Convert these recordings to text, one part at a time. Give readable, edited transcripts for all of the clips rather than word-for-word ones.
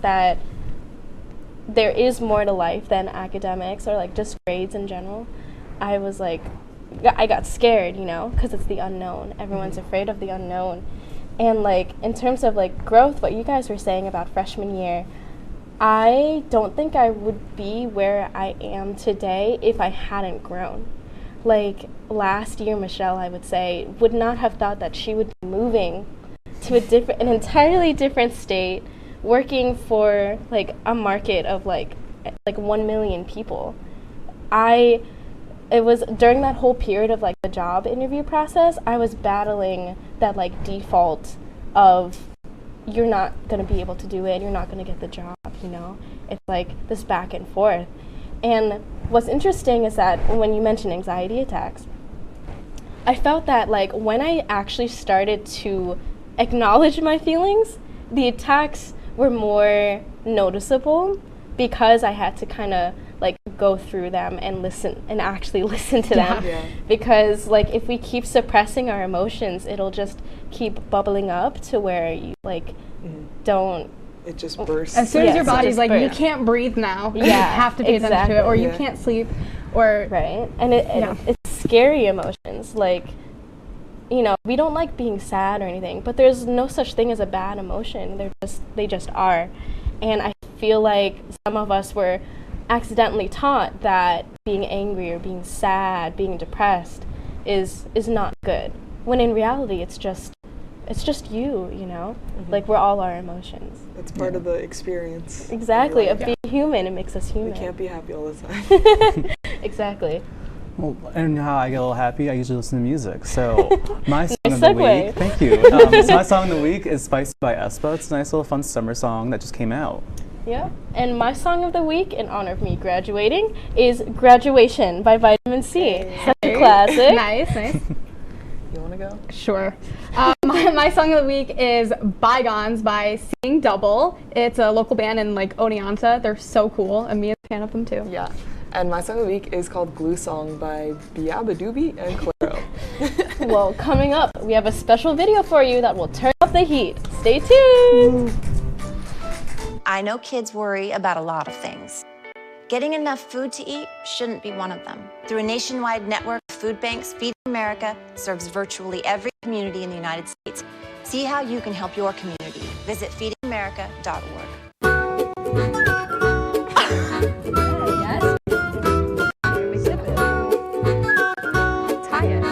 that there is more to life than academics or like just grades in general, I was like, I got scared, you know, because it's the unknown. Everyone's afraid of the unknown. And like in terms of like growth, what you guys were saying about freshman year, I don't think I would be where I am today if I hadn't grown. Like last year, Michelle, I would say, would not have thought that she would be moving to an entirely different state, working for like a market of like 1 million people. It was during that whole period of like the job interview process, I was battling that like default of you're not going to be able to do it, you're not going to get the job, you know? It's like this back and forth. And what's interesting is that when you mention anxiety attacks, I felt that like when I actually started to acknowledge my feelings, the attacks were more noticeable because I had to kind of like go through them and actually listen to them. Yeah. Because like if we keep suppressing our emotions, it'll just keep bubbling up to where you like don't. It just bursts. As soon as your body's like, you can't breathe now, you have to pay attention to it, or you can't sleep, or right. And it's scary emotions. Like, you know, we don't like being sad or anything, but there's no such thing as a bad emotion. They just are. And I feel like some of us were accidentally taught that being angry or being sad, being depressed is not good. When in reality, it's just you know? Like we're all our emotions. It's part of the experience. Exactly, of being human. It makes us human. We can't be happy all the time. Exactly. Well, and how I get a little happy, I usually listen to music. So my song Nice of the segue. week, thank you. So my song of the week is Spicy by Espa. It's a nice little fun summer song that just came out. Yeah, and my song of the week, in honor of me graduating, is Graduation by Vitamin C. Such a classic. Nice. You want to go? Sure. My song of the week is Bygones by Seeing Double. It's a local band in like Oneonta. They're so cool, and me is a fan of them too. Yeah. And my song of the week is called Glue Song by Biabadoobie and Claro. Well, coming up, we have a special video for you that will turn up the heat. Stay tuned. I know kids worry about a lot of things. Getting enough food to eat shouldn't be one of them. Through a nationwide network of food banks, Feeding America serves virtually every community in the United States. See how you can help your community. Visit feedingamerica.org. Yes. Tie it.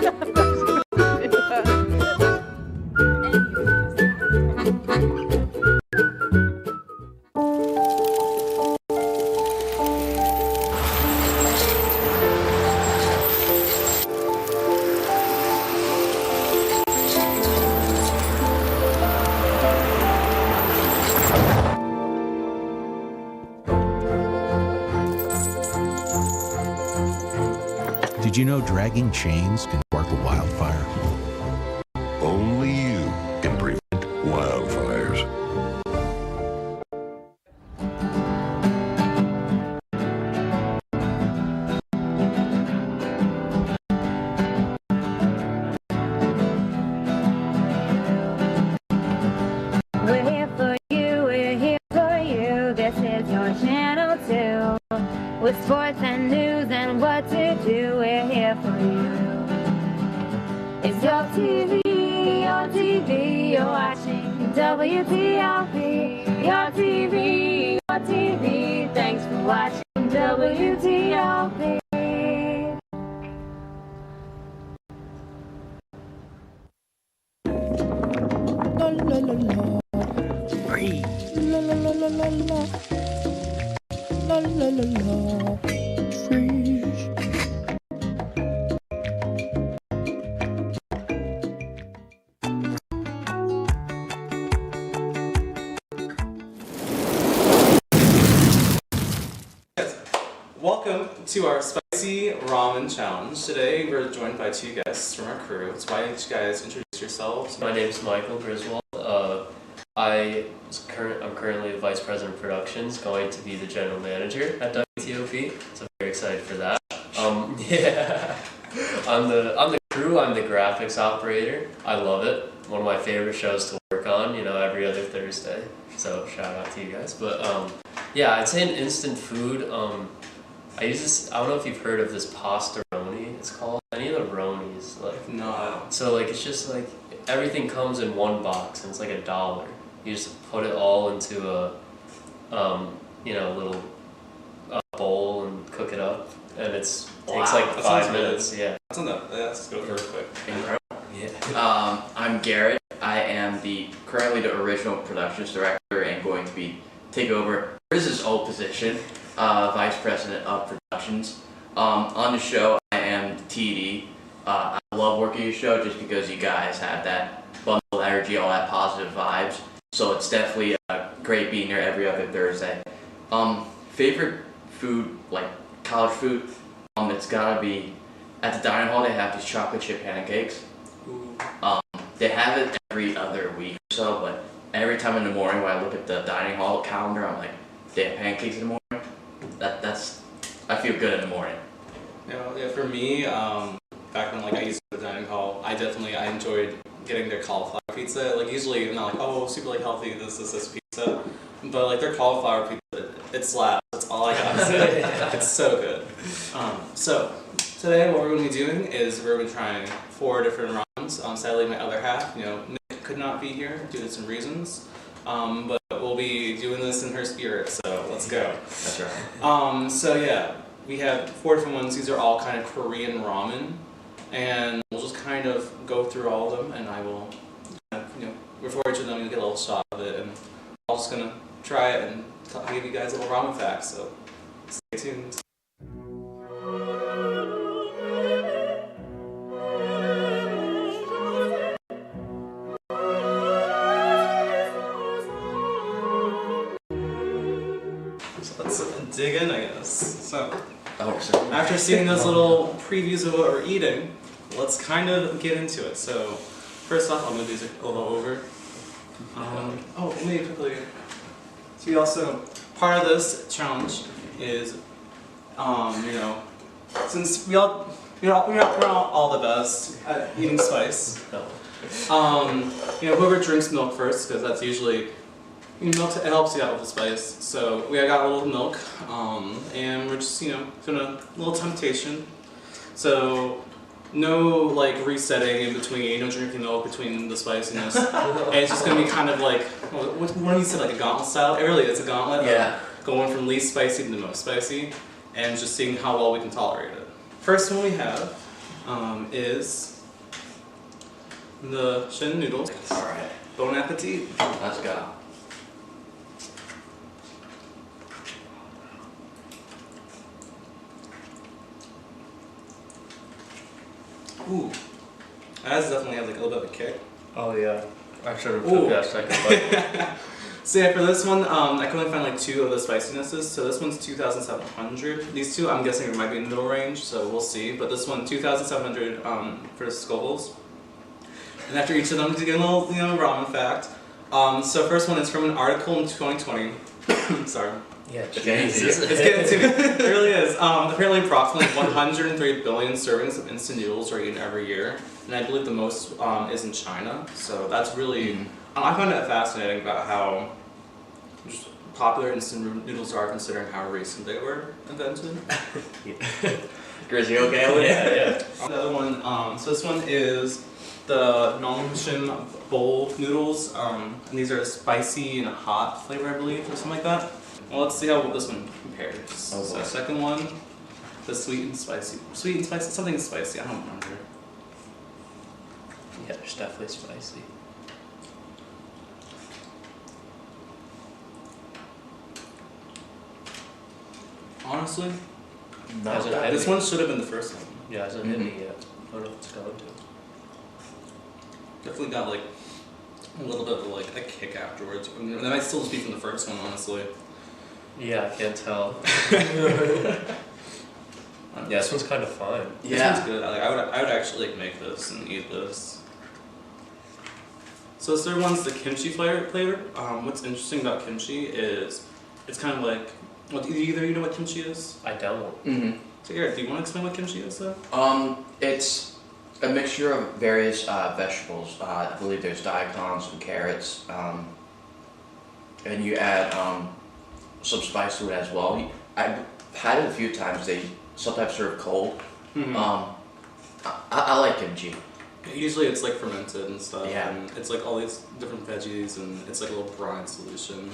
Did you know dragging chains can spark a wildfire? Only you can prevent wildfires. We're here for you, we're here for you. This is your channel too. With sports and news and what to do, we're here for you. It's your TV, you're watching WTOP. Your TV, thanks for watching WTOP. La la la la. Free. La la la la la la. La la la la. Free. Welcome to our spicy ramen challenge. Today we're joined by two guests from our crew. So why don't you guys introduce yourselves? My name is Michael Griswold. I'm currently the Vice President of Productions, going to be the General Manager at WTOP, so I'm very excited for that. Yeah. On the crew, I'm the graphics operator. I love it. One of my favorite shows to work on, every other Thursday. So shout out to you guys. But yeah, I'd say an instant food. I use this. I don't know if you've heard of this pasta-roni. It's called. Any of the Ronies, like No. So like it's just like everything comes in one box and it's like $1. You just put it all into a little bowl and cook it up, and takes like 5 minutes. Yeah. That's good for quick. Incredible. Yeah. I'm Garrett. I am currently the original productions director and going to be take over Riz's old position, vice president of productions. On the show, I am TD. I love working your show just because you guys have that bundle of energy, all that positive vibes. So it's definitely great being here every other Thursday. Favorite food, like college food, it's gotta be at the dining hall. They have these chocolate chip pancakes. They have it every other week or so, but every time in the morning when I look at the dining hall calendar, I'm like, they have pancakes in the morning. I feel good in the morning. Yeah, for me, back when I used to go to the dining hall, I enjoyed getting their cauliflower pizza. Like usually I'm not super healthy, this pizza. But their cauliflower pizza, it slaps. That's all I gotta say. It's so good. So today what we're gonna be doing is we're gonna be trying 4 different rounds. Sadly my other half, Nick could not be here due to some reasons. But we'll be doing this in her spirit, so let's go. That's right. So yeah, we have 4 different ones. These are all kind of Korean ramen, and we'll just kind of go through all of them, and I will, before each of them, you'll get a little shot of it, and I'm just gonna try it and give you guys a little ramen facts. So stay tuned. Dig in, I guess. So, after seeing those little previews of what we're eating, let's kind of get into it. So, first off, I'll move these a little over. Let me quickly. So, we also, part of this challenge is, since we're not all the best at eating spice. Whoever drinks milk first, because that's usually. Milk, it helps you out with the spice. So we got a little milk, and we're just, doing a little temptation. So no resetting in between, no drinking milk between the spiciness. And it's just gonna be kind of what do you say, a gauntlet style? It really is a gauntlet. Yeah. Going from least spicy to the most spicy, and just seeing how well we can tolerate it. First one we have is the Shin noodles. All right. Bon appetit. Let's go. Ooh, that definitely has a little bit of a kick. Oh yeah, I should have took that second bite. So yeah, for this one, I can only find 2 of the spicinesses. So this one's 2,700. These 2, I'm guessing, might be in the middle range, so we'll see. But this one, 2,700 for the Scovilles. And after each of them, to get a little, ramen fact. So first one is from an article in 2020. Sorry. Yeah, it's getting to me. It really is. Apparently, approximately 103 billion servings of instant noodles are eaten every year, and I believe the most is in China. So that's really, I find it fascinating about how just popular instant noodles are, considering how recent they were invented. Grizzy, okay with it? Yeah. Another one. So this one is the Nongshim bowl noodles, and these are spicy and hot flavor, I believe, or something like that. Well, let's see how this one compares. Oh, so second one, the sweet and spicy, something spicy, I don't remember. Yeah, there's definitely spicy. Honestly, this one should have been the first one. Yeah, it hasn't hit me yet. I don't know if it's going to. Definitely got a little bit of a kick afterwards. That might still just be from the first one, honestly. Yeah, I can't tell. Yeah, this one's kind of fine. This one's good. I would actually make this and eat this. So this third one's the kimchi flavor. What's interesting about kimchi is it's kind of like. Well, do either you know what kimchi is? I don't. So Eric, do you want to explain what kimchi is though? It's a mixture of various vegetables. I believe there's daikon, some carrots. and you add some spice to it as well. I've had it a few times. They sometimes serve cold. I like kimchi. Usually it's like fermented and stuff, Yeah. and it's like all these different veggies, and it's like a little brine solution.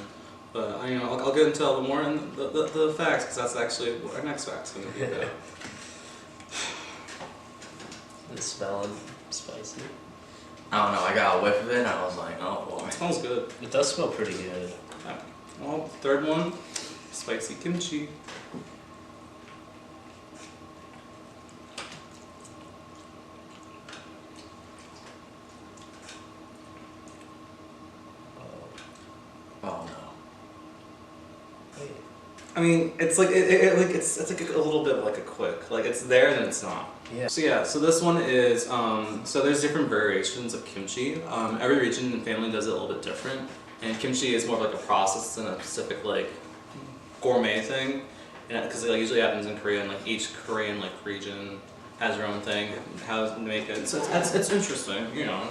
But I'll get into all the more in the facts, because that's actually what our next fact's going to be about. It's smelling spicy. I don't know. I got a whiff of it, and I was like, oh boy. It smells good. It does smell pretty good. Yeah. Well, third one, spicy kimchi. Oh no. I mean, it's like it's like a little bit like a quick, like it's there and then it's not. Yeah. So this one is so there's different variations of kimchi. Every region and family does it a little bit different, and kimchi is more of like a process than a specific like gourmet thing, because it like usually happens in Korea, and like each Korean like region has their own thing, how to make it. So it's interesting, you know.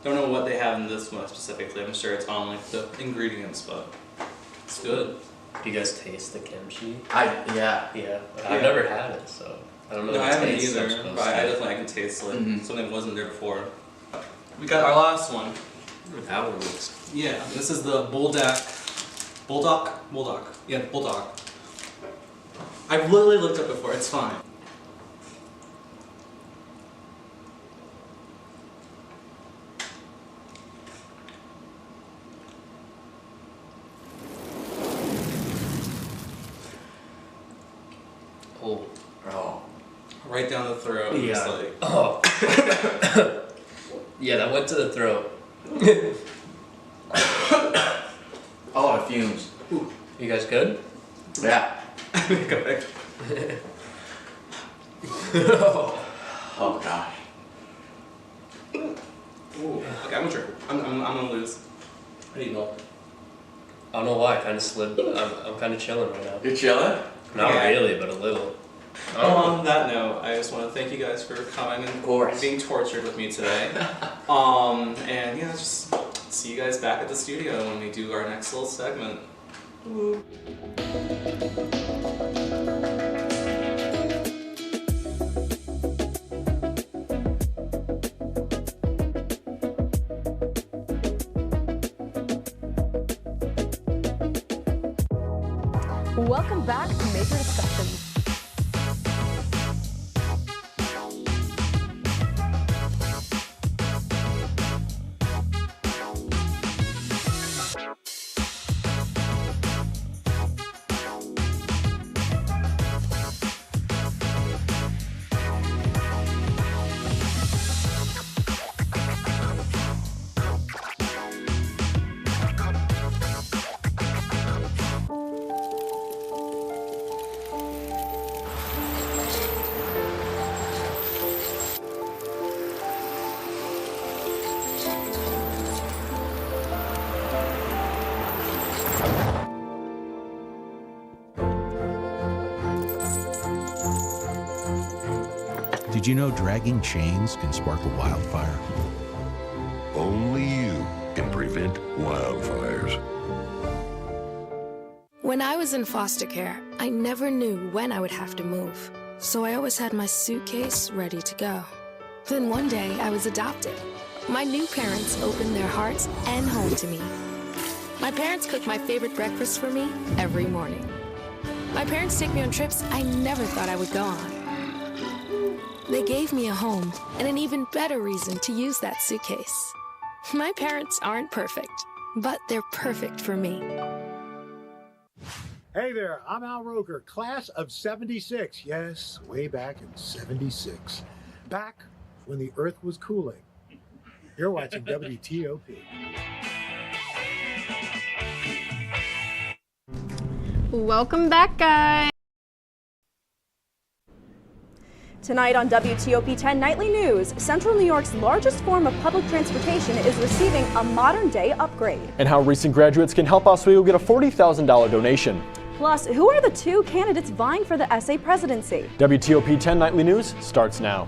Don't know what they have in this one specifically. I'm sure it's on like the ingredients, but it's good. Do you guys taste the kimchi? Yeah. I've never had it, so I don't know. No, I haven't taste I'm either, supposed but to. I definitely can taste like something that wasn't there before. We got our last one. That one looks. Yeah, this is the bulldog. Yeah, bulldog. I've literally looked up before. It's fine. Oh. Right down the throat. Yeah. Just like, Oh. Yeah, that went to the throat. Oh, the fumes. Ooh. You guys good? Yeah. Go back. Oh gosh. Ooh. Okay, I'm gonna drink. I'm gonna lose. I need milk. I don't know why. I kind of slid. I'm kind of chilling right now. You're chilling? Not Yeah. really, but a little. On that note, I just want to thank you guys for coming and being tortured with me today. And yeah, just see you guys back at the studio when we do our next little segment. Woo. Welcome back to Major Discussions. Did you know dragging chains can spark a wildfire? Only you can prevent wildfires. When I was in foster care, I never knew when I would have to move, so I always had my suitcase ready to go. Then one day, I was adopted. My new parents opened their hearts and home to me. My parents cook my favorite breakfast for me every morning. My parents take me on trips I never thought I would go on. They gave me a home and an even better reason to use that suitcase. My parents aren't perfect, but they're perfect for me. Hey there, I'm Al Roker, class of 76. Yes, way back in 76. Back when the earth was cooling. You're watching WTOP. Welcome back, guys. Tonight on WTOP-10 Nightly News, Central New York's largest form of public transportation is receiving a modern-day upgrade. And how recent graduates can help Oswego get a $40,000 donation. Plus, who are the two candidates vying for the SA presidency? WTOP-10 Nightly News starts now.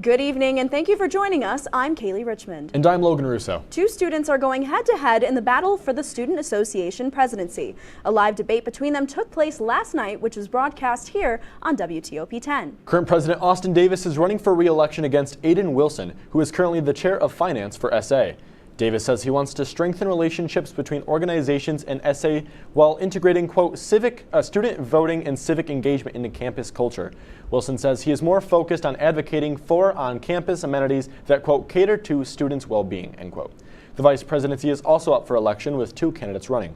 Good evening, and thank you for joining us. I'm Kaylee Richmond. And I'm Logan Russo. Two students are going head-to-head in the battle for the Student Association presidency. A live debate between them took place last night, which was broadcast here on WTOP-10. Current President Austin Davis is running for re-election against Aiden Wilson, who is currently the chair of finance for SA. Davis says he wants to strengthen relationships between organizations and SA while integrating, quote, student voting and civic engagement into campus culture. Wilson says he is more focused on advocating for on-campus amenities that, quote, cater to students' well-being, end quote. The vice presidency is also up for election with two candidates running.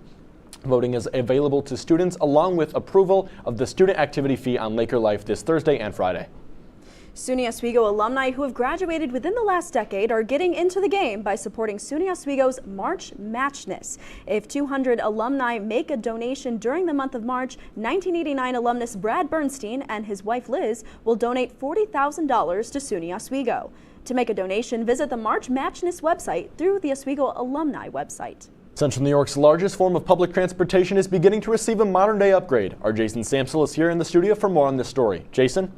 Voting is available to students along with approval of the student activity fee on Laker Life this Thursday and Friday. SUNY Oswego alumni who have graduated within the last decade are getting into the game by supporting SUNY Oswego's March Matchness. If 200 alumni make a donation during the month of March, 1989 alumnus Brad Bernstein and his wife Liz will donate $40,000 to SUNY Oswego. To make a donation, visit the March Matchness website through the Oswego alumni website. Central New York's largest form of public transportation is beginning to receive a modern-day upgrade. Our Jason Samsel is here in the studio for more on this story. Jason?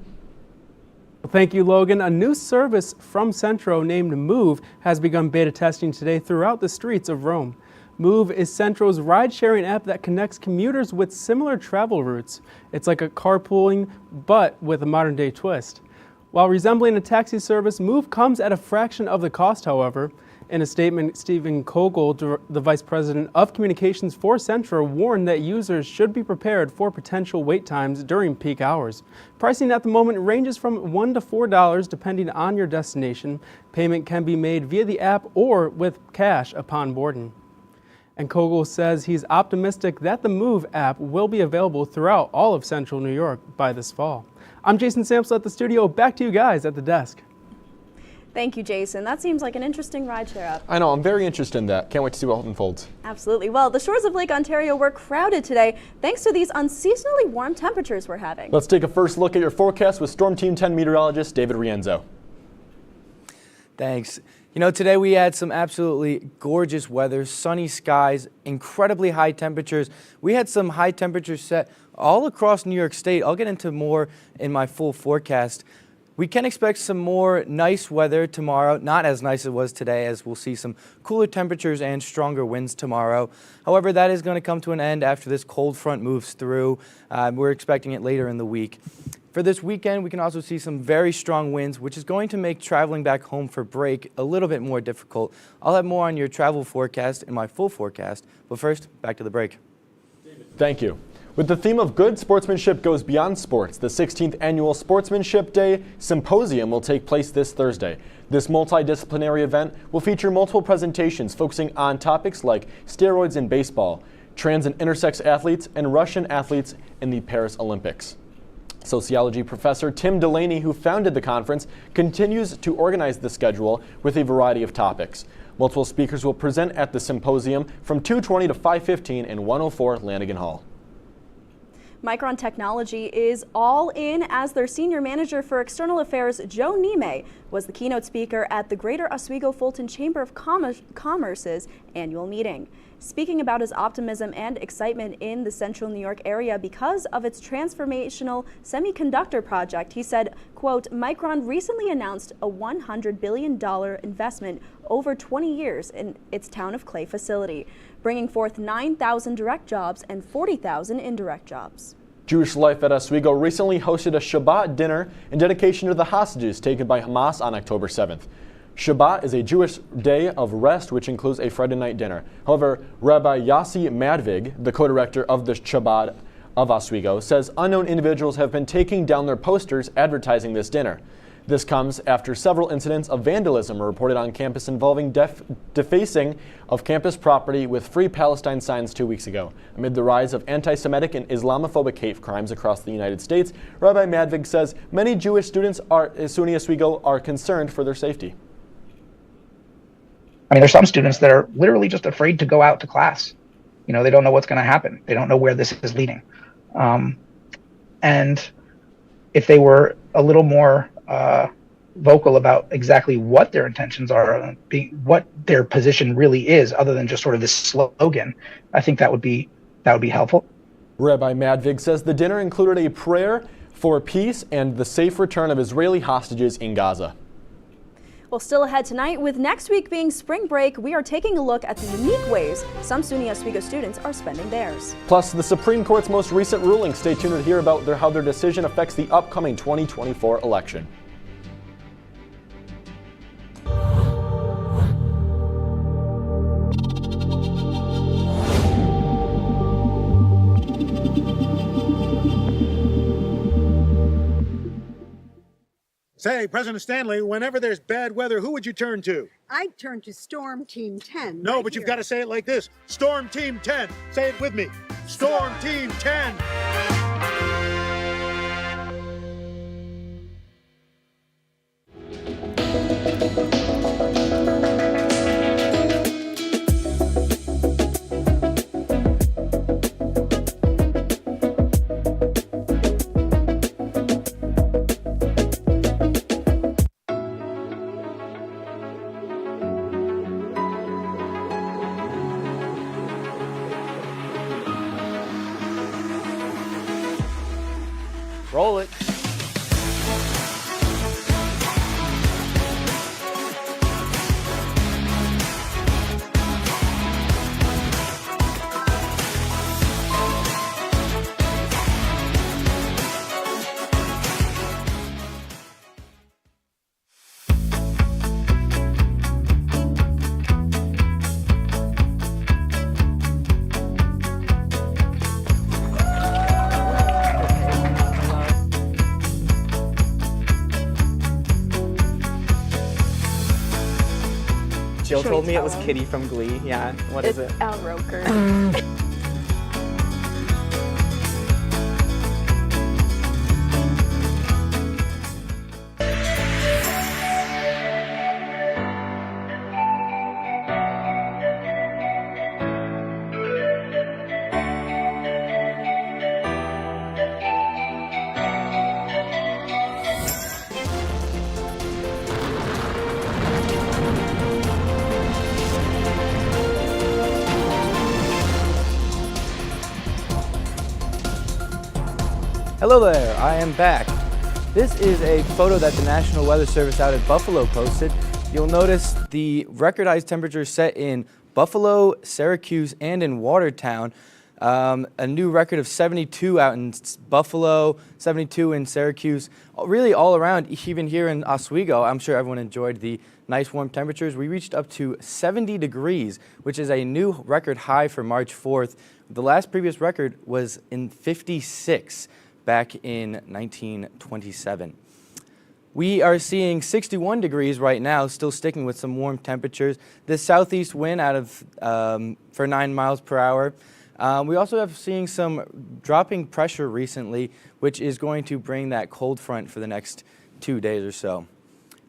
Thank you, Logan. A new service from Centro named Move has begun beta testing today throughout the streets of Rome. Move is Centro's ride-sharing app that connects commuters with similar travel routes. It's like a carpooling, but with a modern-day twist. While resembling a taxi service, Move comes at a fraction of the cost, however. In a statement, Stephen Kogel, the Vice President of Communications for Centro, warned that users should be prepared for potential wait times during peak hours. Pricing at the moment ranges from $1 to $4 depending on your destination. Payment can be made via the app or with cash upon boarding. And Kogel says he's optimistic that the Move app will be available throughout all of Central New York by this fall. I'm Jason Samsel at the studio. Back to you guys at the desk. Thank you, Jason. That seems like an interesting rideshare app. I know, I'm very interested in that. Can't wait to see what unfolds. Absolutely. Well, the shores of Lake Ontario were crowded today thanks to these unseasonably warm temperatures we're having. Let's take a first look at your forecast with Storm Team 10 meteorologist David Rienzo. Thanks. You know, today we had some absolutely gorgeous weather, sunny skies, incredibly high temperatures. We had some high temperatures set all across New York State. I'll get into more in my full forecast. We can expect some more nice weather tomorrow, not as nice as it was today, as we'll see some cooler temperatures and stronger winds tomorrow. However, that is going to come to an end after this cold front moves through. We're expecting it later in the week. For this weekend, we can also see some very strong winds, which is going to make traveling back home for break a little bit more difficult. I'll have more on your travel forecast in my full forecast, but first, back to the break. Thank you. With the theme of Good Sportsmanship Goes Beyond Sports, the 16th Annual Sportsmanship Day Symposium will take place this Thursday. This multidisciplinary event will feature multiple presentations focusing on topics like steroids in baseball, trans and intersex athletes, and Russian athletes in the Paris Olympics. Sociology professor Tim Delaney, who founded the conference, continues to organize the schedule with a variety of topics. Multiple speakers will present at the symposium from 2:20 to 5:15 in 104 Lanigan Hall. Micron Technology is all in as their senior manager for external affairs, Joe Nime, was the keynote speaker at the Greater Oswego-Fulton Chamber of Commerce's annual meeting. Speaking about his optimism and excitement in the central New York area because of its transformational semiconductor project, he said, quote, Micron recently announced a $100 billion investment over 20 years in its Town of Clay facility, bringing forth 9,000 direct jobs and 40,000 indirect jobs. Jewish Life at Oswego recently hosted a Shabbat dinner in dedication to the hostages taken by Hamas on October 7th. Shabbat is a Jewish day of rest, which includes a Friday night dinner. However, Rabbi Yossi Madvig, the co-director of the Shabbat of Oswego, says unknown individuals have been taking down their posters advertising this dinner. This comes after several incidents of vandalism were reported on campus involving defacing of campus property with Free Palestine signs 2 weeks ago. Amid the rise of anti-Semitic and Islamophobic hate crimes across the United States, Rabbi Madvig says many Jewish students at SUNY Oswego are concerned for their safety. I mean, there's some students that are literally just afraid to go out to class. You know, they don't know what's going to happen. They don't know where this is leading. And if they were a little more vocal about exactly what their intentions are, what their position really is, other than just sort of this slogan, I think that would be helpful. Rabbi Madvig says the dinner included a prayer for peace and the safe return of Israeli hostages in Gaza. Well, still ahead tonight, with next week being spring break, we are taking a look at the unique ways some SUNY Oswego students are spending theirs. Plus, the Supreme Court's most recent ruling. Stay tuned to hear about how their decision affects the upcoming 2024 election. Say, President Stanley, whenever there's bad weather, who would you turn to? I'd turn to Storm Team 10. No, right but you've here. got to say it like this. Storm Team 10. Say it with me. Storm Team 10. Roll it. Jill told me it was Kitty from Glee. Yeah, what is it? Al Roker. Hello there, I am back. This is a photo that the National Weather Service out at Buffalo posted. You'll notice the record-ized temperatures set in Buffalo, Syracuse, and in Watertown. A new record of 72 out in Buffalo, 72 in Syracuse. Really all around, even here in Oswego, I'm sure everyone enjoyed the nice warm temperatures. We reached up to 70 degrees, which is a new record high for March 4th. The last previous record was in 56. Back in 1927. We are seeing 61 degrees right now, still sticking with some warm temperatures. This southeast wind out of for 9 miles per hour. We also have seeing some dropping pressure recently, which is going to bring that cold front for the next 2 days or so.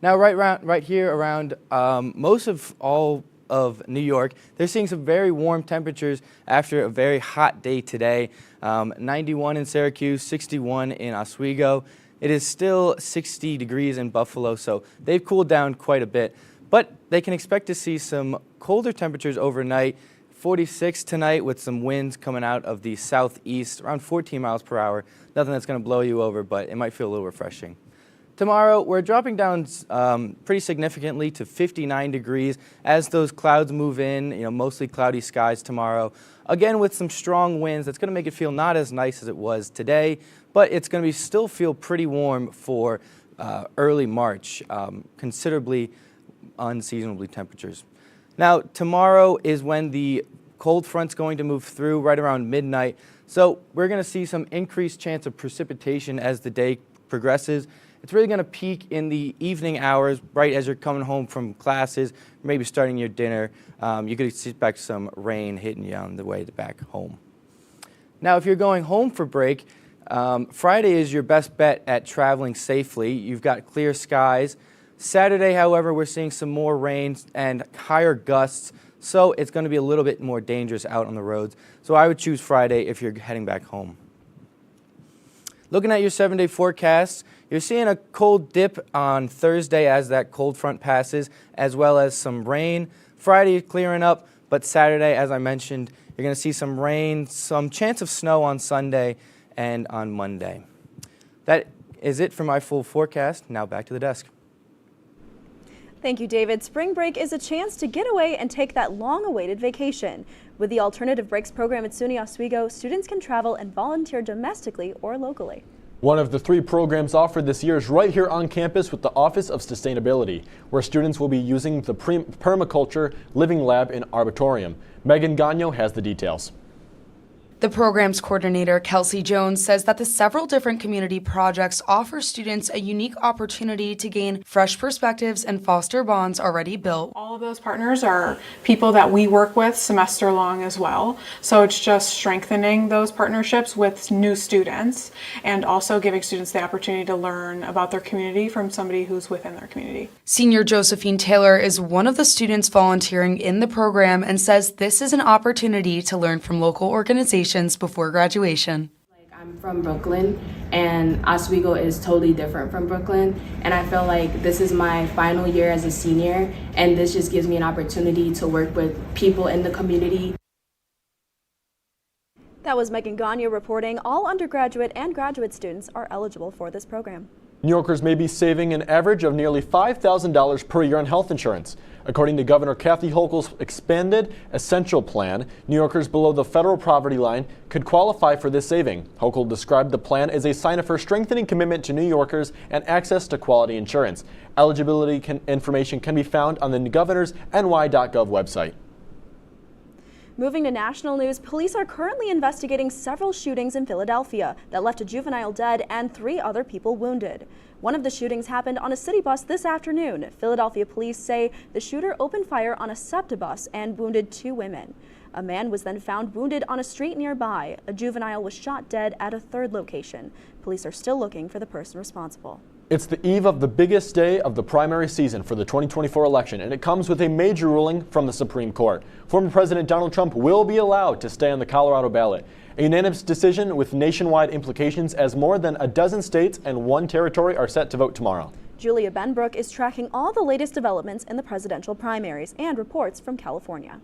Now, right here around most of all of New York, they're seeing some very warm temperatures after a very hot day today. 91 in Syracuse, 61 in Oswego. It is still 60 degrees in Buffalo, so they've cooled down quite a bit. But they can expect to see some colder temperatures overnight. 46 tonight with some winds coming out of the southeast, around 14 miles per hour. Nothing that's going to blow you over, but it might feel a little refreshing. Tomorrow, we're dropping down pretty significantly to 59 degrees as those clouds move in, mostly cloudy skies tomorrow. Again, with some strong winds, that's going to make it feel not as nice as it was today, but it's going to still feel pretty warm for early March, considerably unseasonably temperatures. Now, tomorrow is when the cold front's going to move through right around midnight, so we're going to see some increased chance of precipitation as the day progresses. It's really going to peak in the evening hours, right as you're coming home from classes, maybe starting your dinner. You could expect some rain hitting you on the way back home. Now, if you're going home for break, Friday is your best bet at traveling safely. You've got clear skies. Saturday, however, we're seeing some more rain and higher gusts, so it's going to be a little bit more dangerous out on the roads. So I would choose Friday if you're heading back home. Looking at your 7-day forecast, you're seeing a cold dip on Thursday as that cold front passes, as well as some rain. Friday clearing up, but Saturday, as I mentioned, you're going to see some rain, some chance of snow on Sunday and on Monday. That is it for my full forecast. Now back to the desk. Thank you, David. Spring break is a chance to get away and take that long-awaited vacation. With the Alternative Breaks program at SUNY Oswego, students can travel and volunteer domestically or locally. One of the 3 programs offered this year is right here on campus with the Office of Sustainability, where students will be using the Permaculture Living Lab in Arboretum. Megan Gagno has the details. The program's coordinator, Kelsey Jones, says that the several different community projects offer students a unique opportunity to gain fresh perspectives and foster bonds already built. All of those partners are people that we work with semester long as well. So it's just strengthening those partnerships with new students and also giving students the opportunity to learn about their community from somebody who's within their community. Senior Josephine Taylor is one of the students volunteering in the program and says this is an opportunity to learn from local organizations before graduation. I'm from Brooklyn, and Oswego is totally different from Brooklyn, and I feel like this is my final year as a senior, and this just gives me an opportunity to work with people in the community. That was Megan Gagno reporting. All undergraduate and graduate students are eligible for this program. New Yorkers may be saving an average of nearly $5,000 per year on health insurance. According to Governor Kathy Hochul's expanded essential plan, New Yorkers below the federal poverty line could qualify for this saving. Hochul described the plan as a sign of her strengthening commitment to New Yorkers and access to quality insurance. Eligibility information can be found on the governor's ny.gov website. Moving to national news, police are currently investigating several shootings in Philadelphia that left a juvenile dead and 3 other people wounded. One of the shootings happened on a city bus this afternoon. Philadelphia police say the shooter opened fire on a SEPTA bus and wounded 2 women. A man was then found wounded on a street nearby. A juvenile was shot dead at a 3rd location. Police are still looking for the person responsible. It's the eve of the biggest day of the primary season for the 2024 election, and it comes with a major ruling from the Supreme Court. Former President Donald Trump will be allowed to stay on the Colorado ballot. A unanimous decision with nationwide implications, as more than a dozen states and 1 territory are set to vote tomorrow. Julia Benbrook is tracking all the latest developments in the presidential primaries and reports from California.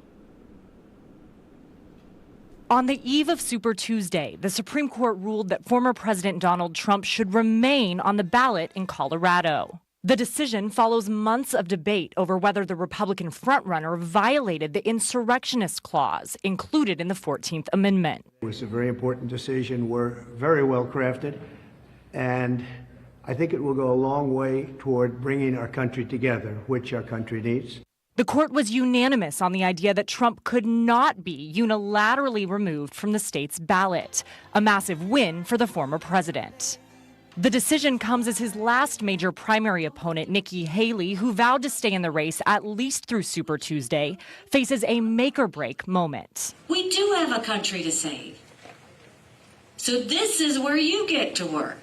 On the eve of Super Tuesday, the Supreme Court ruled that former President Donald Trump should remain on the ballot in Colorado. The decision follows months of debate over whether the Republican frontrunner violated the insurrectionist clause included in the 14th Amendment. It was a very important decision. We're very well crafted, and I think it will go a long way toward bringing our country together, which our country needs. The court was unanimous on the idea that Trump could not be unilaterally removed from the state's ballot, a massive win for the former president. The decision comes as his last major primary opponent, Nikki Haley, who vowed to stay in the race at least through Super Tuesday, faces a make-or-break moment. We do have a country to save. So this is where you get to work.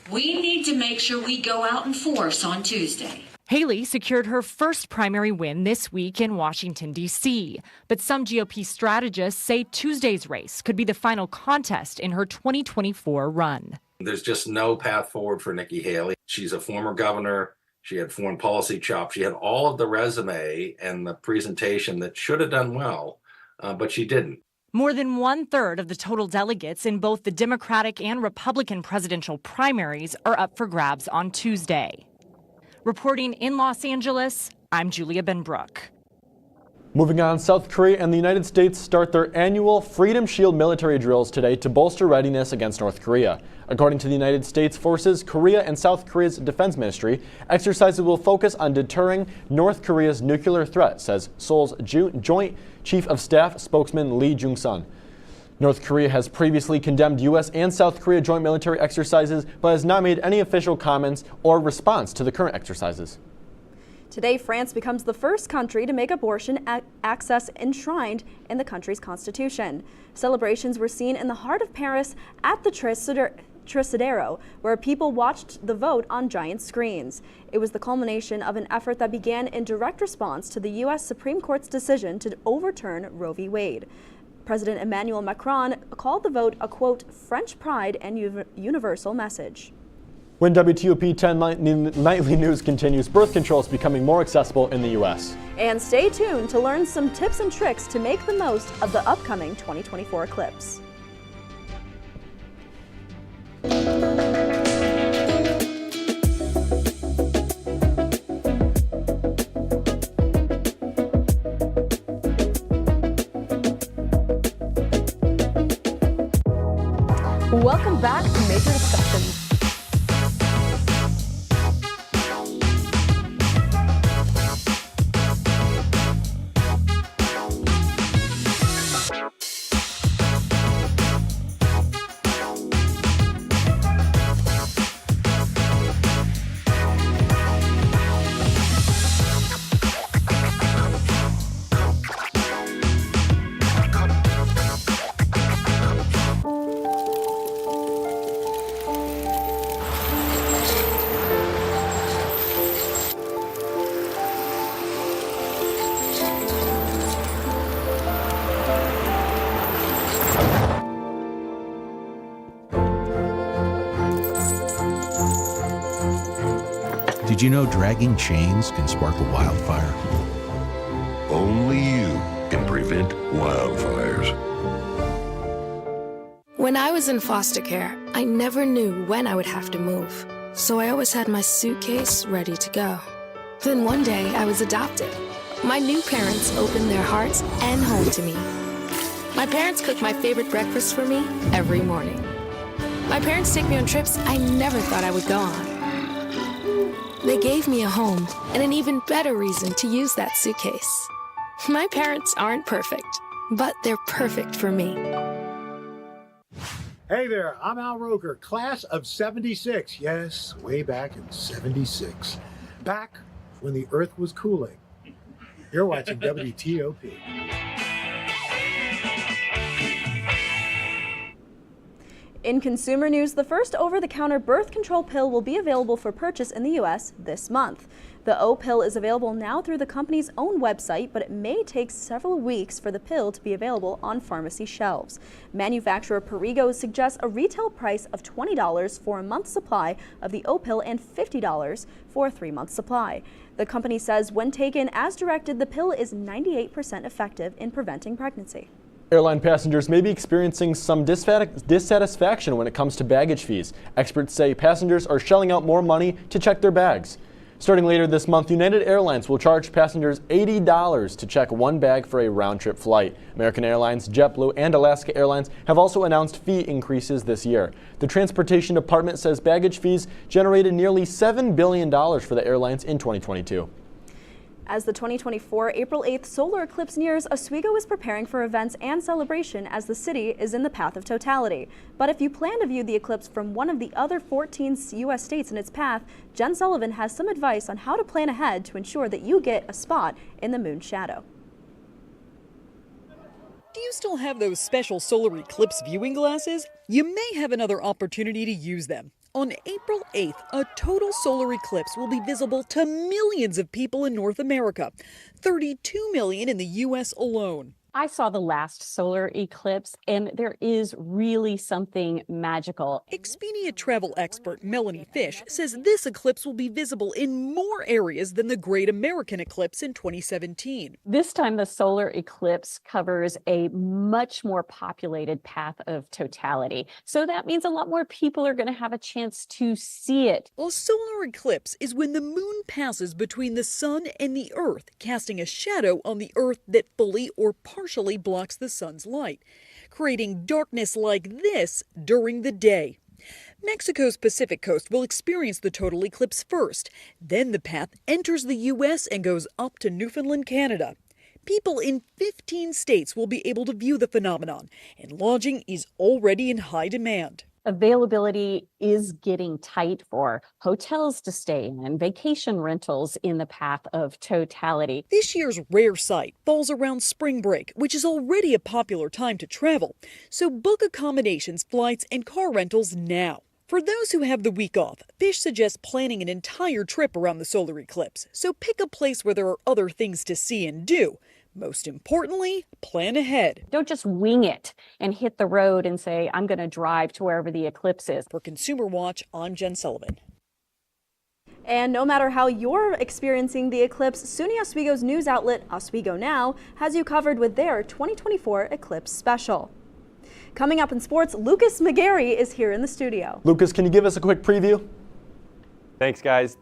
We need to make sure we go out in force on Tuesday. Haley secured her first primary win this week in Washington, D.C., but some GOP strategists say Tuesday's race could be the final contest in her 2024 run. There's just no path forward for Nikki Haley. She's a former governor. She had foreign policy chops. She had all of the resume and the presentation that should have done well, but she didn't. More than 1/3 of the total delegates in both the Democratic and Republican presidential primaries are up for grabs on Tuesday. Reporting in Los Angeles, I'm Julia Benbrook. Moving on, South Korea and the United States start their annual Freedom Shield military drills today to bolster readiness against North Korea. According to the United States Forces, Korea and South Korea's defense ministry, exercises will focus on deterring North Korea's nuclear threat, says Seoul's Joint Chief of Staff spokesman Lee Jung-sun. North Korea has previously condemned U.S. and South Korea joint military exercises, but has not made any official comments or response to the current exercises. Today, France becomes the first country to make abortion access enshrined in the country's constitution. Celebrations were seen in the heart of Paris at the Trocadero, where people watched the vote on giant screens. It was the culmination of an effort that began in direct response to the U.S. Supreme Court's decision to overturn Roe v. Wade. President Emmanuel Macron called the vote a, quote, French pride and universal message. When WTOP-10 nightly news continues, birth control is becoming more accessible in the U.S. And stay tuned to learn some tips and tricks to make the most of the upcoming 2024 eclipse. back, major discussions. Did you know dragging chains can spark a wildfire? Only you can prevent wildfires. When I was in foster care, I never knew when I would have to move. So I always had my suitcase ready to go. Then one day I was adopted. My new parents opened their hearts and home to me. My parents cook my favorite breakfast for me every morning. My parents take me on trips I never thought I would go on. They gave me a home and an even better reason to use that suitcase. My parents aren't perfect, but they're perfect for me. Hey there, I'm Al Roker, class of 76. Yes, way back in 76. Back when the earth was cooling. You're watching WTOP. In consumer news, the first over-the-counter birth control pill will be available for purchase in the U.S. this month. The O pill is available now through the company's own website, but it may take several weeks for the pill to be available on pharmacy shelves. Manufacturer Perrigo suggests a retail price of $20 for a month's supply of the O pill and $50 for a 3-month supply. The company says when taken as directed, the pill is 98% effective in preventing pregnancy. Airline passengers may be experiencing some dissatisfaction when it comes to baggage fees. Experts say passengers are shelling out more money to check their bags. Starting later this month, United Airlines will charge passengers $80 to check one bag for a round-trip flight. American Airlines, JetBlue, and Alaska Airlines have also announced fee increases this year. The Transportation Department says baggage fees generated nearly $7 billion for the airlines in 2022. As the 2024 April 8th solar eclipse nears, Oswego is preparing for events and celebration as the city is in the path of totality. But if you plan to view the eclipse from one of the other 14 U.S. states in its path, Jen Sullivan has some advice on how to plan ahead to ensure that you get a spot in the moon's shadow. Do you still have those special solar eclipse viewing glasses? You may have another opportunity to use them. On April 8th, a total solar eclipse will be visible to millions of people in North America, 32 million in the U.S. alone. I saw the last solar eclipse, and there is really something magical. Expedia travel expert Melanie Fish says this eclipse will be visible in more areas than the Great American Eclipse in 2017. This time, the solar eclipse covers a much more populated path of totality. So that means a lot more people are going to have a chance to see it. A solar eclipse is when the moon passes between the sun and the earth, casting a shadow on the earth that fully or partially blocks the sun's light, creating darkness like this during the day. Mexico's Pacific coast will experience the total eclipse first. Then the path enters the U.S. and goes up to Newfoundland, Canada. People in 15 states will be able to view the phenomenon, and lodging is already in high demand. Availability is getting tight for hotels to stay in and vacation rentals in the path of totality. This year's rare sight falls around spring break, which is already a popular time to travel. So book accommodations, flights, and car rentals now. For those who have the week off, Fish suggests planning an entire trip around the solar eclipse. So pick a place where there are other things to see and do. Most importantly, plan ahead. Don't just wing it and hit the road and say, I'm going to drive to wherever the eclipse is. For Consumer Watch, I'm Jen Sullivan. And no matter how you're experiencing the eclipse, SUNY Oswego's news outlet, Oswego Now, has you covered with their 2024 Eclipse Special. Coming up in sports, Lucas McGarry is here in the studio. Lucas, can you give us a quick preview? Thanks, guys.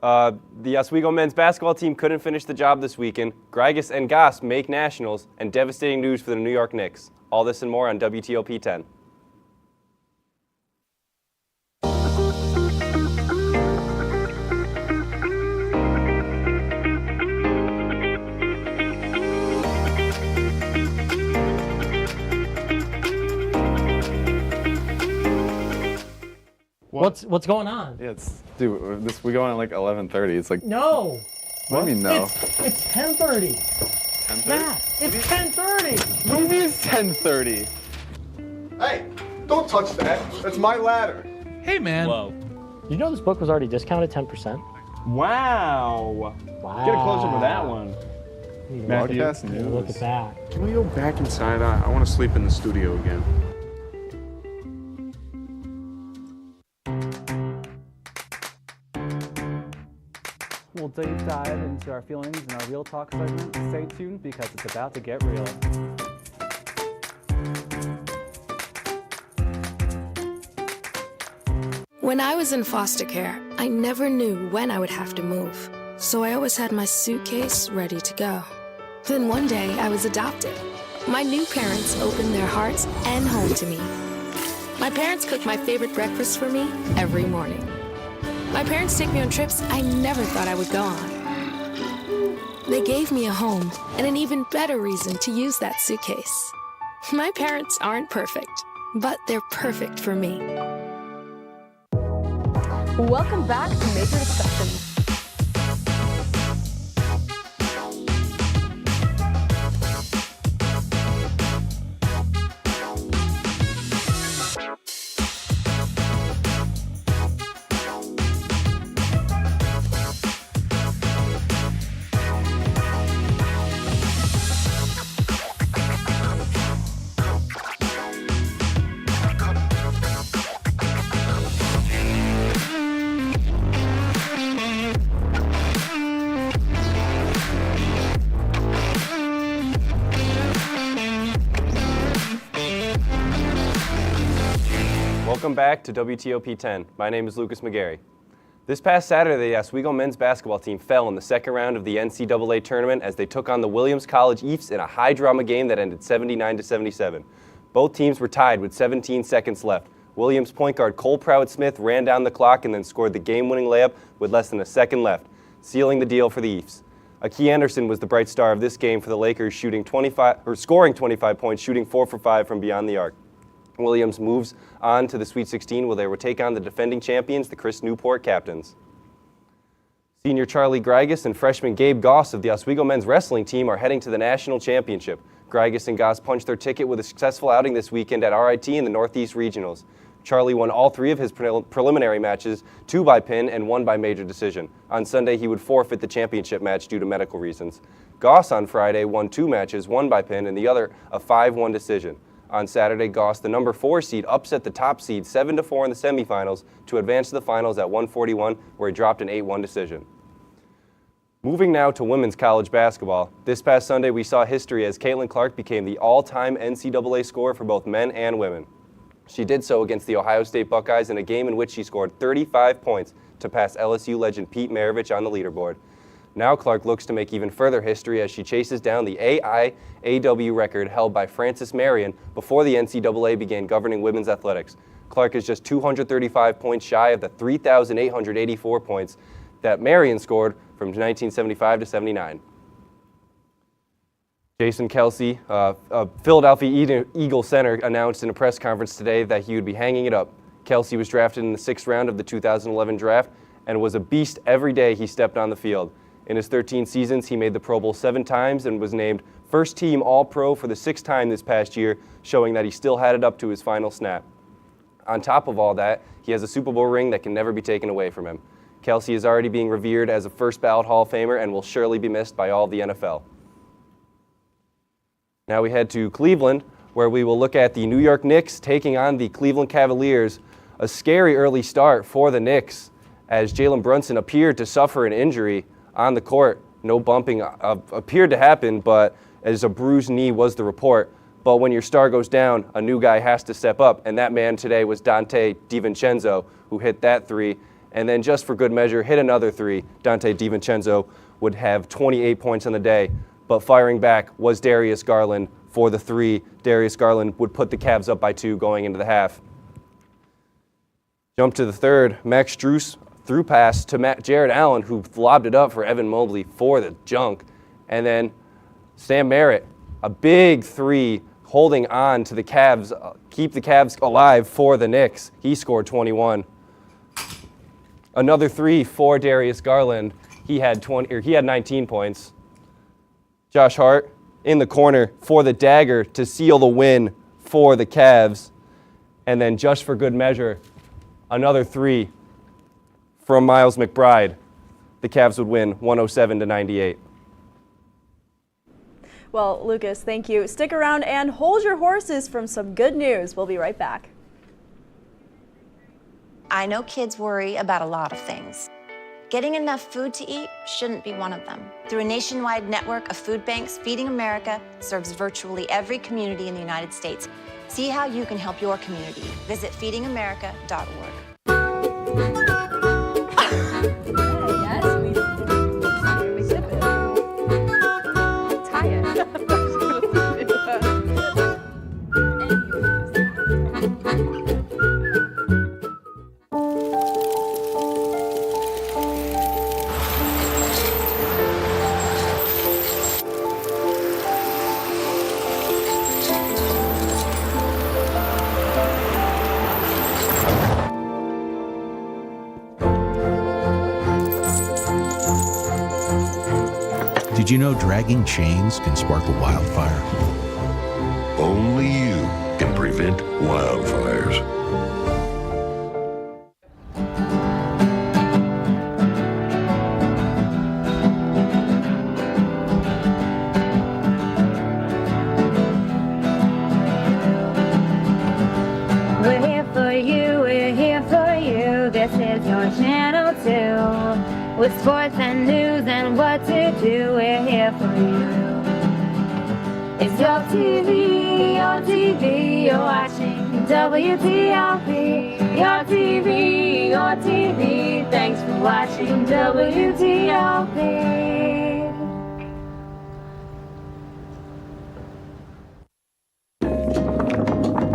The Oswego men's basketball team couldn't finish the job this weekend. Grigas and Goss make nationals, and devastating news for the New York Knicks. All this and more on WTOP-10. What's going on? Yeah, dude, we go on at like 11:30. It's like No. What do you mean no? It's 10:30. 10:30? Matt, it's 10:30. What do you mean it's 10:30? Hey, don't touch that. That's my ladder. Hey, man. Whoa. You know this book was already discounted 10%? Wow. Wow. Get a close up with that one. Broadcast news. Look at that. Can we go back inside? I want to sleep in the studio again. We'll deep dive into our feelings in our Real Talk segment. Stay tuned because it's about to get real. When I was in foster care, I never knew when I would have to move. So I always had my suitcase ready to go. Then one day I was adopted. My new parents opened their hearts and home to me. My parents cook my favorite breakfast for me every morning. My parents take me on trips I never thought I would go on. They gave me a home and an even better reason to use that suitcase. My parents aren't perfect, but they're perfect for me. Welcome back to Major Discussions. Welcome back to WTOP-10. My name is Lucas McGarry. This past Saturday, the Oswego men's basketball team fell in the second round of the NCAA tournament as they took on the Williams College Eafs in a high-drama game that ended 79-77. Both teams were tied with 17 seconds left. Williams point guard Cole Prowett-Smith ran down the clock and then scored the game-winning layup with less than a second left, sealing the deal for the Eafs. Aki Anderson was the bright star of this game for the Lakers, scoring 25 points, shooting 4 for 5 from beyond the arc. Williams moves on to the Sweet 16 where they will take on the defending champions, the Chris Newport Captains. Senior Charlie Grigas and freshman Gabe Goss of the Oswego men's wrestling team are heading to the national championship. Grigas and Goss punched their ticket with a successful outing this weekend at RIT in the Northeast Regionals. Charlie won all 3 of his preliminary matches, 2 by pin and 1 by major decision. On Sunday, he would forfeit the championship match due to medical reasons. Goss on Friday won 2 matches, 1 by pin and the other a 5-1 decision. On Saturday, Goss, the number 4 seed, upset the top seed 7-4 in the semifinals to advance to the finals at 141, where he dropped an 8-1 decision. Moving now to women's college basketball. This past Sunday, we saw history as Caitlin Clark became the all-time NCAA scorer for both men and women. She did so against the Ohio State Buckeyes in a game in which she scored 35 points to pass LSU legend Pete Maravich on the leaderboard. Now Clark looks to make even further history as she chases down the AIAW record held by Frances Marion before the NCAA began governing women's athletics. Clark is just 235 points shy of the 3,884 points that Marion scored from 1975 to 79. Jason Kelsey, a Philadelphia Eagle center, announced in a press conference today that he would be hanging it up. Kelsey was drafted in the 6th round of the 2011 draft and was a beast every day he stepped on the field. In his 13 seasons, he made the Pro Bowl 7 times and was named first-team All-Pro for the 6th time this past year, showing that he still had it up to his final snap. On top of all that, he has a Super Bowl ring that can never be taken away from him. Kelsey is already being revered as a first-ballot Hall of Famer and will surely be missed by all of the NFL. Now we head to Cleveland, where we will look at the New York Knicks taking on the Cleveland Cavaliers. A scary early start for the Knicks as Jalen Brunson appeared to suffer an injury on the court. No bumping appeared to happen, but as a bruised knee was the report. But when your star goes down, a new guy has to step up, and that man today was Dante DiVincenzo, who hit that 3, and then just for good measure, hit another 3. Dante DiVincenzo would have 28 points on the day, but firing back was Darius Garland for the 3. Darius Garland would put the Cavs up by 2 going into the half. Jump to the 3rd, Max Strus through pass to Jared Allen, who lobbed it up for Evan Mobley for the junk. And then Sam Merritt, a big 3, holding on to the Cavs, keep the Cavs alive for the Knicks. He scored 21. Another 3 for Darius Garland. He had 19 points. Josh Hart in the corner for the dagger to seal the win for the Cavs. And then just for good measure, another 3 from Miles McBride. The Cavs would win 107-98. Well, Lucas, thank you. Stick around and hold your horses from some good news. We'll be right back. I know kids worry about a lot of things. Getting enough food to eat shouldn't be one of them. Through a nationwide network of food banks, Feeding America serves virtually every community in the United States. See how you can help your community. Visit feedingamerica.org. Did you know dragging chains can spark a wildfire? Only you can prevent wildfires. We're here for you, we're here for you. This is your channel 2. With sports and news and what to do, we're here for you. It's your TV, you're watching WTOP. Your TV, thanks for watching WTOP.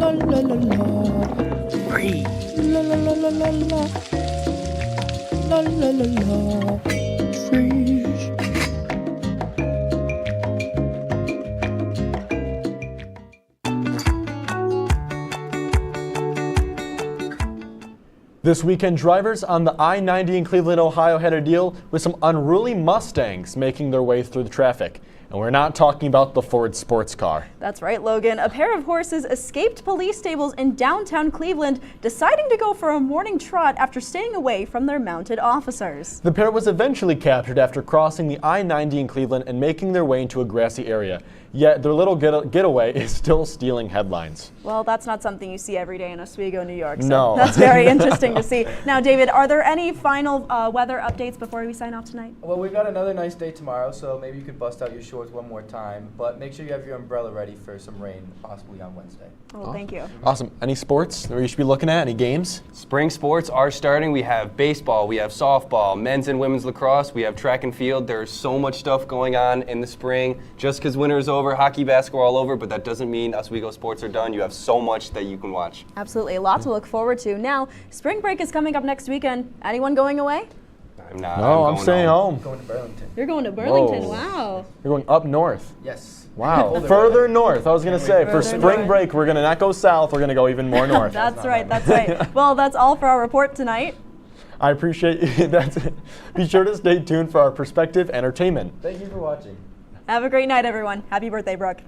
La la la la. Free. La la la la la la. La la la la. Freeze. This weekend, drivers on the I-90 in Cleveland, Ohio had to deal with some unruly Mustangs making their way through the traffic. And we're not talking about the Ford sports car. That's right, Logan. A pair of horses escaped police stables in downtown Cleveland, deciding to go for a morning trot after staying away from their mounted officers. The pair was eventually captured after crossing the I-90 in Cleveland and making their way into a grassy area. Yet their little getaway is still stealing headlines. Well, that's not something you see every day in Oswego, New York. So no. That's very interesting to see. Now, David, are there any final weather updates before we sign off tonight? Well, we've got another nice day tomorrow, so maybe you could bust out your shorts one more time. But make sure you have your umbrella ready for some rain, possibly on Wednesday. Oh, thank you. Awesome. Any sports that we should be looking at? Any games? Spring sports are starting. We have baseball, we have softball, men's and women's lacrosse, we have track and field. There's so much stuff going on in the spring. Just because winter is over, hockey, basketball all over, but that doesn't mean Oswego sports are done. You have so much that you can watch. Absolutely. A lot to look forward to. Now, spring break is coming up next weekend. Anyone going away? I'm not. No, I'm staying home. Going to Burlington. You're going to Burlington. Whoa. Wow. You're going up north. Yes. Wow. Further north. I was going to say, for spring break, we're going to not go south, we're going to go even more north. That's right. That's right. Well, that's all for our report tonight. I appreciate that. Be sure to stay tuned for our Perspective Entertainment. Thank you for watching. Have a great night, everyone. Happy birthday, Brooke.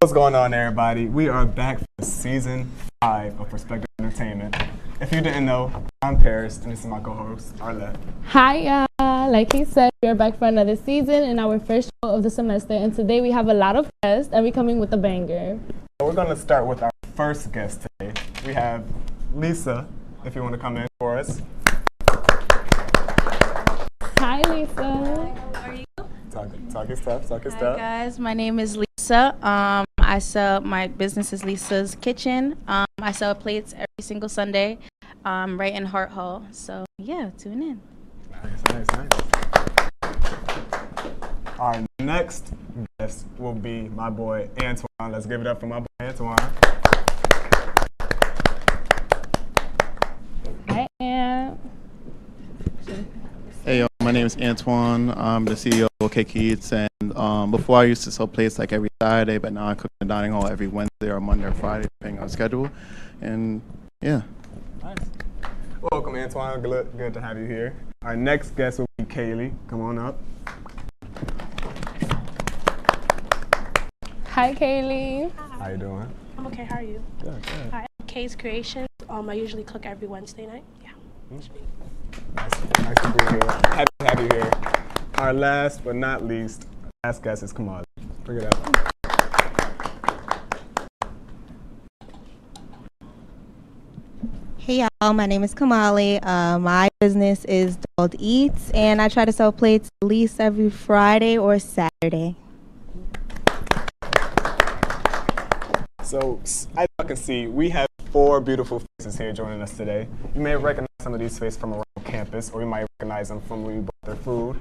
What's going on, everybody? We are back for season 5 of Perspective Entertainment. If you didn't know, I'm Paris, and this is my co-host, Arlette. Hi, like he said, we are back for another season and our first show of the semester. And today we have a lot of guests, and we're coming with a banger. We're going to start with our first guest today. We have Lisa, if you want to come in for us. Hi, Lisa. Hi, how are you? Talk your stuff. Hi, guys. My name is Lisa. I sell, my business is Lisa's Kitchen. I sell plates every single Sunday right in Hart Hall. So, yeah, tune in. Nice. Our next guest will be my boy, Antoine. Let's give it up for my boy, Antoine. my name is Antoine. I'm the CEO of Cake Eats, and before I used to sell plates like every Saturday, but now I cook in the dining hall every Wednesday or Monday or Friday, depending on schedule. And yeah. Nice. Welcome, Antoine. Good to have you here. Our next guest will be Kaylee. Come on up. Hi, Kaylee. How you doing? I'm okay. How are you? Good. Hi, I'm Kay's Creations. I usually cook every Wednesday night. Yeah. Nice to be here. Happy to have you here. Our last but not least, last guest is Kamali. Bring it up. Hey y'all, my name is Kamali. My business is Dolled Eats, and I try to sell plates at least every Friday or Saturday. So, as you can see, we have 4 beautiful faces here joining us today. You may recognize some of these faces from around campus, or you might recognize them from when we bought their food.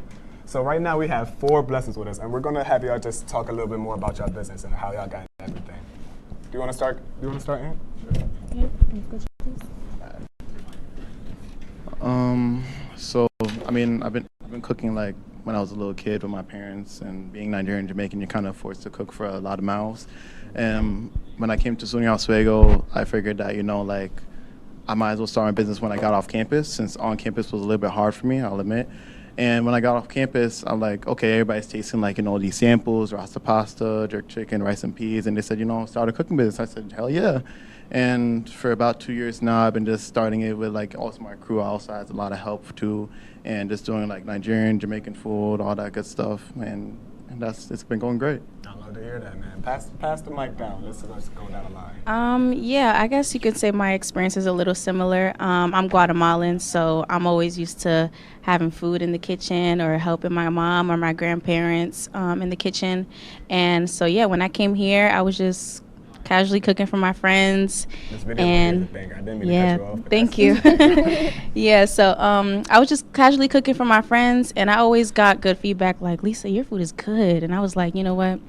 So right now we have 4 blessings with us, and we're gonna have y'all just talk a little bit more about your business and how y'all got into everything. Do you wanna start? Aaron? Yeah, let's go, please. So I mean, I've been cooking like when I was a little kid with my parents, and being Nigerian and Jamaican, you're kind of forced to cook for a lot of mouths. And when I came to SUNY Oswego, I figured that, you know, like, I might as well start my business when I got off campus, since on campus was a little bit hard for me, I'll admit. And when I got off campus, I'm like, okay, everybody's tasting like, you know, these samples, rasta pasta, jerk chicken, rice and peas, and they said, you know, start a cooking business. I said, hell yeah. And for about 2 years now, I've been just starting it with like also my crew also has a lot of help too, and just doing like Nigerian, Jamaican food, all that good stuff, and it's been going great. I love to hear that, man. Pass the mic down. Let's go down the line. Yeah, I guess you could say my experience is a little similar. I'm Guatemalan, so I'm always used to having food in the kitchen or helping my mom or my grandparents in the kitchen. And so, yeah, when I came here, I was just casually cooking for my friends. This video and is a banger. I didn't mean to cut you off. Thank you. Yeah, so I was just casually cooking for my friends, and I always got good feedback like, Lisa, your food is good. And I was like, you know what?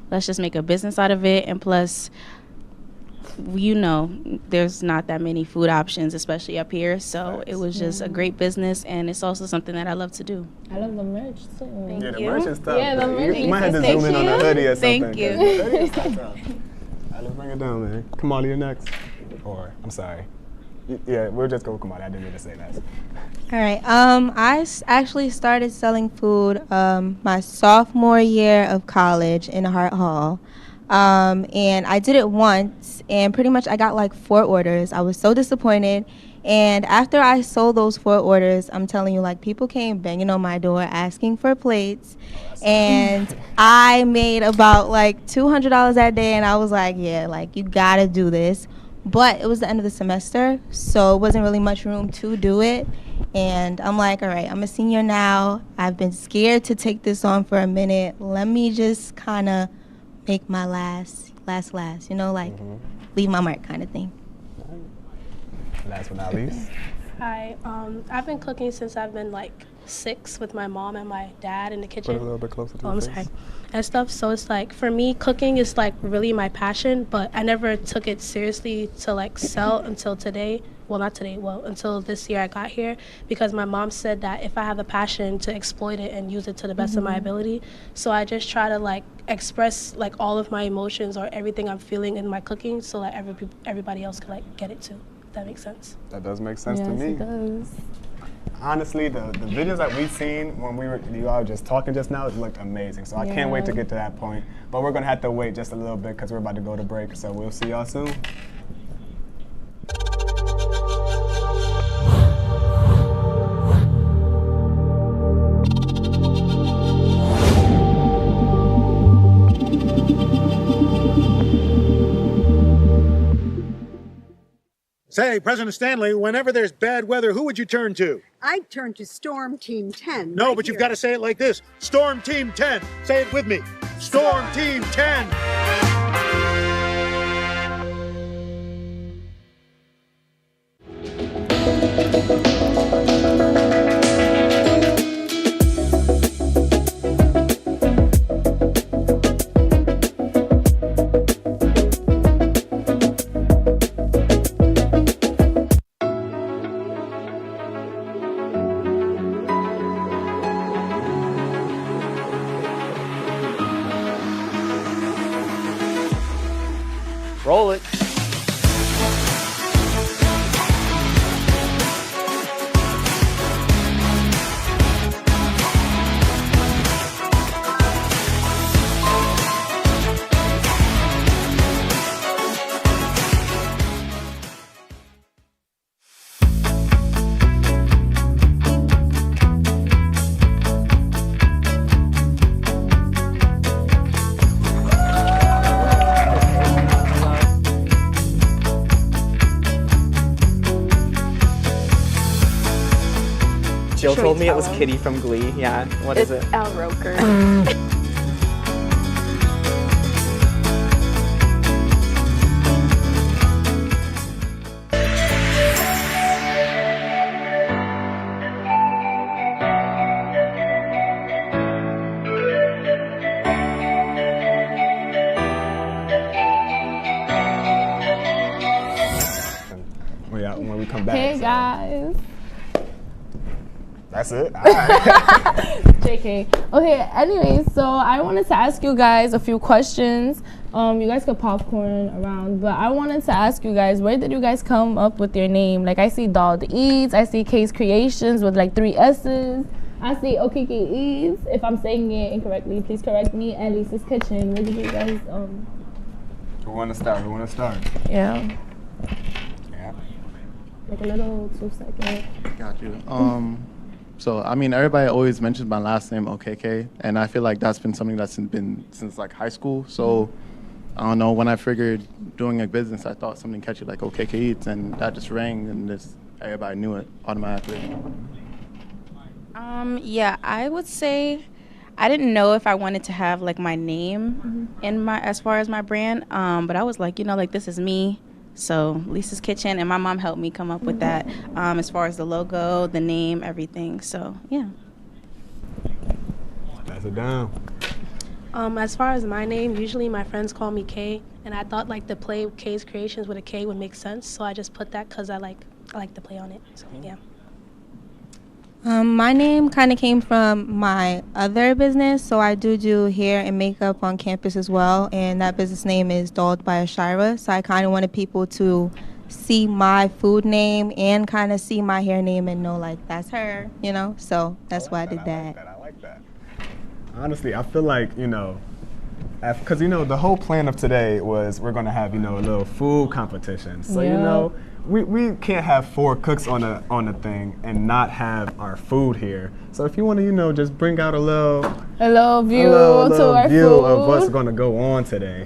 Let's just make a business out of it. And plus, you know, there's not that many food options, especially up here. So it was just a great business, and it's also something that I love to do. I love the merch too. Thank Yeah, the you. merch is tough. Yeah, the merch. You might have to zoom in on the hoodie or something. Thank you. The hoodie is tough. All right, let's bring it down, man. Kamali, you're next. Or, I'm sorry. Yeah, we'll just go with Kamali. I didn't mean to say that. All right. I actually started selling food my sophomore year of college in Hart Hall. And I did it once, and pretty much I got like 4 orders. I was so disappointed. And after I sold those 4 orders, I'm telling you, like, people came banging on my door asking for plates. And I made about like $200 that day, and I was like, yeah, like, you gotta do this. But it was the end of the semester, so it wasn't really much room to do it. And I'm like, all right, I'm a senior now. I've been scared to take this on for a minute. Let me just kind of make my last, you know, like leave my mark kind of thing. Last but not least. Hi. I've been cooking since I've been like 6 with my mom and my dad in the kitchen. Put it a little bit closer to I'm the sorry. face. And stuff. So it's like, for me, cooking is like really my passion, but I never took it seriously to like sell until today. Well, not today, until this year I got here, because my mom said that if I have a passion, to exploit it and use it to the best of my ability. So I just try to like express like all of my emotions or everything I'm feeling in my cooking, so that everybody else can like get it too. If that makes sense. That does make sense to Yes, me. it does. Honestly, the videos that we've seen when you all were just talking just now, it looked amazing. So I can't wait to get to that point. But we're gonna have to wait just a little bit because we're about to go to break. So we'll see y'all soon. Say, President Stanley, whenever there's bad weather, who would you turn to? I'd turn to Storm Team 10. No, right but you've here. got to say it like this. Storm Team 10. Say it with me. Storm Team 10. Jill Sure told you me it tell was him. Kitty from Glee. Yeah, what is it? It's Al Roker. When we come back. Hey so. guys. That's it. All right. JK. Okay, anyways, so I wanted to ask you guys a few questions. You guys could popcorn around, but I wanted to ask you guys, where did you guys come up with your name? Like, I see Dolled Eats, I see K's Creations with like 3 S's. I see Okiki Eats. If I'm saying it incorrectly, please correct me. And Lisa's Kitchen. Where did you guys Who want to start? Yeah. Yeah. Like a little 2-second. Got you. So I mean, everybody always mentions my last name, OKK, and I feel like that's been something that's been since like high school. So I don't know. When I figured doing a business, I thought something catchy like OKK Eats, and that just rang, and just everybody knew it automatically. Yeah, I would say I didn't know if I wanted to have like my name in my as far as my brand, but I was like, like this is me. So Lisa's Kitchen, and my mom helped me come up with that as far as the logo, the name, everything. So yeah. Pass it down. As far as my name, usually my friends call me K, and I thought like the play K's Creations with a K would make sense, so I just put that because I like the play on it. So yeah. My name kind of came from my other business, so I do hair and makeup on campus as well, and that business name is Dolled by Ashira. So I kind of wanted people to see my food name and kind of see my hair name and know like that's her, So that's why I did that. I like that. Honestly, I feel like because the whole plan of today was we're gonna have a little food competition. So we can't have 4 cooks on a thing and not have our food here. So if you want to, just bring out a little view of what's going to go on today.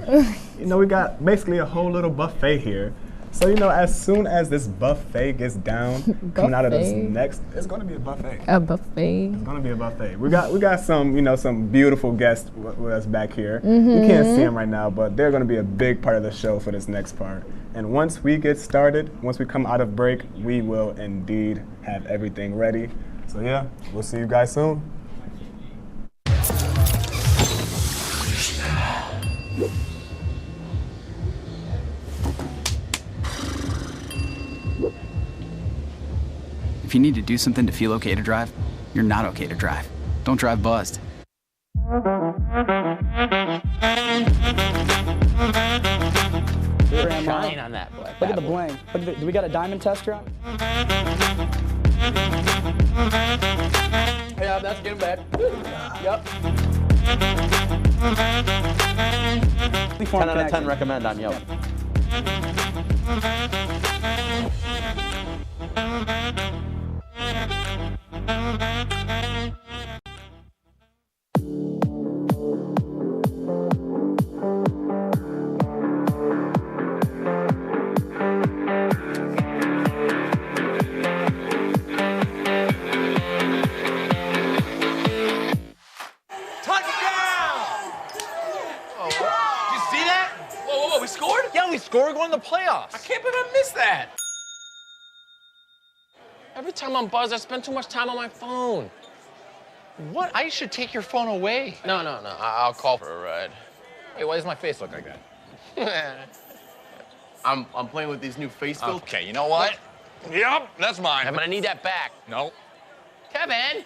We got basically a whole little buffet here. So as soon as this buffet gets down, coming out of this next, it's going to be a buffet. A buffet. It's going to be a buffet. We got some some beautiful guests with us back here. You can't see them right now, but they're going to be a big part of the show for this next part. And once we get started, once we come out of break, we will indeed have everything ready. So yeah, we'll see you guys soon. If you need to do something to feel okay to drive, you're not okay to drive. Don't drive buzzed. Shine on that boy. Look at the bling. Do we got a diamond tester on? Yeah, that's getting bad. Yep. 10 out of 10 recommend on Yelp. We're going to the playoffs. I can't believe I missed that. Every time I'm buzzed, I spend too much time on my phone. What? I should take your phone away. No. I'll call for a ride. Hey, why does my face look like that? I'm playing with these new face filters. Okay, you know what? Yep, that's mine. I'm gonna need that back. No. Kevin!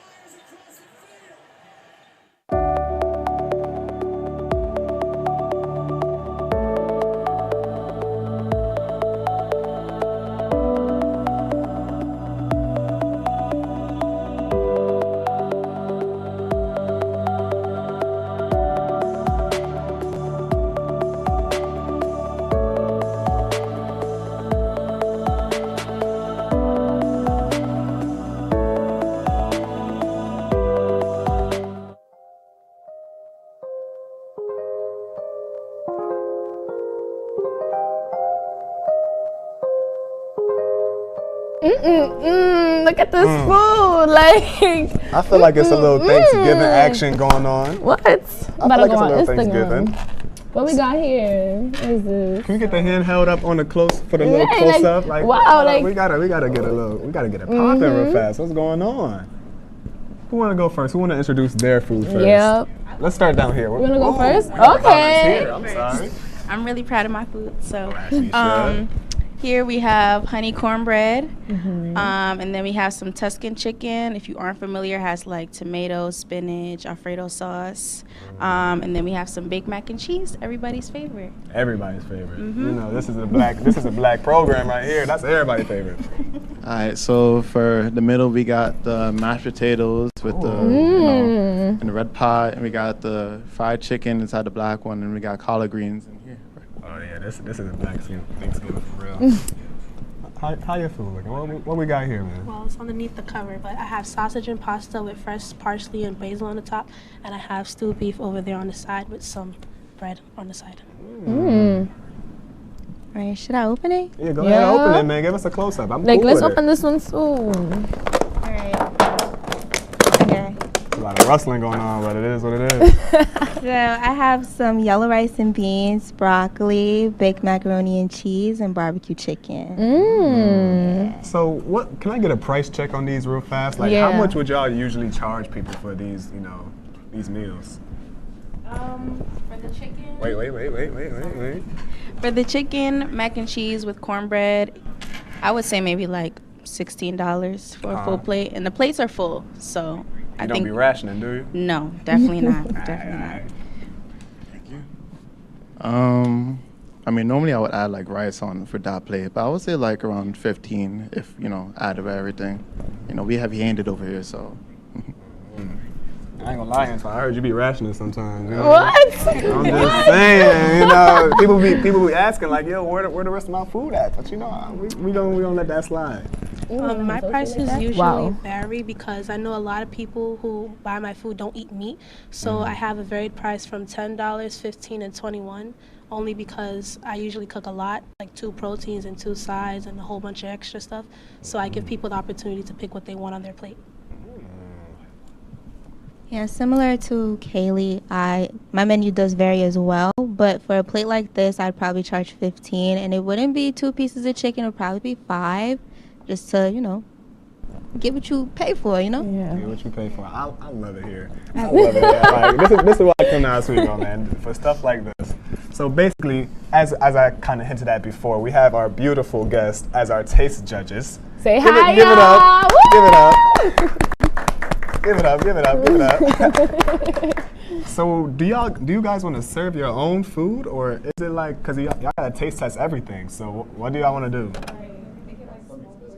Look at this food, like. I feel like it's a little Thanksgiving action going on. What? I feel like it's a little Thanksgiving. What we got here? What is this? Can we get the hand held up on the close for the little close up? Like, wow, like we gotta get it popping real fast. What's going on? Who wanna go first? Who wanna introduce their food first? Yep. Let's start down here. You wanna go first? Okay. I'm sorry. I'm really proud of my food. So, here we have honey cornbread, and then we have some Tuscan chicken. If you aren't familiar, it has like tomatoes, spinach, Alfredo sauce, and then we have some baked mac and cheese. Everybody's favorite. Everybody's favorite. You know, this is a black program right here. That's everybody's favorite. All right, so for the middle, we got the mashed potatoes with the in the red pot, and we got the fried chicken inside the black one, and we got collard greens in here. Oh yeah, this is a black Thanksgiving for real. How your food looking? What we got here, man? Well, it's underneath the cover, but I have sausage and pasta with fresh parsley and basil on the top, and I have stewed beef over there on the side with some bread on the side. All right, should I open it? Yeah, go ahead, open it, man. Give us a close up. I'm like, cool let's with open it. this one soon. All right. Okay. A lot of rustling going on, but it is what it is. So I have some yellow rice and beans, broccoli, baked macaroni and cheese, and barbecue chicken. So what? Can I get a price check on these real fast? Like, how much would y'all usually charge people for these, these meals? For the chicken. Wait. For the chicken, mac and cheese with cornbread, I would say maybe like $16 for a full plate, and the plates are full, so I think. You don't be rationing, do you? No, definitely not. Definitely not. Thank you. I mean, normally I would add like rice on for that plate, but I would say like around 15 if, out of everything. We heavy-handed over here, so. I ain't gonna lie, Antoine. I heard you be rationing sometimes. What? I'm just saying, people be asking like, yo, where the rest of my food at? But we don't let that slide. My prices usually vary because I know a lot of people who buy my food don't eat meat. So I have a varied price from $10, $15, and $21, only because I usually cook a lot, like 2 proteins and 2 sides and a whole bunch of extra stuff. So I give people the opportunity to pick what they want on their plate. Yeah, similar to Kaylee, my menu does vary as well, but for a plate like this, I'd probably charge 15, and it wouldn't be 2 pieces of chicken, it would probably be 5, just to, get what you pay for, Yeah. Get what you pay for. I love it here. I love it here. Like, this is why I come to Oswego, man, for stuff like this. So basically, as I kind of hinted at before, we have our beautiful guests as our taste judges. Say hi, Give it up. Woo! Give it up. So do you guys want to serve your own food, or is it like, because y'all gotta taste test everything, so what do y'all want to do?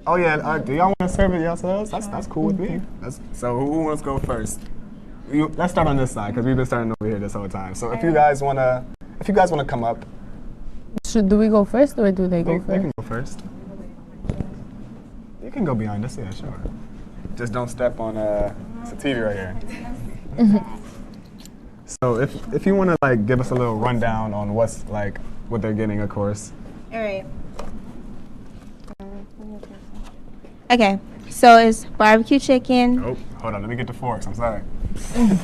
Oh yeah, do y'all want to serve it yourselves? That's cool with me. So who wants to go first? Let's start on this side, because we've been starting over here this whole time. So if you guys wanna come up. Do we go first, or do they go first? They can go first. You can go behind us, yeah, sure. Just don't step on it's a TV right here. So if you want to give us a little rundown on what they're getting, of course. All right. Okay, so it's barbecue chicken. Oh, hold on, let me get the forks. I'm sorry. All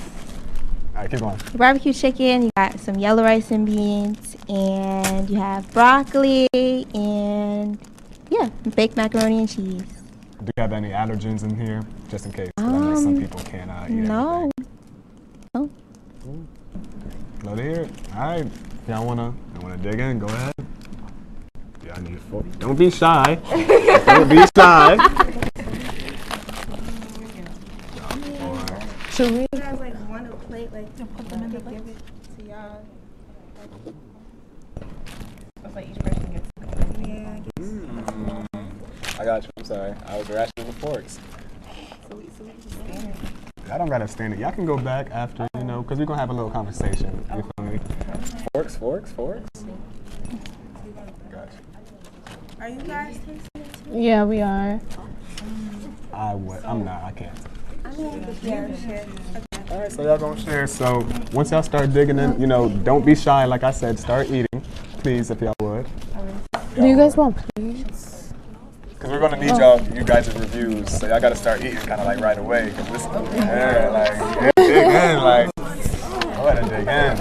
right, keep going. Barbecue chicken. You got some yellow rice and beans, and you have broccoli, and baked macaroni and cheese. Do you have any allergens in here, just in case? 'Cause I know some people can't eat no. everything. No. Love to hear it. All right. If y'all wanna dig in, go ahead. Yeah, I need a fork. Don't be shy. Don't be shy. Should we? You guys want a plate to put them in the plate? Give it to y'all. Looks like each person gets. Yeah. I got you. I'm sorry. I was rationing the forks. I don't gotta stand it. Y'all can go back after, because we're gonna have a little conversation. You feel me? Forks. Got you. Are you guys tasting it too? Yeah, we are. I'm not. I can't. I'm gonna share. All right, so y'all gonna share. So once y'all start digging in, don't be shy. Like I said, start eating, please, if y'all would. Do you guys want plates? because we're gonna need you guys' reviews. So y'all gotta start eating kind of like right away. Cause this, dig in, like, go ahead and dig in.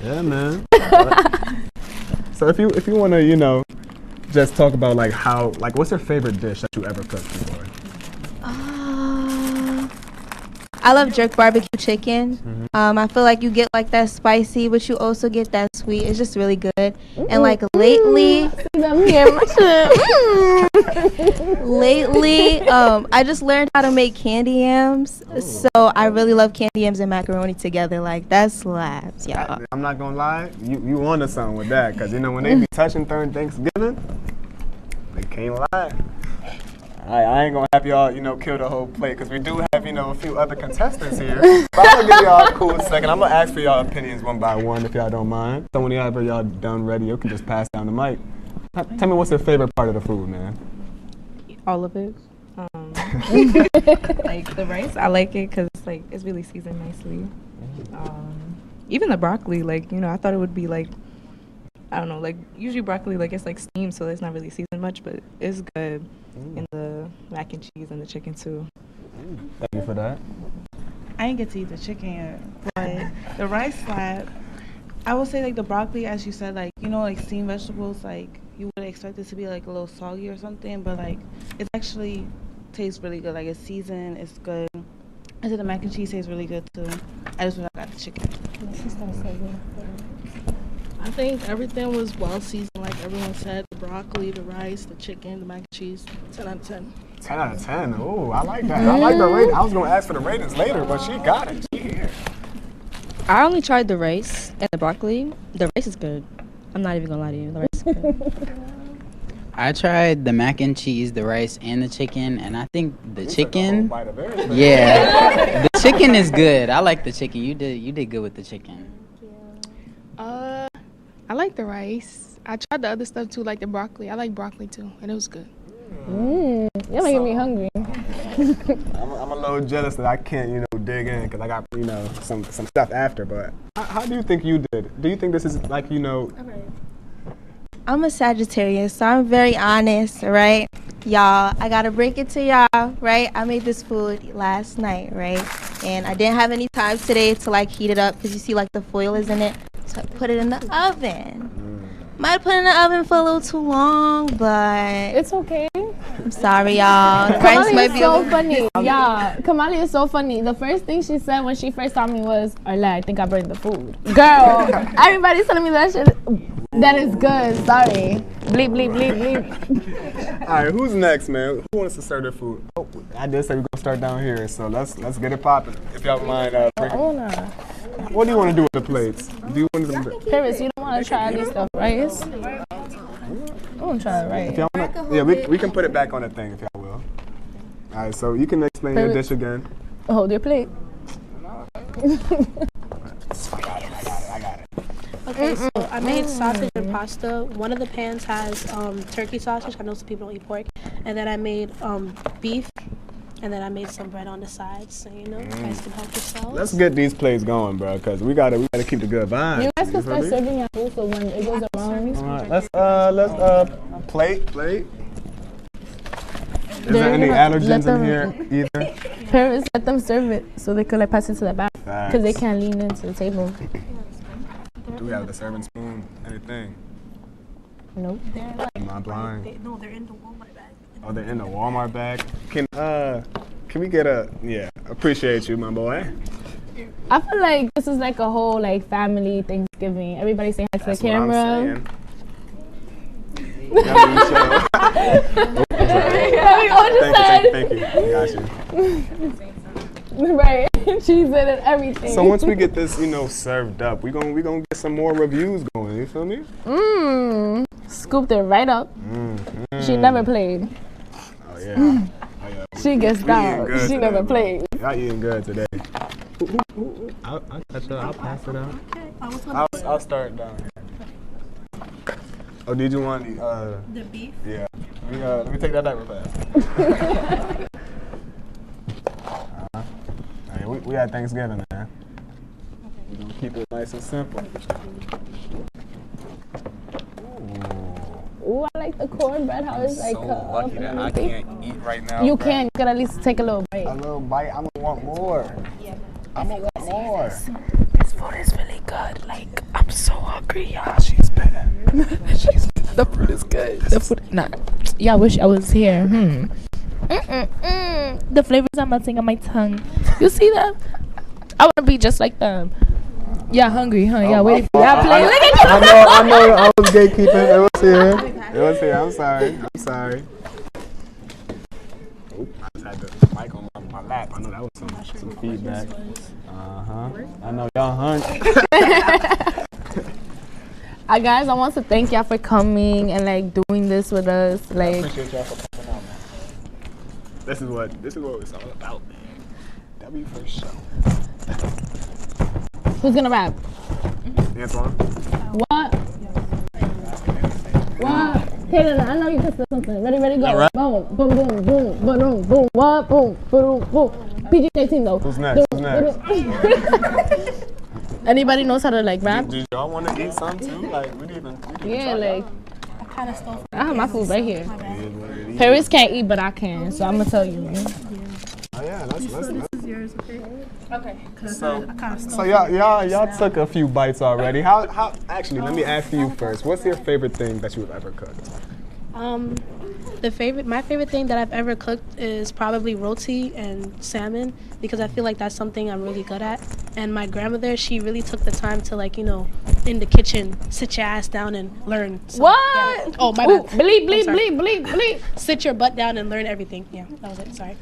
Yeah, man. So if you wanna, just talk about like what's your favorite dish that you ever cooked before? I love jerk barbecue chicken. I feel like you get like that spicy, but you also get that sweet. It's just really good. And like lately, I just learned how to make candy yams. So I really love candy yams and macaroni together. Like that slaps, y'all. I'm not gonna lie, you onto something with that, cause when they be touching during Thanksgiving, they can't lie. I ain't gonna have y'all, kill the whole plate, because we do have, a few other contestants here. But I'm gonna give y'all a cool second. I'm gonna ask for y'all opinions one by one, if y'all don't mind. So whenever y'all done ready, you can just pass down the mic. Tell me what's your favorite part of the food, man? All of it. Like the rice, I like it because it's really seasoned nicely. Even the broccoli, I thought it would be I don't know, usually broccoli, it's steamed, so it's not really seasoned much, but it's good. And the mac and cheese and the chicken too. Thank you for that. I didn't get to eat the chicken yet, but the rice slab, I would say the broccoli, as you said, steamed vegetables, you would expect it to be a little soggy or something, but it actually tastes really good. It's seasoned, it's good. I said the mac and cheese tastes really good too. I just got the chicken. I think everything was well seasoned, like everyone said. The broccoli, the rice, the chicken, the mac and cheese. 10 out of 10. 10 out of 10. Ooh, I like that. I like the rating. I was gonna ask for the ratings later, but she got it. She here. I only tried the rice and the broccoli. The rice is good. I'm not even gonna lie to you. The rice is good. I tried the mac and cheese, the rice, and the chicken, and I think the chicken. Yeah, the chicken is good. I like the chicken. You did good with the chicken. I like the rice. I tried the other stuff too, like the broccoli. I like broccoli too, and it was good. You're making me hungry. I'm a little jealous that I can't, dig in, because I got, some stuff after. But how do you think you did? Do you think this is I'm a Sagittarius, so I'm very honest, right? Y'all, I gotta break it to y'all, right? I made this food last night, right? And I didn't have any time today to heat it up, because you see the foil is in it. So I put it in the oven. Might have put it in the oven for a little too long, but it's okay. I'm sorry, y'all. The rice might be so funny. Yeah, Kamali is so funny. The first thing she said when she first saw me was, Arla, I think I burned the food. Girl, everybody's telling me that shit. That is good. Sorry. Bleep, bleep, bleep, bleep. All right, who's next, man? Who wants to serve their food? Oh, I did say we're gonna start down here, so let's get it popping. If y'all mind, what do you want to do with the plates? Do you want them? Paris, you don't want to try any stuff, rice? I want to try the rice. If y'all wanna, yeah, we can put it back on the thing if y'all will. All right, so you can explain your dish again. Hold your plate. I got it. Okay, so I made sausage and pasta. One of the pans has turkey sausage. I know some people don't eat pork. And then I made beef. And then I made some bread on the side, so you guys can help yourselves. Let's get these plates going, bro, because we gotta keep the good vibe. You guys can start serving your food, so when it goes around. All right, let's plate. Is there any allergens in here either? Parents, let them serve it so they could pass it to the back, because they can't lean into the table. Do we have the serving spoon? Anything? Nope. Am I blind? They're in the Walmart bag. Oh, they're in the Walmart bag. Can we get appreciate you, my boy. I feel like this is a whole family Thanksgiving. Everybody saying hi to the camera. Thank you. I got you. Right, cheese in and everything. So once we get this, served up, we gonna get some more reviews going. You feel me? Scooped it right up. She never played. Oh yeah. She gets down. She never played. Y'all eating good today. I'll pass it out. I'll start down here. Oh, did you want the beef? Yeah. Let me take that real fast. We had Thanksgiving, man. We're gonna keep it nice and simple. ooh, I like the cornbread. How it's like so lucky that I can't eat right now. You bro. can. You could at least take a little bite. A little bite. I'm gonna want more. I'm gonna want more. This food is really good. Like, I'm so hungry, y'all. She's better. The food is good. The food, nah. Yeah, I wish I was here. The flavors are melting on my tongue. You see them? I want to be just like them. Yeah, hungry, huh? Yeah, waiting for y'all play. Look at you. I know. I was gatekeeping. It was here. I'm sorry. Oop, I just had the mic on my lap. I know that was some feedback. I know y'all hungry. Guys, I want to thank y'all for coming and like doing this with us. I Like, appreciate y'all for coming out, man. This is what it's all about, man. W for show. who's gonna rap? Antoine. What? Taylor, I know you can say something. Ready, go. Right. Boom, boom, boom, boom, boom, boom. What? Boom, boom, boom. PG-13 though. Who's next? Anybody knows how to like rap? Do y'all want to eat some too? Like we can Yeah, try like I kind of stole. I have my food right here. that. Paris can't eat, but I can, so I'm gonna tell you. Oh yeah, let's. This is yours, okay? Okay. So y'all took a few bites already. How? Actually, let me ask you first. What's your favorite thing that you've ever cooked? My favorite thing that I've ever cooked is probably roti and salmon because I feel like that's something I'm really good at. And my grandmother, she really took the time to like, in the kitchen, sit your ass down and learn. So, What? Yeah. Oh, my bad. Bleep. Sit your butt down and learn everything. Yeah, that was it. Sorry.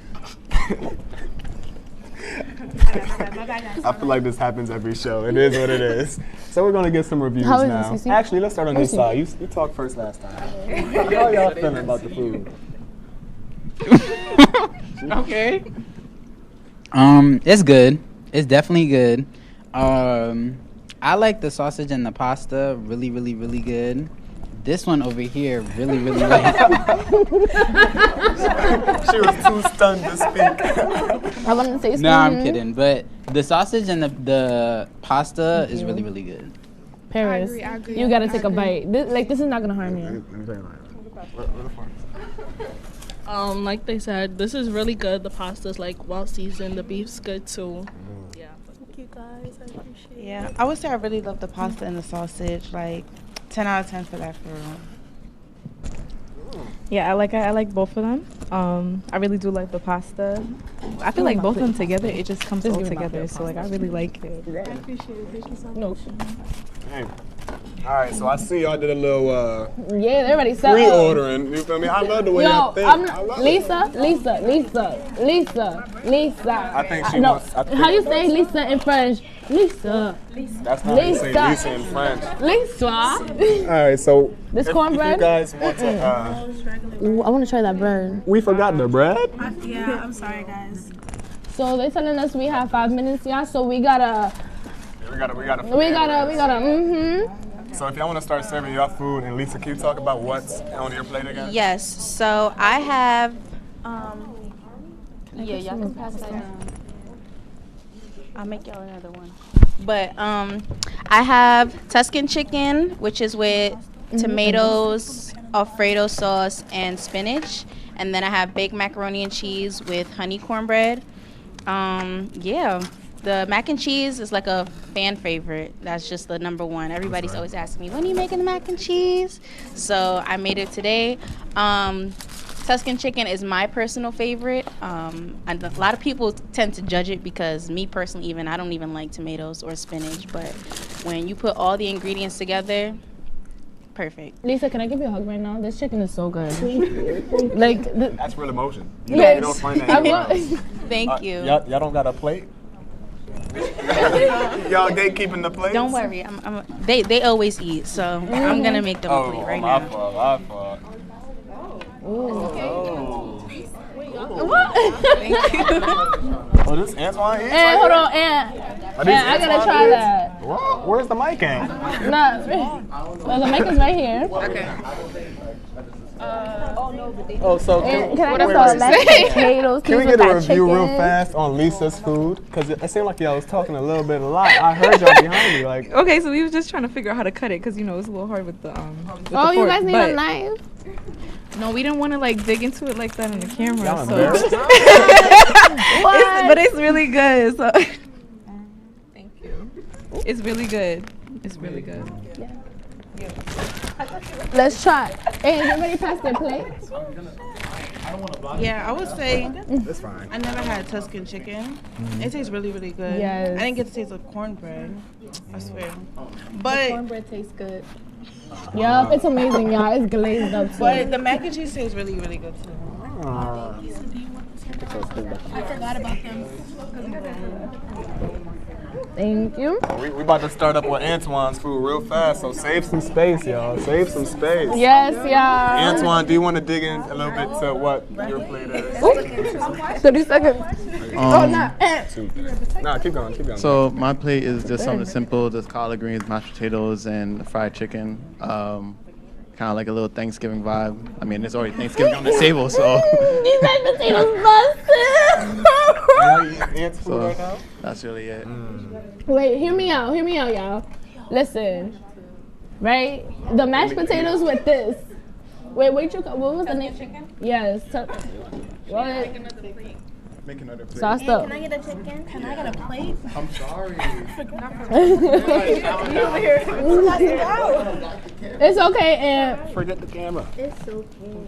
I feel like this happens every show. It is what it is. So we're gonna get some reviews How is now. this, Cece? Actually, let's start on this side. You talked first last time. How y'all feeling about the food? Okay. It's good. It's definitely good. I like the sausage and the pasta. Really, really, really good. This one over here, really, really like. She was too stunned to speak. I want to say something. No, I'm kidding. But the sausage and the pasta is really, really good. Paris, I agree. you gotta take a bite. This is not gonna harm you. Like they said, this is really good. The pasta's like well seasoned. The beef's good too. Yeah. Thank you guys. I appreciate it. Yeah, I would say I really love the pasta and the sausage. Like 10 out of 10 for that for real. Yeah, I like both of them. I really do like the pasta. I feel like both of them together, it just comes all together. So like I really like it. I appreciate it. Thank you so much. No. Hey. All right, so I see y'all did a little Yeah, they're already set. pre-ordering. You feel me? I love the way y'all think. I love Lisa. I think she No, wants. I think how you say Lisa in French? Lisa. That's how you say Lisa in French. Lisa. All right, so This if cornbread? you guys want to, Ooh, I want to try that bread. we forgot the bread. Yeah, I'm sorry, guys. So they're telling us we have 5 minutes, yeah. So we gotta. We gotta. So if y'all want to start serving y'all food, and Lisa, can you talk about what's on your plate again? Yes, so I have, yeah, y'all can pass that down. I'll make y'all another one. But I have Tuscan chicken, which is with tomatoes, Alfredo sauce, and spinach. And then I have baked macaroni and cheese with honey cornbread. Yeah. The mac and cheese is like a fan favorite. That's just the number one. Everybody's always asking me, when are you making the mac and cheese? So I made it today. Tuscan chicken is my personal favorite. And a lot of people tend to judge it because me personally, I don't even like tomatoes or spinach. But when you put all the ingredients together, perfect. Lisa, can I give you a hug right now? This chicken is so good. Like That's real emotion. Yes. You don't find that anywhere else. Thank you. Y'all don't got a plate? Y'all gatekeeping the plates? Don't worry. They always eat, so I'm gonna make them a plate right now. My fault. What? Thank you. Oh, this Antoine eats? And hold on, and I gotta try that. What? Where's the mic at? Nah, well, the mic is right here. Okay. Oh, so And can I wait, get wait, some wait. mashed potatoes? Can we please, get with a that review real chicken? fast on Lisa's food? Because it seemed like y'all was talking a little bit a lot. I heard y'all behind me. Like, Okay, so we was just trying to figure out how to cut it because, you know, it's a little hard with the with Oh, the you fork, guys need but a knife? No, we didn't want to like dig into it like that on the camera. Y'all So. embarrassed? But it's really good. So thank you. It's really good. It's really good. Let's try. Hey, everybody pass their plate. Yeah, I would say that's fine. I never had Tuscan chicken. It tastes really, really good. Yes. I didn't get to taste the cornbread. I swear. The But cornbread tastes good. Yup, it's amazing, y'all. It's glazed up too. but the mac and cheese tastes really, really good too. I forgot about them. Thank you. We about to start up with Antoine's food real fast, so save some space, y'all. Save some space. Yes, y'all. Antoine, do you want to dig in a little bit to what your plate is? Ooh, 30 seconds. Oh, no. Nah, keep going, keep going. So my plate is just something simple, just collard greens, mashed potatoes, and fried chicken. Kind of like a little Thanksgiving vibe. I mean, it's already Thanksgiving on the table, so. These mashed potatoes busted. So that's really it. Wait, hear me out, y'all. Listen, right? The mashed potatoes with this. Wait, what was the name? Chicken? Yes. What? Make another plate. Sauced up. Can I get a chicken? Can I get a plate? I'm sorry. It's okay, and Forget the camera. It's okay.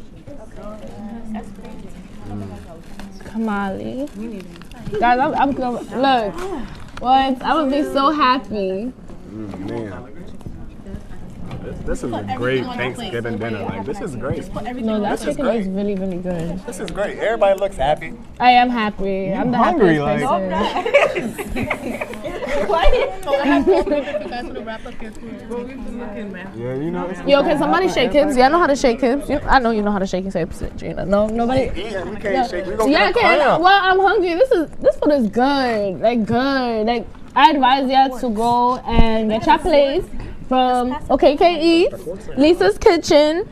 come on, Lee. Guys, I'm gonna look. What? I would be so happy. Man. This is a great Thanksgiving dinner. Like, this is great. No, that This is chicken great. is really, really good. This is great. Everybody looks happy. I am happy. I'm the hungry, happiest person. Yeah, you know. Yo, can somebody shake hips? Yeah, I know how to shake hips. I know you know how to shake hips, Gina. No, nobody. Yeah, we can't shake. We gonna Yeah, I get a can. cramp. Well, I'm hungry. This food is good. Like good. Like I advise you to go and get your plates from OKK Eats, Lisa's Kitchen,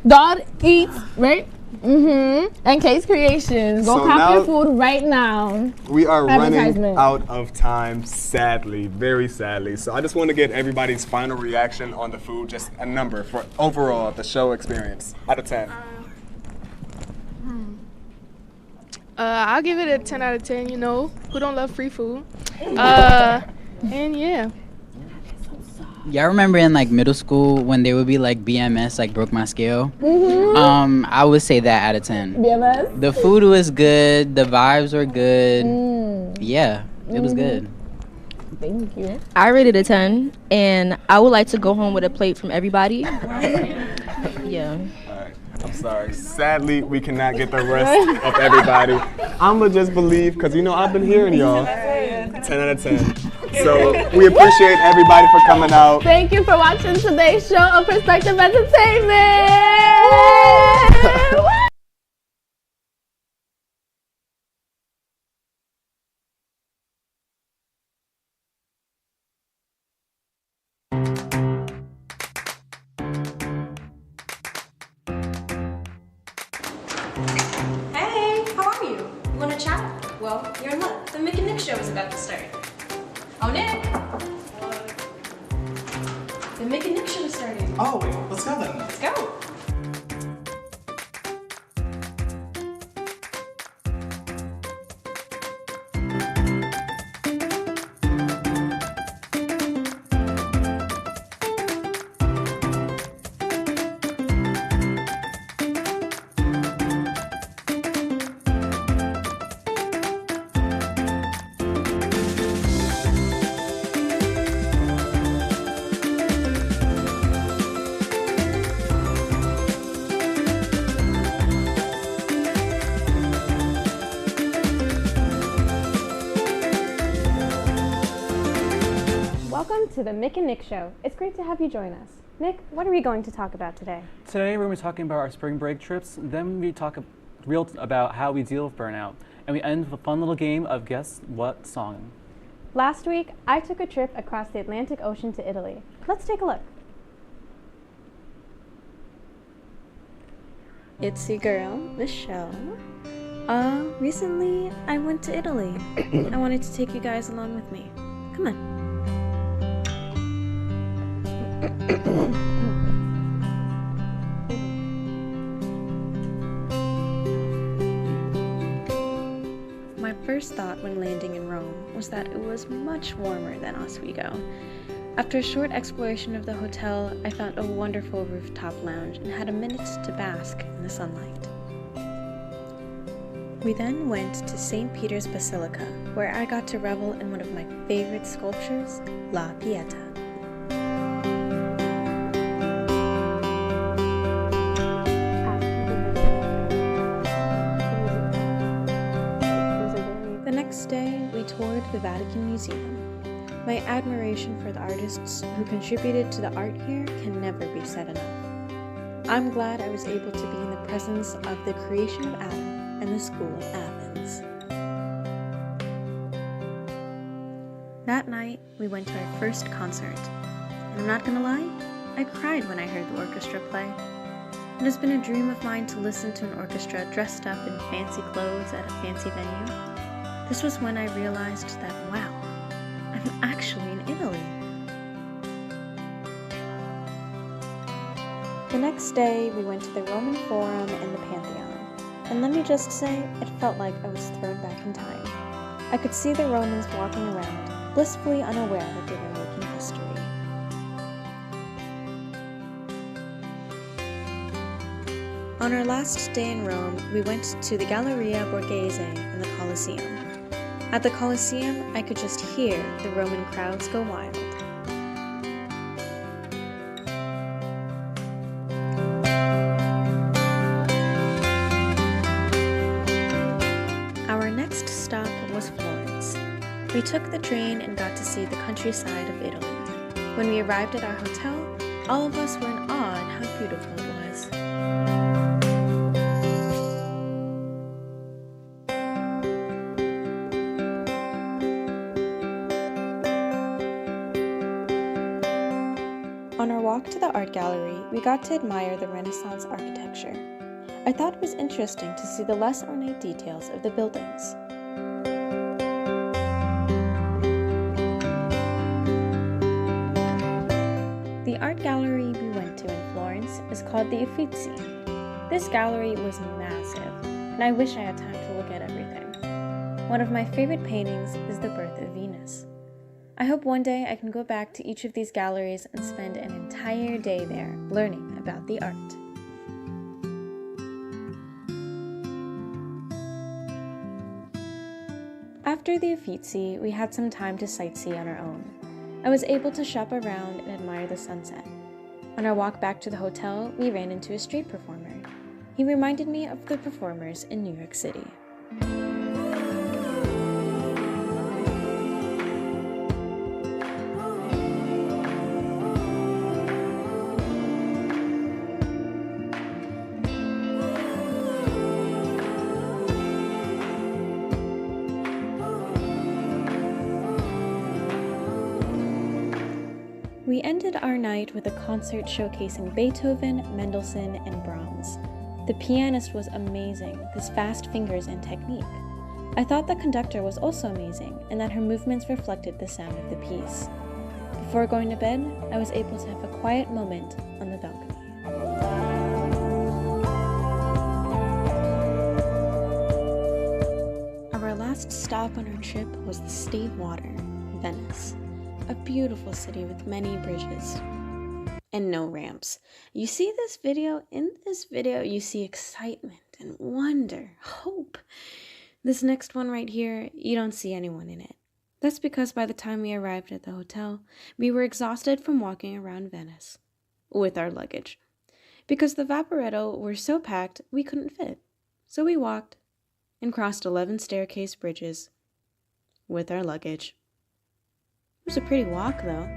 Dodd Eats, right? And Case Creations. Go So cop your now- food right now. We are running Advertisement. out of time, sadly, very sadly. So I just want to get everybody's final reaction on the food, just a number for overall the show experience out of 10. I'll give it a 10 out of 10, you know. Who don't love free food? And yeah. Y'all remember in like middle school when there would be like BMS, like broke my scale? I would say that out of 10. BMS? The food was good, the vibes were good. Yeah, it was good. Thank you. I rated a 10, and I would like to go home with a plate from everybody. Yeah. I'm sorry. Sadly, we cannot get the rest of everybody. I'ma just believe, because you know I've been hearing y'all. 10 out of 10. So we appreciate everybody for coming out. Thank you for watching today's show of Perspective Entertainment. Hey, how are you? You want to chat? Well, you're in luck. The Mick and Nick show is about to start. Oh, Nick! The Mick and Nick show is starting. Oh, wait, let's go then. Let's go. Welcome to the Mick and Nick Show. It's great to have you join us. Nick, what are we going to talk about today? Today we're going to be talking about our spring break trips, then we talk about how we deal with burnout, and we end with a fun little game of guess what song. Last week, I took a trip across the Atlantic Ocean to Italy. Let's take a look. It's your girl, Michelle. Recently I went to Italy. I wanted to take you guys along with me. Come on. My first thought when landing in Rome was that it was much warmer than Oswego. After a short exploration of the hotel, I found a wonderful rooftop lounge and had a minute to bask in the sunlight. We then went to St. Peter's Basilica, where I got to revel in one of my favorite sculptures, La Pieta. The next day, we toured the Vatican Museum. My admiration for the artists who contributed to the art here can never be said enough. I'm glad I was able to be in the presence of the creation of Adam and the School of Athens. That night, we went to our first concert. And I'm not gonna lie, I cried when I heard the orchestra play. It has been a dream of mine to listen to an orchestra dressed up in fancy clothes at a fancy venue. This was when I realized that, wow, I'm actually in Italy. The next day, we went to the Roman Forum and the Pantheon. And let me just say, it felt like I was thrown back in time. I could see the Romans walking around, blissfully unaware that they were making history. On our last day in Rome, we went to the Galleria Borghese and the Colosseum. At the Colosseum, I could just hear the Roman crowds go wild. Our next stop was Florence. We took the train and got to see the countryside of Italy. When we arrived at our hotel, all of us were in awe at how beautiful it was. On our walk to the art gallery, we got to admire the Renaissance architecture. I thought it was interesting to see the less ornate details of the buildings. The art gallery we went to in Florence is called the Uffizi. This gallery was massive, and I wish I had time to look at everything. One of my favorite paintings is The Birth of Venus. I hope one day I can go back to each of these galleries and spend an entire day there learning about the art. After the Uffizi, we had some time to sightsee on our own. I was able to shop around and admire the sunset. On our walk back to the hotel, we ran into a street performer. He reminded me of the performers in New York City. We ended our night with a concert showcasing Beethoven, Mendelssohn, and Brahms. The pianist was amazing with his fast fingers and technique. I thought the conductor was also amazing and that her movements reflected the sound of the piece. Before going to bed, I was able to have a quiet moment on the balcony. Our last stop on our trip was the State Water, Venice. A beautiful city with many bridges and no ramps. You see this video? In this video, you see excitement and wonder, hope. This next one right here, you don't see anyone in it. That's because by the time we arrived at the hotel, we were exhausted from walking around Venice with our luggage. Because the Vaporetto were so packed, we couldn't fit. So we walked and crossed 11 staircase bridges with our luggage. It was a pretty walk, though.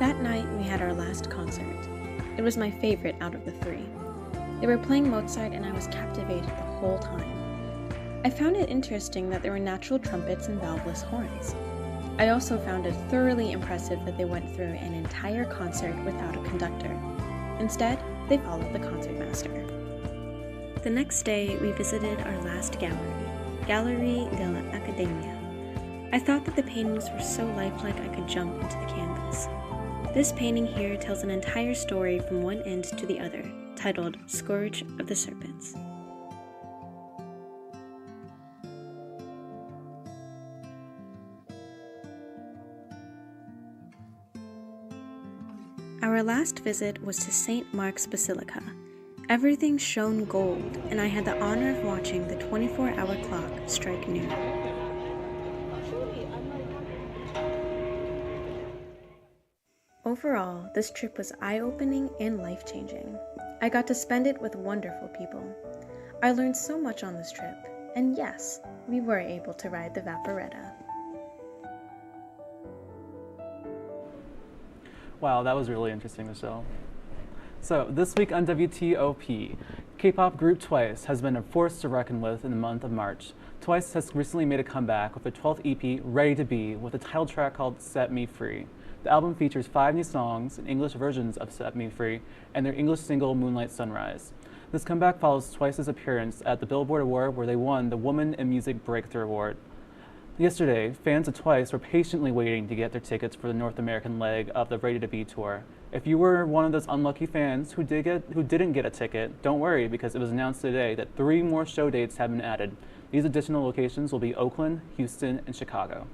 That night, we had our last concert. It was my favorite out of the three. They were playing Mozart, and I was captivated the whole time. I found it interesting that there were natural trumpets and valveless horns. I also found it thoroughly impressive that they went through an entire concert without a conductor. Instead, they followed the concertmaster. The next day, we visited our last gallery, Gallery de la Academia. I thought that the paintings were so lifelike I could jump into the canvas. This painting here tells an entire story from one end to the other, titled Scourge of the Serpents. Our last visit was to St. Mark's Basilica. Everything shone gold, and I had the honor of watching the 24-hour clock strike noon. Overall, this trip was eye-opening and life-changing. I got to spend it with wonderful people. I learned so much on this trip, and yes, we were able to ride the Vaporetta. Wow, that was really interesting, Michelle. So, this week on WTOP, K-pop group Twice has been a force to reckon with in the month of March. Twice has recently made a comeback with their 12th EP, Ready to Be, with a title track called Set Me Free. The album features 5 new songs and English versions of Set Me Free and their English single Moonlight Sunrise. This comeback follows Twice's appearance at the Billboard Award, where they won the Woman in Music Breakthrough Award. Yesterday, fans of Twice were patiently waiting to get their tickets for the North American leg of the Ready to Be tour. If you were one of those unlucky fans who didn't get a ticket, don't worry, because it was announced today that 3 more show dates have been added. These additional locations will be Oakland, Houston, and Chicago.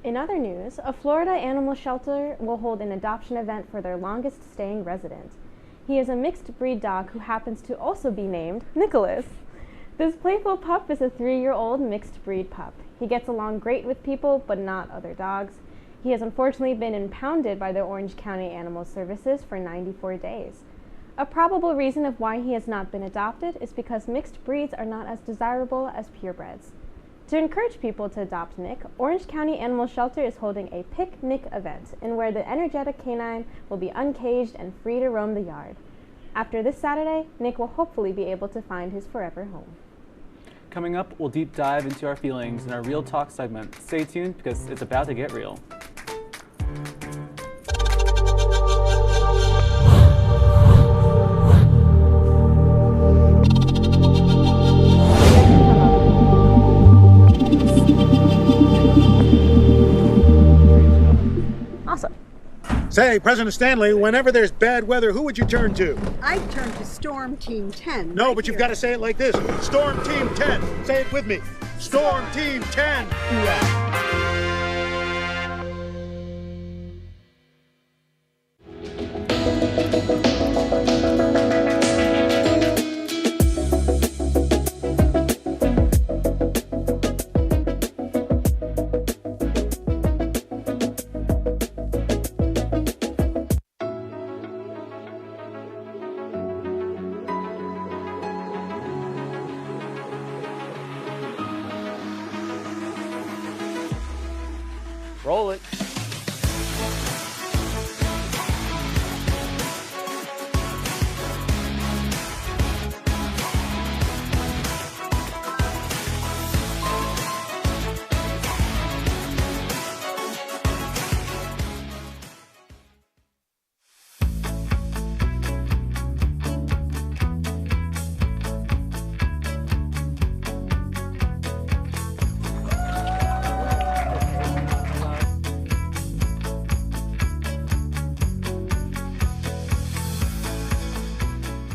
In other news, a Florida animal shelter will hold an adoption event for their longest staying resident. He is a mixed breed dog who happens to also be named Nicholas. This playful pup is a 3-year-old mixed breed pup. He gets along great with people, but not other dogs. He has unfortunately been impounded by the Orange County Animal Services for 94 days. A probable reason of why he has not been adopted is because mixed breeds are not as desirable as purebreds. To encourage people to adopt Nick, Orange County Animal Shelter is holding a Pick Nick event in where the energetic canine will be uncaged and free to roam the yard. After this Saturday, Nick will hopefully be able to find his forever home. Coming up, we'll deep dive into our feelings in our Real Talk segment. Stay tuned because it's about to get real. Awesome. Say, President Stanley, whenever there's bad weather, who would you turn to? I'd turn to Storm Team 10. No, right but you've here. got to say it like this. Storm Team 10. Say it with me. Storm Team 10. Roll it.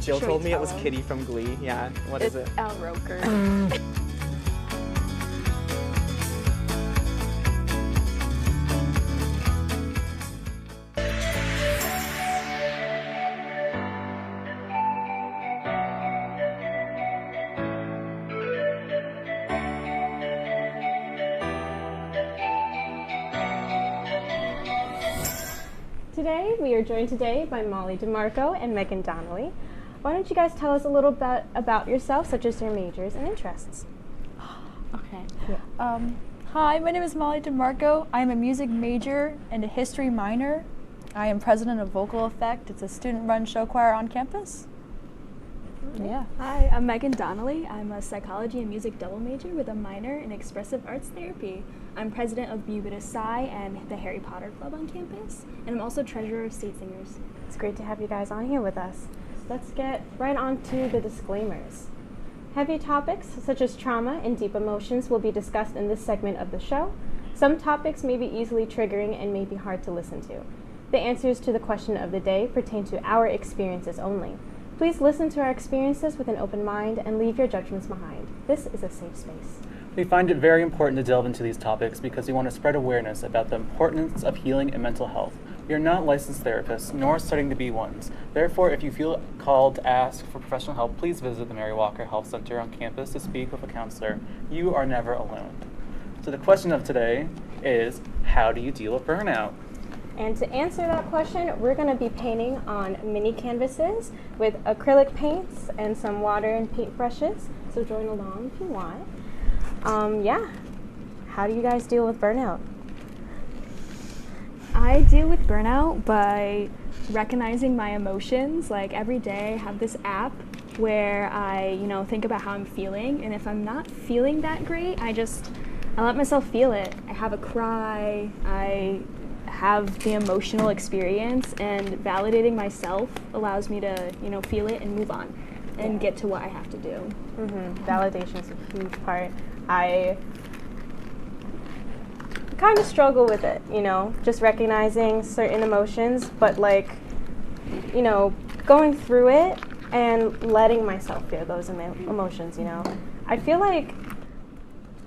Jill Should told we me it tell was him? Kitty from Glee. Yeah, what is it? It's Al Roker. Today, we are joined today by Molly DeMarco and Megan Donnelly. Why don't you guys tell us a little bit about yourself, such as your majors and interests? Okay. Yeah. Hi, my name is Molly DeMarco. I am a music major and a history minor. I am president of Vocal Effect. It's a student-run show choir on campus. Yeah. Hi, I'm Megan Donnelly. I'm a psychology and music double major with a minor in expressive arts therapy. I'm president of Bu Beta Psi and the Harry Potter Club on campus, and I'm also treasurer of State Singers. It's great to have you guys on here with us. Let's get right on to the disclaimers. Heavy topics such as trauma and deep emotions will be discussed in this segment of the show. Some topics may be easily triggering and may be hard to listen to. The answers to the question of the day pertain to our experiences only. Please listen to our experiences with an open mind and leave your judgments behind. This is a safe space. We find it very important to delve into these topics because we want to spread awareness about the importance of healing and mental health. We are not licensed therapists, nor studying to be ones. Therefore, if you feel called to ask for professional help, please visit the Mary Walker Health Center on campus to speak with a counselor. You are never alone. So the question of today is, how do you deal with burnout? And to answer that question, we're going to be painting on mini canvases with acrylic paints and some water and paint brushes. So join along if you want. Yeah. How do you guys deal with burnout? I deal with burnout by recognizing my emotions. Like every day I have this app where I, think about how I'm feeling, and if I'm not feeling that great, I let myself feel it. I have a cry, I have the emotional experience, and validating myself allows me to, feel it and move on and get to what I have to do. Validation is a huge part. I kind of struggle with it, just recognizing certain emotions, but going through it and letting myself feel those emotions, I feel like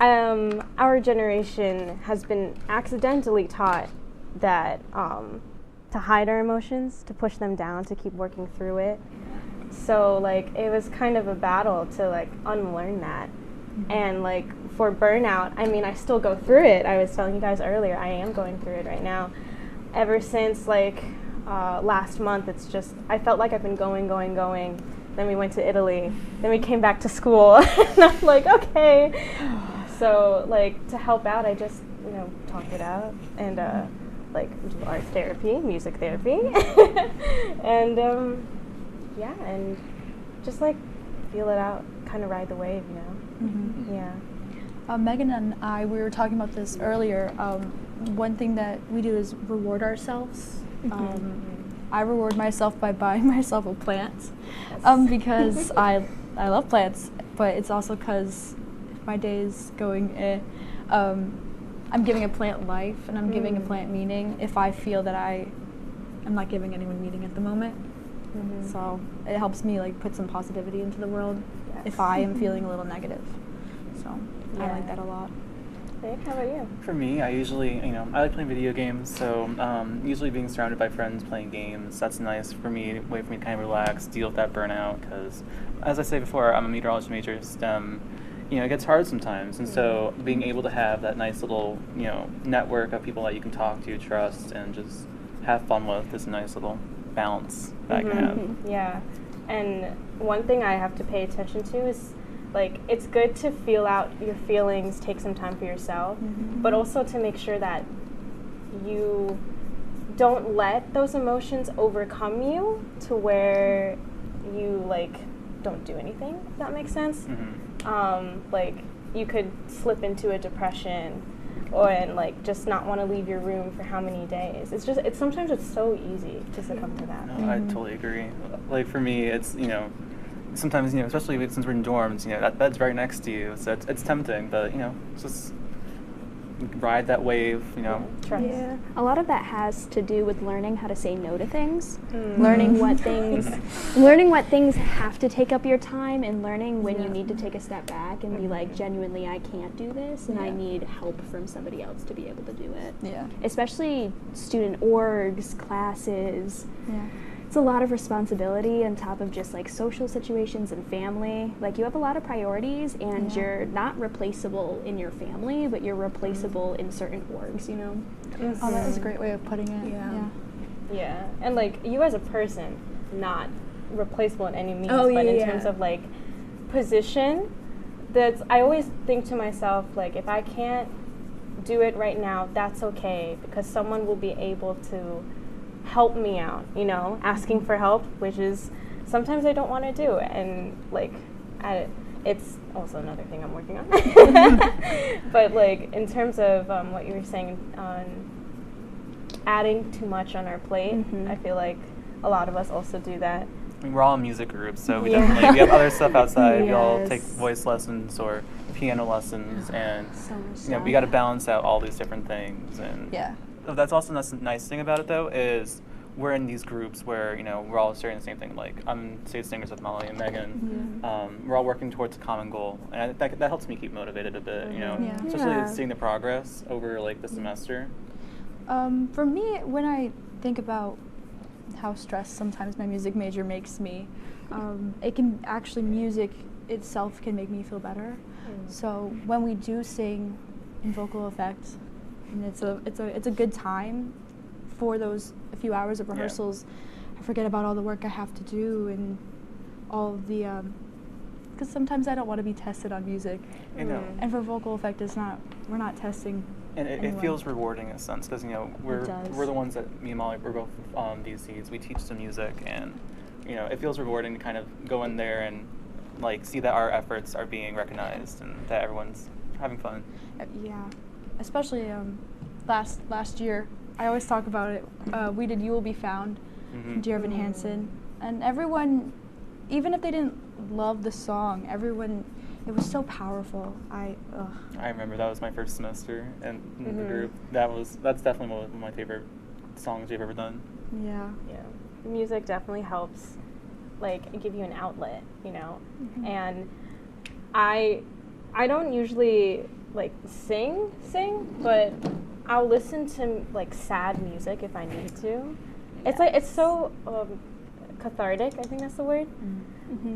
our generation has been accidentally taught that to hide our emotions, to push them down, to keep working through it. So it was kind of a battle to unlearn that. And for burnout, I still go through it. I was telling you guys earlier, I am going through it right now. Ever since last month, it's just, I felt like I've been going. Then we went to Italy. Then we came back to school. And I'm like, okay. So to help out, I just, talk it out and do art therapy, music therapy. And and just feel it out, kind of ride the wave, Yeah. Megan and I, we were talking about this earlier. One thing that we do is reward ourselves. I reward myself by buying myself a plant because I love plants, but it's also because if my day is going I'm giving a plant life and I'm giving a plant meaning if I feel that I'm not giving anyone meaning at the moment. So it helps me put some positivity into the world if I am feeling a little negative. So I like that a lot. Nick, how about you? For me, I usually, I like playing video games, so usually being surrounded by friends playing games, that's nice for me, a way for me to kind of relax, deal with that burnout, because as I said before, I'm a meteorology major, STEM, it gets hard sometimes, and so being able to have that nice little, network of people that you can talk to, trust, and just have fun with is a nice little balance that I can have. Yeah, and one thing I have to pay attention to is it's good to feel out your feelings, take some time for yourself, but also to make sure that you don't let those emotions overcome you to where you don't do anything, if that makes sense. You could slip into a depression and just not want to leave your room for how many days. Sometimes it's so easy to succumb to that. No, I totally agree. For me, it's, sometimes, especially since we're in dorms, that bed's right next to you, so it's tempting, but, just ride that wave, Yeah. A lot of that has to do with learning how to say no to things, learning what things have to take up your time, and learning when you need to take a step back and be genuinely, I can't do this, and I need help from somebody else to be able to do it. Yeah. Especially student orgs, classes. Yeah. It's a lot of responsibility on top of just social situations and family. You have a lot of priorities, and you're not replaceable in your family, but you're replaceable in certain orgs, Oh, that is a great way of putting it. Yeah. And you as a person, not replaceable in any means, but in terms of position, I always think to myself, if I can't do it right now, that's okay, because someone will be able to help me out, asking for help, which is sometimes I don't want to do. And it's also another thing I'm working on. But like in terms of what you were saying on adding too much on our plate, I feel like a lot of us also do that. I mean, we're all in music groups, so we definitely we have other stuff outside. We all take voice lessons or piano lessons, and we got to balance out all these different things. And that's also the nice thing about it, though, is we're in these groups where we're all sharing the same thing. Like I'm stage singers with Molly and Megan. We're all working towards a common goal, and that helps me keep motivated a bit. Especially seeing the progress over like the semester. For me, when I think about how stressed sometimes my music major makes me, music itself can make me feel better. So when we do sing in vocal effects, and it's a good time for those few hours of rehearsals. I forget about all the work I have to do and all of the because sometimes I don't want to be tested on music. And for vocal effect, we're not testing. And it feels rewarding in a sense because we're the ones that me and Molly, we're both DCs. We teach some music, and it feels rewarding to kind of go in there and like see that our efforts are being recognized and that everyone's having fun. Yeah, especially last year. I always talk about it. We did "You Will Be Found" from Dear Evan Hansen, and everyone, even if they didn't love the song, it was so powerful. I remember that was my first semester in the group. That's definitely one of my favorite songs we've ever done. Yeah. Music definitely helps, like give you an outlet, And I don't usually like sing, but I'll listen to like sad music if I need to. It's like it's so cathartic. I think that's the word.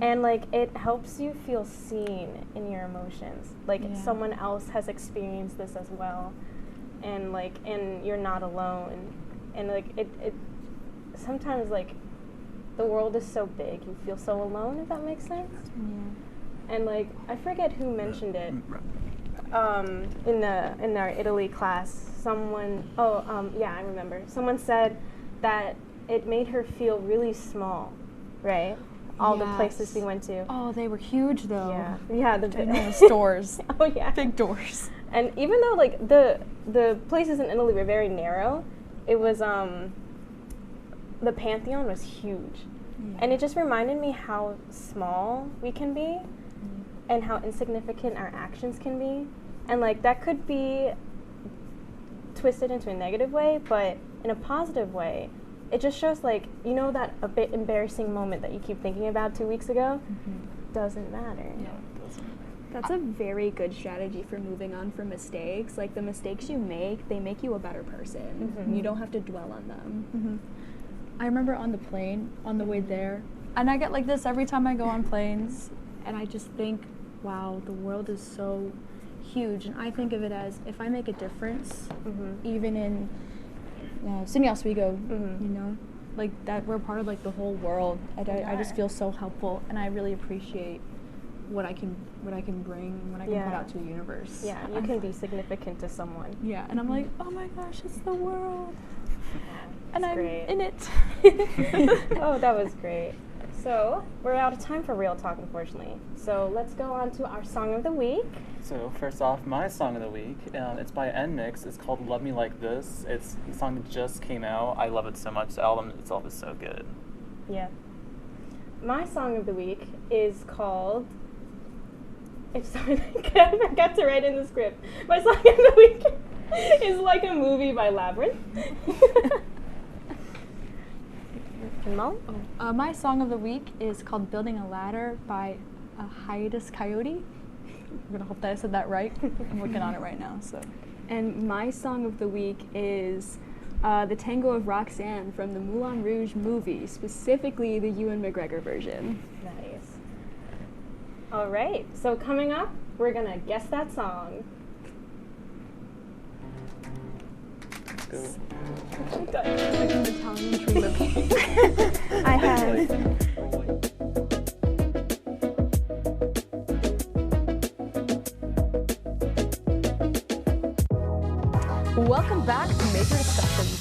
And like it helps you feel seen in your emotions. Like someone else has experienced this as well, and you're not alone. And like it sometimes like the world is so big, you feel so alone. If that makes sense. And like I forget who mentioned it. In our Italy class, someone. I remember. Someone said that it made her feel really small, right? All the places we went to. Oh, they were huge though. Yeah, the stores. Oh yeah, big doors. And even though like the places in Italy were very narrow, it was the Pantheon was huge, and it just reminded me how small we can be, and how insignificant our actions can be, and like that could be twisted into a negative way, but in a positive way. It just shows like, that a bit embarrassing moment that you keep thinking about 2 weeks ago doesn't matter. Yeah, that's a very good strategy for moving on from mistakes. Like the mistakes you make, they make you a better person. You don't have to dwell on them. I remember on the plane, on the way there, and I get like this every time I go on planes, and I just think, wow, the world is so huge. And I think of it as if I make a difference, even in SUNY Oswego, like that we're part of like the whole world. I just feel so helpful, and I really appreciate what I can bring, what I can put out to the universe. Yeah, you can be significant to someone. Yeah, and I'm like, oh my gosh, it's the world, and I'm in it. Oh, that was great. So we're out of time for Real Talk, unfortunately. So let's go on to our song of the week. So first off, my song of the week, it's by NMIX. It's called Love Me Like This. It's the song that just came out. I love it so much. The album itself is so good. Yeah. My song of the week is called... I forgot to write in the script. My song of the week is Like a Movie by Labyrinth. And Molly? My song of the week is called Building a Ladder by Hiatus Coyote. I'm gonna hope that I said that right. I'm working on it right now. So. And my song of the week is The Tango of Roxanne from the Moulin Rouge movie, specifically the Ewan McGregor version. Nice. All right, so coming up, we're gonna guess that song. Let's go. I have. Welcome back to Major Discussions.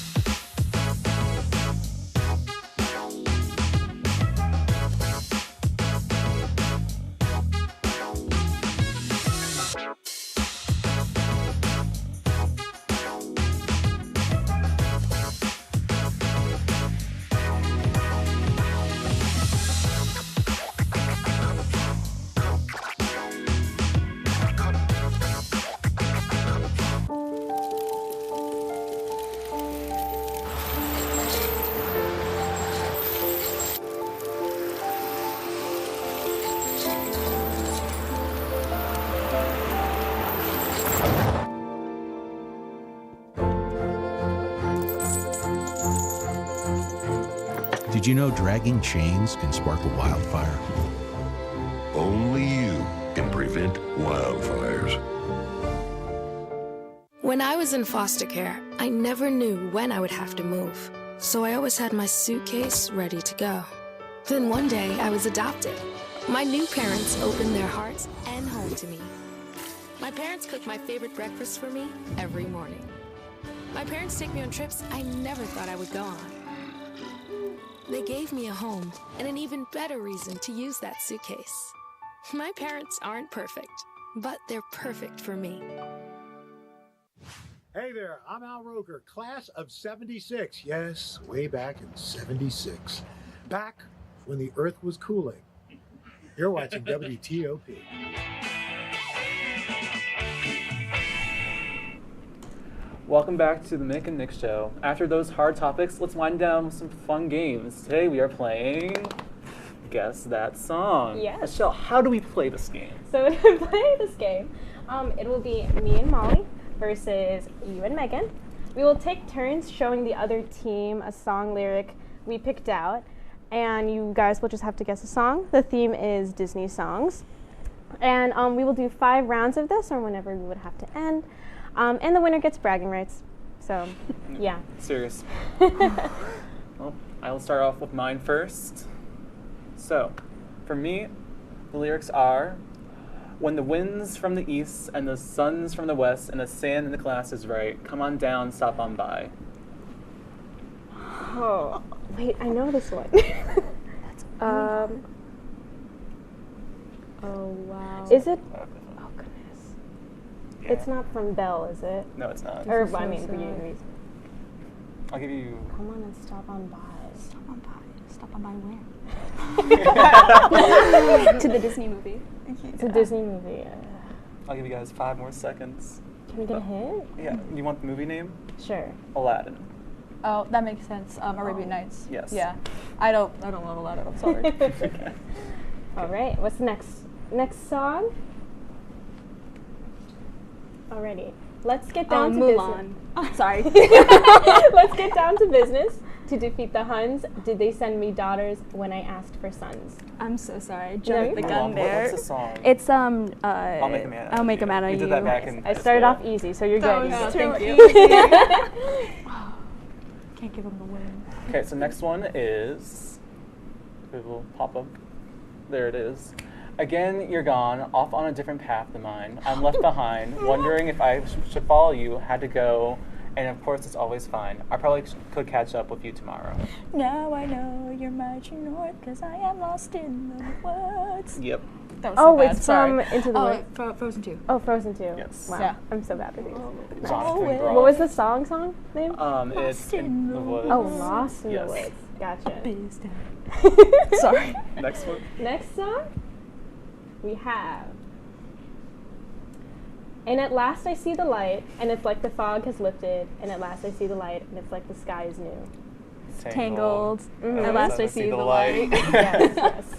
Did you know dragging chains can spark a wildfire? Only you can prevent wildfires. When I was in foster care, I never knew when I would have to move, so I always had my suitcase ready to go. Then one day, I was adopted. My new parents opened their hearts and home to me. My parents cook my favorite breakfast for me every morning. My parents take me on trips I never thought I would go on. They gave me a home and an even better reason to use that suitcase. My parents aren't perfect, but they're perfect for me. Hey there, I'm Al Roker, class of 76. Yes, way back in 76. Back when the earth was cooling. You're watching WTOP. Welcome back to the Mick and Nick Show. After those hard topics, let's wind down with some fun games. Today we are playing Guess That Song. Yes. Michelle, how do we play this game? So to play this game, it will be me and Molly versus you and Megan. We will take turns showing the other team a song lyric we picked out, and you guys will just have to guess a song. The theme is Disney songs. And we will do 5 rounds of this, or whenever we would have to end. And the winner gets bragging rights. So, yeah. Serious. Well, I will start off with mine first. So, for me, the lyrics are, when the wind's from the east and the sun's from the west and the sand in the glass is right, come on down, stop on by. Oh, wait, I know this one. Oh, wow. Is it? Oh, goodness. Yeah. It's not from Belle, is it? No, it's not. Or, I mean, Beauty. I'll give you... Come on and stop on by. Stop on by. Stop on by where? To the Disney movie. It's a Disney movie. I'll give you guys 5 more seconds. Can we get a hint? Yeah. You want the movie name? Sure. Aladdin. Oh, that makes sense. Arabian Nights. Yes. Yeah. I don't know Aladdin. I'm sorry. Okay. All right. What's the next song? Alrighty. Let's get down to Mulan. business. Sorry. Let's get down to business. To defeat the Huns, did they send me daughters when I asked for sons? I'm so sorry. I jumped the gun Mulan, there. What's the song? It's I'll make a man out I'll of make you. a man out We of did you. that back in I high started school. off easy, so you're good. Thank you. Can't give them the win. Okay, so next one is, it will pop up. There it is. Again, you're gone, off on a different path than mine. I'm left behind, wondering if I should follow you, had to go, and of course it's always fine. I probably could catch up with you tomorrow. Now I know you're marching north, cause I am lost in the woods. Yep. That was so bad. It's Sorry. from Into the Woods. Frozen 2. Oh, Frozen 2. Yes. Wow. Yeah. I'm so bad at these. Nice. Jonathan Groff. What was the song name? It's In the Woods. Oh, Lost in Yes. the Woods. Gotcha. Sorry. Next one. Next song, we have. And at last I see the light, and it's like the fog has lifted, and at last I see the light, and it's like the sky is new. Tangled. Mhm. At last I see the light. Yes, yes.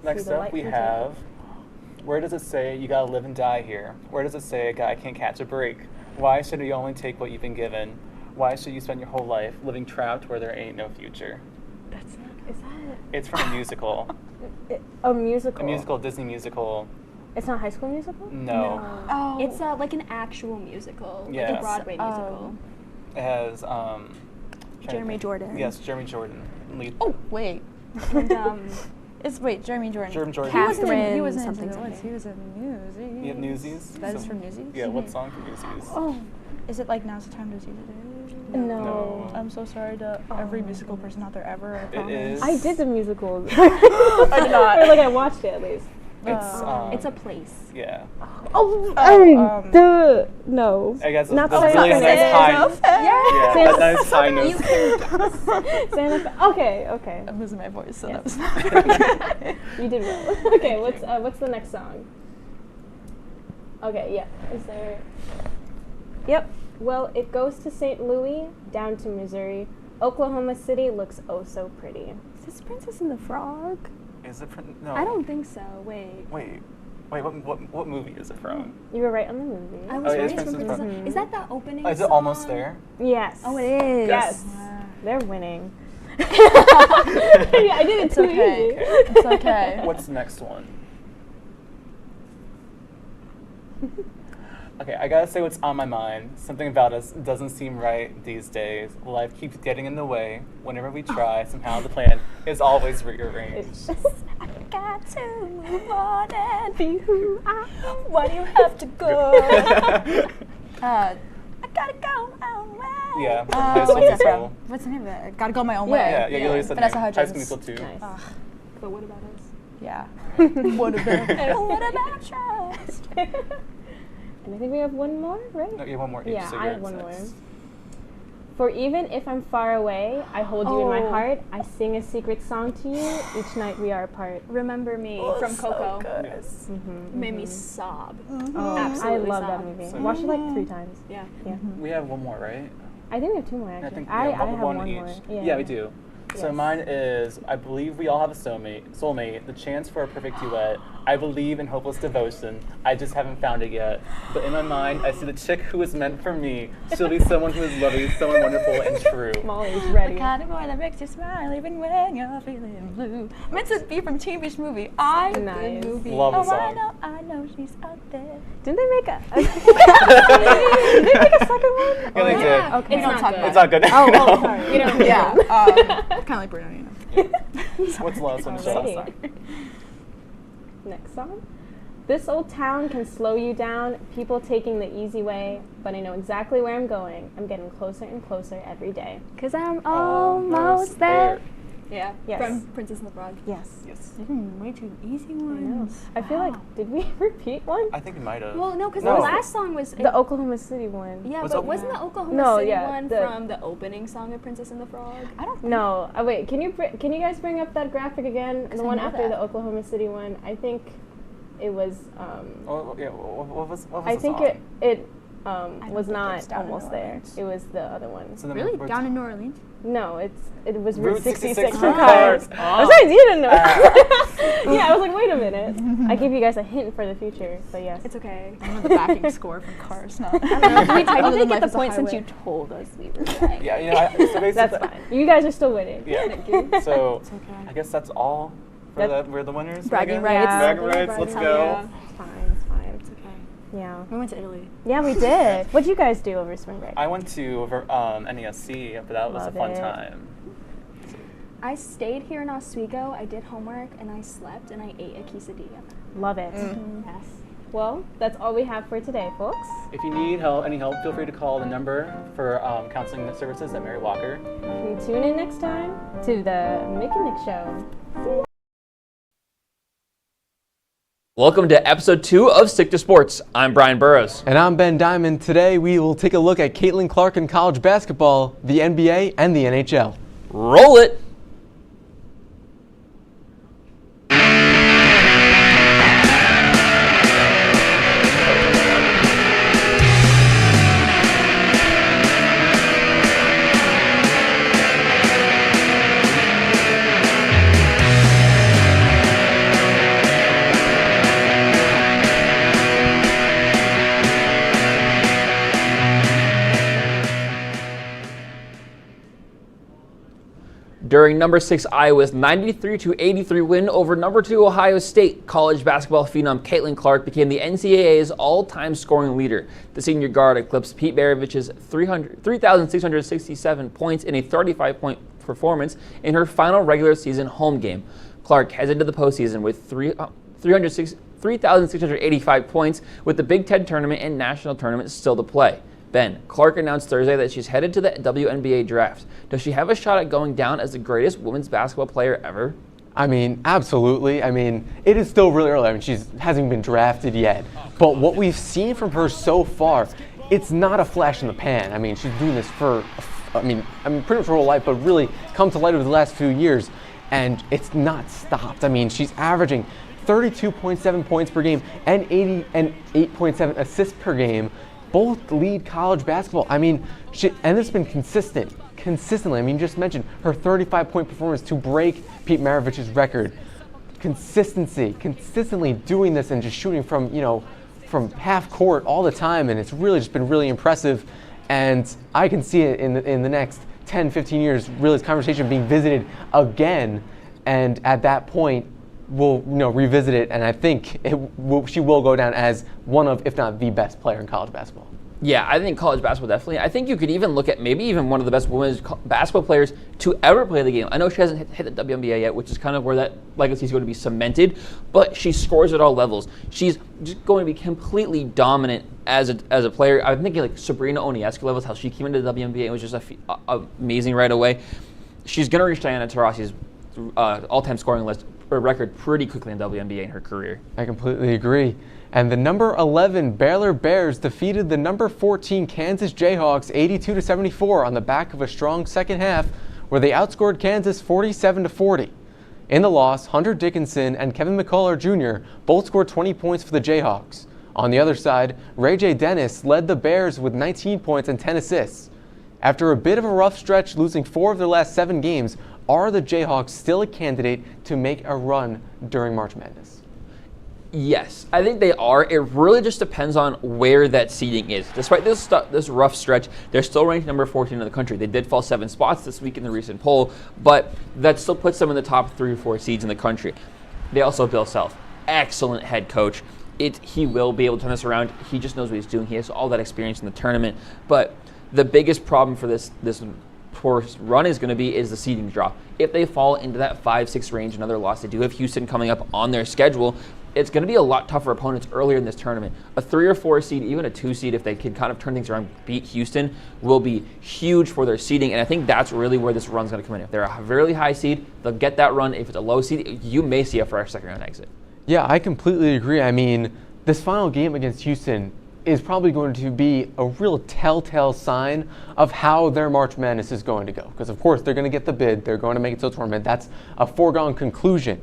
Next See the up, light we from have, where does it say you gotta live and die here? Where does it say a guy can't catch a break? Why should you only take what you've been given? Why should you spend your whole life living trapped where there ain't no future? Is that It's from a musical. a musical? A musical, Disney musical. It's not High School Musical? No. Oh. It's like an actual musical, like Yes. a Broadway musical. It has, Jeremy Jordan. Yes, Jeremy Jordan. Lead. Oh, wait. And, Jeremy Jordan. Jeremy Jordan. Catherine, he was in something. Into the Woods. He was in Newsies. You have Newsies? That is from Newsies? Yeah, what song from Newsies? Oh, is it like Now's the Time to Seize the Day? No. I'm so sorry to every musical person out there ever. I promise. is. I did the musical. I did not. Or like I watched it at least. It's a place. Yeah. No. I guess Not that's really a nice high. Yeah, a nice high note. You can guess. Santa Fe. Okay. I'm losing my voice, so that was You did well. Okay, what's the next song? Okay, yeah. Is there? Yep. Well, it goes to St. Louis, down to Missouri. Oklahoma City looks oh so pretty. Is this Princess and the Frog? Is it no? I don't think so. Wait. Wait, what movie is it from? You were right on the movie. I was it is right. It's Princess from Frog. Princess. Is that the opening? Is it Almost There? Yes. Oh, it is. Yes. They're winning. Yeah, I did it It's too okay. easy. It's okay. What's the next one? Okay, I gotta say what's on my mind. Something about us doesn't seem right these days. Life keeps getting in the way. Whenever we try, somehow the plan is always rearranged. I got to move on and be who I am. Why do you have to go? I gotta go my own way. Yeah, High School what's that Musical. from? What's the name of it? Gotta go my own Yeah, way. you literally said Vanessa name. High Hudgens. School Musical 2. Nice. But what about us? Yeah. What about trust? And I think we have one more, right? No, you have one more each. Yeah, so I you're have one more. next. For even if I'm far away, I hold you in my Oh. heart. I sing a secret song to you. Each night we are apart. Remember Me from Coco. Yes. Made me sob. Oh, Absolutely I love sob. that movie. So Watched it like 3 times. Yeah. Yeah. We have one more, right? I think we have 2 more I actually. think I yeah, have one each. more. Yeah, we do. So Yes. mine is, I believe we all have a soulmate, the chance for a perfect duet. I believe in hopeless devotion. I just haven't found it yet. But in my mind, I see the chick who is meant for me. She'll be someone who is loving, someone wonderful and true. Molly's ready. The kind of boy that makes you smile even when you're feeling blue. Meant to be from Teen Beach Movie. Nice. Good movie. Love the oh, song. I know she's out there. Didn't they make a did they make a second one? Yeah, they did. Okay. It's not good. It's not good. Oh, sorry. You know, Yeah. Kind of like Bruno, you know. What's the last one, Michelle? Alrighty. Next song. This old town can slow you down, people taking the easy way, but I know exactly where I'm going. I'm getting closer and closer every day. 'Cause I'm almost there. Yeah. Yes. From Princess and the Frog. Yes. Yes. Way too easy ones. I feel like, did we repeat one? I think we might have. Well, no, because No. the last song was The Oklahoma City one. Yeah, Was but it- wasn't the Oklahoma No, City yeah, one the- from the opening song of Princess and the Frog? I don't No. Wait, can you guys bring up that graphic again? The I one know after that. the Oklahoma City one. I think it was Oh, yeah, what was I the think song? it don't was think not it's Down in almost New there. Orleans. It was the other one. So then Really? we're Down in New Orleans? No, it was Route Route 66 66 for for cars. cars. I'm surprised you didn't know. Yeah, I was like, wait a minute. I gave you guys a hint for the future, but yes. It's okay. I don't know the backing score from Cars. No. We Other than technically Life get the is a point since Highway. you told us we were right. Yeah, you know, so basically, That's fine. You guys are still winning. Yeah. Thank you. So It's okay. I guess that's all. We're the winners. Bragging Megan? rights. Bragging rights. Let's Hell go. yeah. It's fine. It's fine. It's okay. Yeah. We went to Italy. Yeah, we did. What'd you guys do over spring break? I went to NESC, but that was Love a fun it. time. I stayed here in Oswego, I did homework, and I slept, and I ate a quesadilla. Love it. Yes. Well, that's all we have for today, folks. If you need any help, feel free to call the number for counseling services at Mary Walker. And tune in next time to the Mick and Nick Show. Welcome to episode 2 of Stick to Sports. I'm Brian Burrows. And I'm Ben Diamond. Today we will take a look at Caitlin Clark in college basketball, the NBA, and the NHL. Roll it! During number 6 Iowa's 93-83 win over number 2 Ohio State, college basketball phenom Caitlin Clark became the NCAA's all-time scoring leader. The senior guard eclipsed Pete Maravich's 3,667 points in a 35-point performance in her final regular season home game. Clark heads into the postseason with 3,685 points, with the Big Ten tournament and national tournament still to play. Ben, Clark announced Thursday that she's headed to the WNBA draft. Does she have a shot at going down as the greatest women's basketball player ever? I mean, absolutely. I mean, it is still really early. I mean, she hasn't been drafted yet. But what we've seen from her so far, it's not a flash in the pan. I mean, she's doing this for, pretty much her whole life, but really come to light over the last few years. And it's not stopped. I mean, she's averaging 32.7 points per game and 8.7 assists per game. Both lead college basketball. I mean, and it's been consistently. I mean, you just mentioned her 35-point performance to break Pete Maravich's record. Consistently doing this and just shooting from, from half court all the time, and it's really just been really impressive. And I can see it in the next 10, 15 years, really this conversation being visited again, and at that point, we'll revisit it, and I think she will go down as one of, if not the best player in college basketball. Yeah, I think college basketball definitely. I think you could even look at maybe even one of the best women's basketball players to ever play the game. I know she hasn't hit the WNBA yet, which is kind of where that legacy is going to be cemented, but she scores at all levels. She's just going to be completely dominant as a player. I'm thinking like Sabrina Ionescu levels, how she came into the WNBA and was just amazing right away. She's going to reach Diana Taurasi's all-time scoring list record pretty quickly in WNBA in her career. I completely agree. And the number 11 Baylor Bears defeated the number 14 Kansas Jayhawks 82-74 on the back of a strong second half where they outscored Kansas 47-40. In the loss, Hunter Dickinson and Kevin McCullough Jr. both scored 20 points for the Jayhawks. On the other side, Ray J. Dennis led the Bears with 19 points and 10 assists. After a bit of a rough stretch, losing 4 of their last 7 games, are the Jayhawks still a candidate to make a run during March Madness? Yes, I think they are. It really just depends on where that seeding is. Despite this rough stretch, they're still ranked number 14 in the country. They did fall 7 spots this week in the recent poll, but that still puts them in the top 3 or 4 seeds in the country. They also have Bill Self, excellent head coach. He will be able to turn this around. He just knows what he's doing. He has all that experience in the tournament. But the biggest problem for this run is going to be the seeding drop. If they fall into that 5-6 range, another loss, they do have Houston coming up on their schedule. It's going to be a lot tougher opponents earlier in this tournament. A 3 or 4 seed, even a 2 seed, if they can kind of turn things around, beat Houston, will be huge for their seeding. And I think that's really where this run's going to come in. If they're a really high seed, they'll get that run. If it's a low seed, you may see a fresh second round exit. Yeah, I completely agree. I mean, this final game against Houston is probably going to be a real telltale sign of how their March Madness is going to go. Because, of course, they're going to get the bid. They're going to make it to the tournament. That's a foregone conclusion.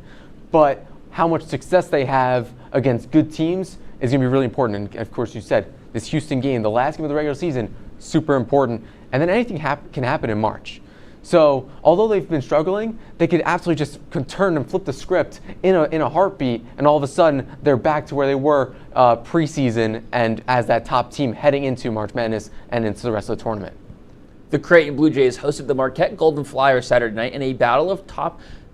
But how much success they have against good teams is going to be really important. And, of course, you said this Houston game, the last game of the regular season, super important. And then anything can happen in March. So, although they've been struggling, they could absolutely just turn and flip the script in a heartbeat, and all of a sudden they're back to where they were preseason and as that top team heading into March Madness and into the rest of the tournament. The Creighton Blue Jays hosted the Marquette Golden Flyers Saturday night in a battle of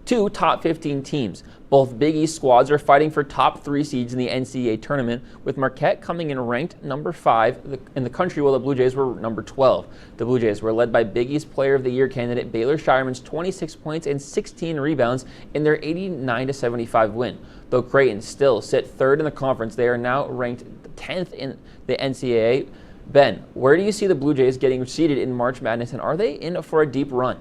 two top 15 teams. Both Big East squads are fighting for top 3 seeds in the NCAA tournament, with Marquette coming in ranked number 5 in the country, while the Blue Jays were number 12. The Blue Jays were led by Big East Player of the Year candidate Baylor Shireman's 26 points and 16 rebounds in their 89-75 win. Though Creighton still sit 3rd in the conference, they are now ranked 10th in the NCAA. Ben, where do you see the Blue Jays getting seeded in March Madness, and are they in for a deep run?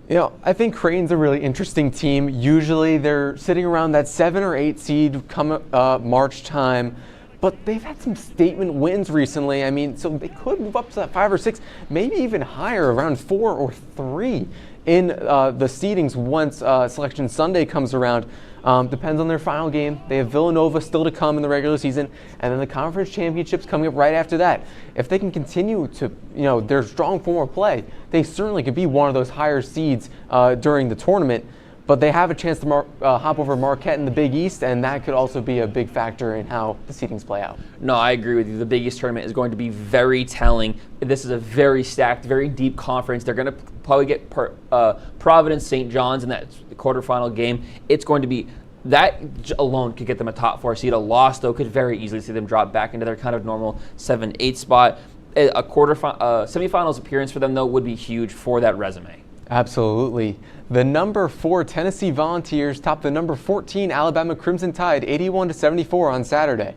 You know, I think Creighton's a really interesting team. Usually they're sitting around that 7 or 8 seed come March time, but they've had some statement wins recently. I mean, so they could move up to that 5 or 6, maybe even higher, around 4 or 3 in the seedings once Selection Sunday comes around. Depends on their final game. They have Villanova still to come in the regular season, and then the conference championships coming up right after that. If they can continue to, their strong form of play, they certainly could be one of those higher seeds during the tournament. But they have a chance to hop over Marquette in the Big East, and that could also be a big factor in how the seedings play out. No, I agree with you. The Big East tournament is going to be very telling. This is a very stacked, very deep conference. They're going to probably get Providence, St. John's in that quarterfinal game. It's going to be, that alone could get them a top 4 seed. A loss, though, could very easily see them drop back into their kind of normal 7-8 spot. A semifinals appearance for them, though, would be huge for that resume. Absolutely. The number 4 Tennessee Volunteers topped the number 14 Alabama Crimson Tide 81-74 on Saturday.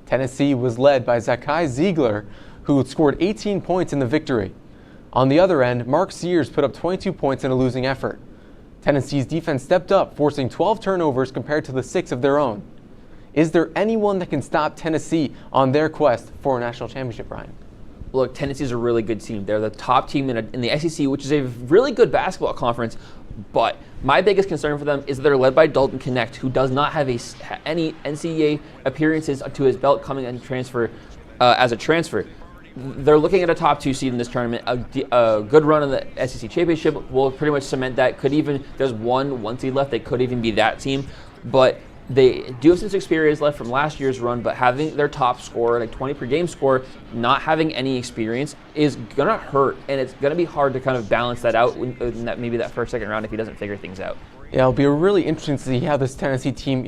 Tennessee was led by Zakai Ziegler, who scored 18 points in the victory. On the other end, Mark Sears put up 22 points in a losing effort. Tennessee's defense stepped up, forcing 12 turnovers compared to the 6 of their own. Is there anyone that can stop Tennessee on their quest for a national championship, Brian? Look, Tennessee's a really good team. They're the top team in the SEC, which is a really good basketball conference. But my biggest concern for them is that they're led by Dalton Knecht, who does not have any NCAA appearances to his belt coming in as a transfer. They're looking at a top 2 seed in this tournament. A good run in the SEC championship will pretty much cement that. There's one seed left. They could even be that team. But They do have some experience left from last year's run, but having their top scorer, like 20 per game score, not having any experience is going to hurt, and it's going to be hard to kind of balance that out in that maybe that first, second round if he doesn't figure things out. Yeah, it'll be really interesting to see how this Tennessee team,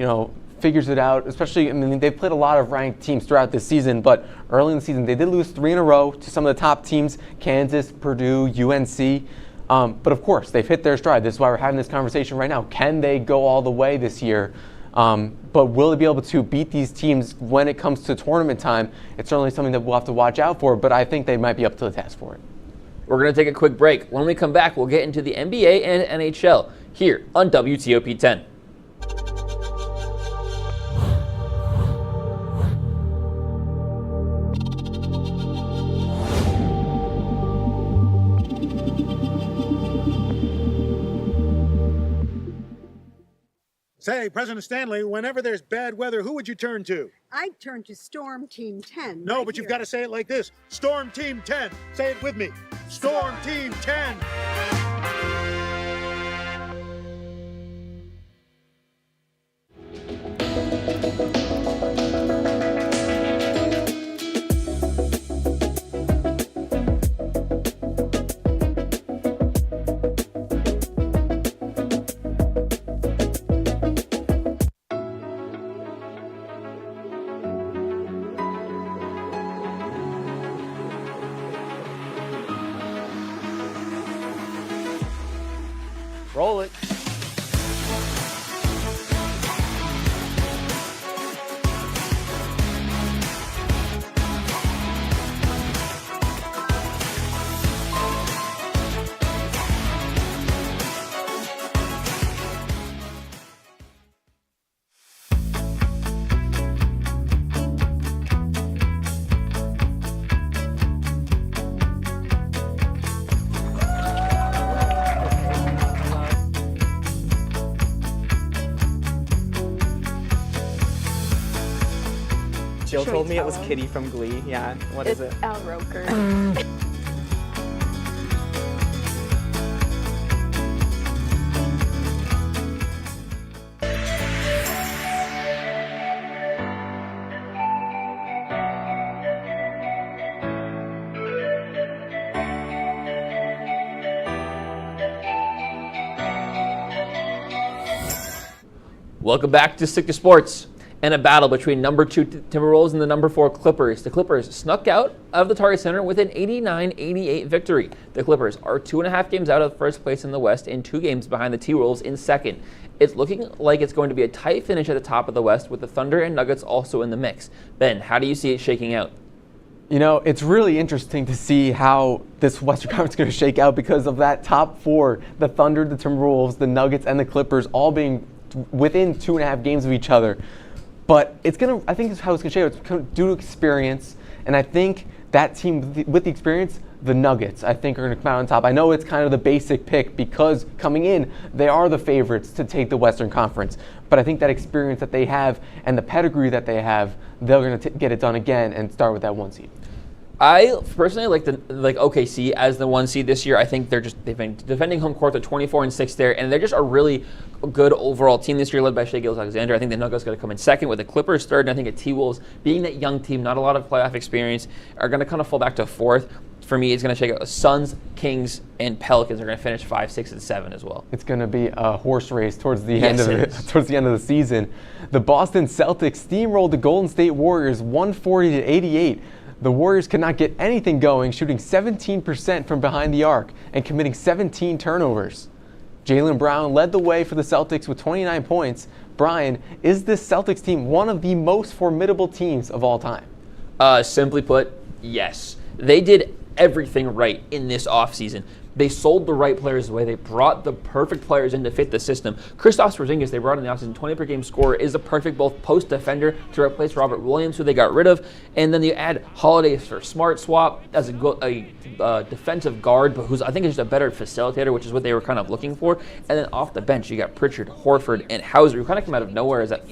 figures it out, especially, they've played a lot of ranked teams throughout this season, but early in the season, they did lose 3 in a row to some of the top teams, Kansas, Purdue, UNC. But of course, they've hit their stride. This is why we're having this conversation right now. Can they go all the way this year? But will they be able to beat these teams when it comes to tournament time? It's certainly something that we'll have to watch out for, but I think they might be up to the task for it. We're going to take a quick break. When we come back, we'll get into the NBA and NHL here on WTOP-10. Say, President Stanley, whenever there's bad weather, who would you turn to? I'd turn to Storm Team 10. No, but you've got to say it like this. Storm Team 10. Say it with me. Storm Team 10. Roll it. Jill told me it was Kitty from Glee. Yeah, what is it? Al Roker. Welcome back to Stick to Sports. And a battle between number 2 Timberwolves and the number 4 Clippers. The Clippers snuck out of the Target Center with an 89-88 victory. The Clippers are 2.5 games out of first place in the West and 2 games behind the T-Wolves in second. It's looking like it's going to be a tight finish at the top of the West with the Thunder and Nuggets also in the mix. Ben, how do you see it shaking out? It's really interesting to see how this Western Conference is going to shake out because of that top 4, the Thunder, the Timberwolves, the Nuggets, and the Clippers all being within 2.5 games of each other. But I think it's how it's going to shake out. It's due to experience, and I think that team with the experience, the Nuggets, I think are going to come out on top. I know it's kind of the basic pick because coming in, they are the favorites to take the Western Conference. But I think that experience that they have and the pedigree that they have, they're going to get it done again and start with that 1 seed. I personally like OKC as the 1 seed this year. I think they've been defending home court. They're 24-6 there, and they're just a really good overall team this year, led by Shai Gilgeous-Alexander. I think the Nuggets going to come in second with the Clippers third, and I think the T-Wolves, being that young team, not a lot of playoff experience, are going to kind of fall back to fourth. For me, it's going to shake out. Suns, Kings, and Pelicans are going to finish 5, 6, and 7 as well. It's going to be a horse race towards the end of the season. The Boston Celtics steamrolled the Golden State Warriors 140-88. The Warriors could not get anything going, shooting 17% from behind the arc and committing 17 turnovers. Jaylen Brown led the way for the Celtics with 29 points. Brian, is this Celtics team one of the most formidable teams of all time? Simply put, yes. They did everything right in this offseason. They sold the right players away. They brought the perfect players in to fit the system. Kristaps Porzingis, they brought in the offseason, 20 per game scorer, is a perfect both post defender to replace Robert Williams, who they got rid of, and then you add Holiday for Smart Swap as a defensive guard, but who's I think is just a better facilitator, which is what they were kind of looking for. And then off the bench, you got Pritchard, Horford, and Hauser, who kind of came out of nowhere as that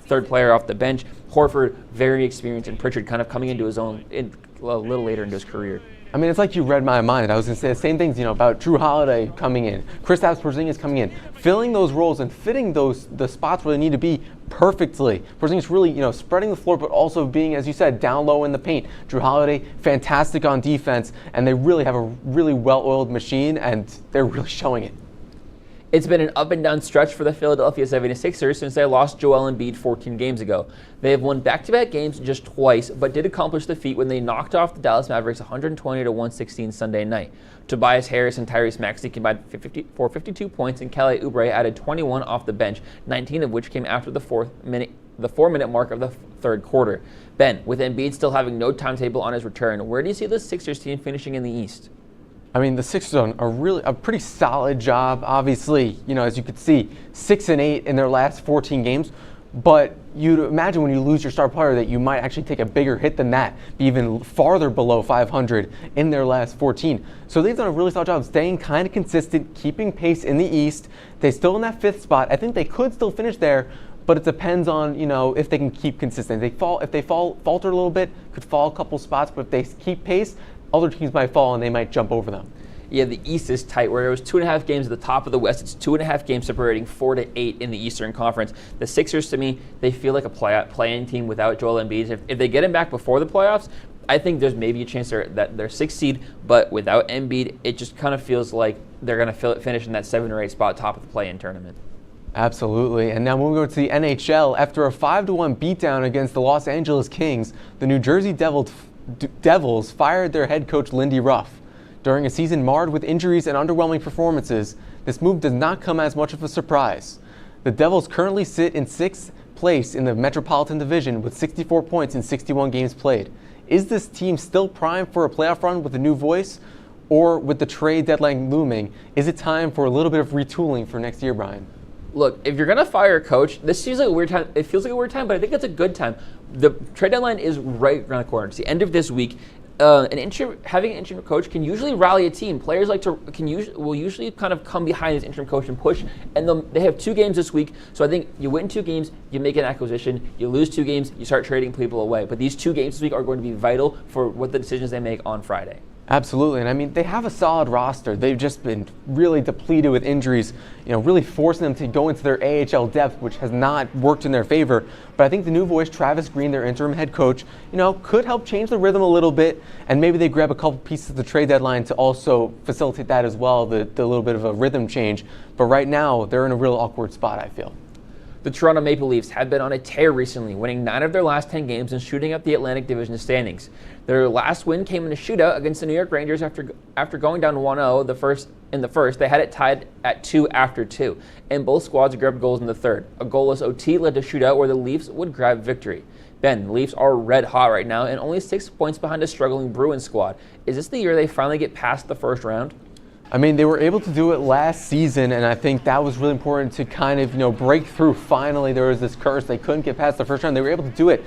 third player off the bench. Horford, very experienced, and Pritchard kind of coming into his own a little later into his career. I mean, it's like you read my mind. I was going to say the same things, about Drew Holiday coming in, Kristaps Porzingis coming in, filling those roles and fitting the spots where they need to be perfectly. Porzingis really, spreading the floor, but also being, as you said, down low in the paint. Drew Holiday, fantastic on defense, and they really have a really well-oiled machine, and they're really showing it. It's been an up and down stretch for the Philadelphia 76ers since they lost Joel Embiid 14 games ago. They have won back-to-back games just twice, but did accomplish the feat when they knocked off the Dallas Mavericks 120-116 Sunday night. Tobias Harris and Tyrese Maxey combined for 52 points, and Kelly Oubre added 21 off the bench, 19 of which came after the 4-minute mark of the third quarter. Ben, with Embiid still having no timetable on his return, where do you see the Sixers team finishing in the East? I mean, the Sixers done a pretty solid job. Obviously, as you could see, 6-8 in their last 14 games. But you'd imagine when you lose your star player that you might actually take a bigger hit than that, be even farther below 500 in their last 14. So they've done a really solid job of staying kind of consistent, keeping pace in the East. They're still in that 5th spot. I think they could still finish there, but it depends on, if they can keep consistent. If they falter a little bit, could fall a couple spots, but if they keep pace, other teams might fall and they might jump over them. Yeah, the East is tight, where it was 2.5 games at the top of the West. It's 2.5 games separating 4 to 8 in the Eastern Conference. The Sixers, to me, they feel like a play-in team without Joel Embiid. If they get him back before the playoffs, I think there's maybe a chance that they're 6th seed, but without Embiid, it just kind of feels like they're going to finish in that 7 or 8 spot top of the play-in tournament. Absolutely. And now moving over to the NHL, after a 5-1 beatdown against the Los Angeles Kings, the New Jersey Devils fired their head coach Lindy Ruff. During a season marred with injuries and underwhelming performances, this move does not come as much of a surprise. The Devils currently sit in 6th place in the Metropolitan Division with 64 points in 61 games played. Is this team still primed for a playoff run with a new voice? Or with the trade deadline looming, is it time for a little bit of retooling for next year, Brian? Look, if you're going to fire a coach, this seems like a weird time. It feels like a weird time, but I think it's a good time. The trade deadline is right around the corner. It's the end of this week. Having an interim coach can usually rally a team. Players will usually kind of come behind this interim coach and push. And they have 2 games this week, so I think you win 2 games, you make an acquisition. You lose 2 games, you start trading people away. But these 2 games this week are going to be vital for what the decisions they make on Friday. Absolutely, and I mean, they have a solid roster. They've just been really depleted with injuries, really forcing them to go into their AHL depth, which has not worked in their favor. But I think the new voice, Travis Green, their interim head coach, could help change the rhythm a little bit, and maybe they grab a couple pieces of the trade deadline to also facilitate that as well, the little bit of a rhythm change. But right now, they're in a real awkward spot, I feel. The Toronto Maple Leafs have been on a tear recently, winning 9 of their last 10 games and shooting up the Atlantic Division standings. Their last win came in a shootout against the New York Rangers after going down 1-0 in the first. They had it tied at 2 after 2, and both squads grabbed goals in the third. A goalless OT led to a shootout where the Leafs would grab victory. Ben, the Leafs are red hot right now and only 6 points behind a struggling Bruins squad. Is this the year they finally get past the first round? I mean, they were able to do it last season, and I think that was really important to kind of, break through. Finally, there was this curse. They couldn't get past the first round. They were able to do it.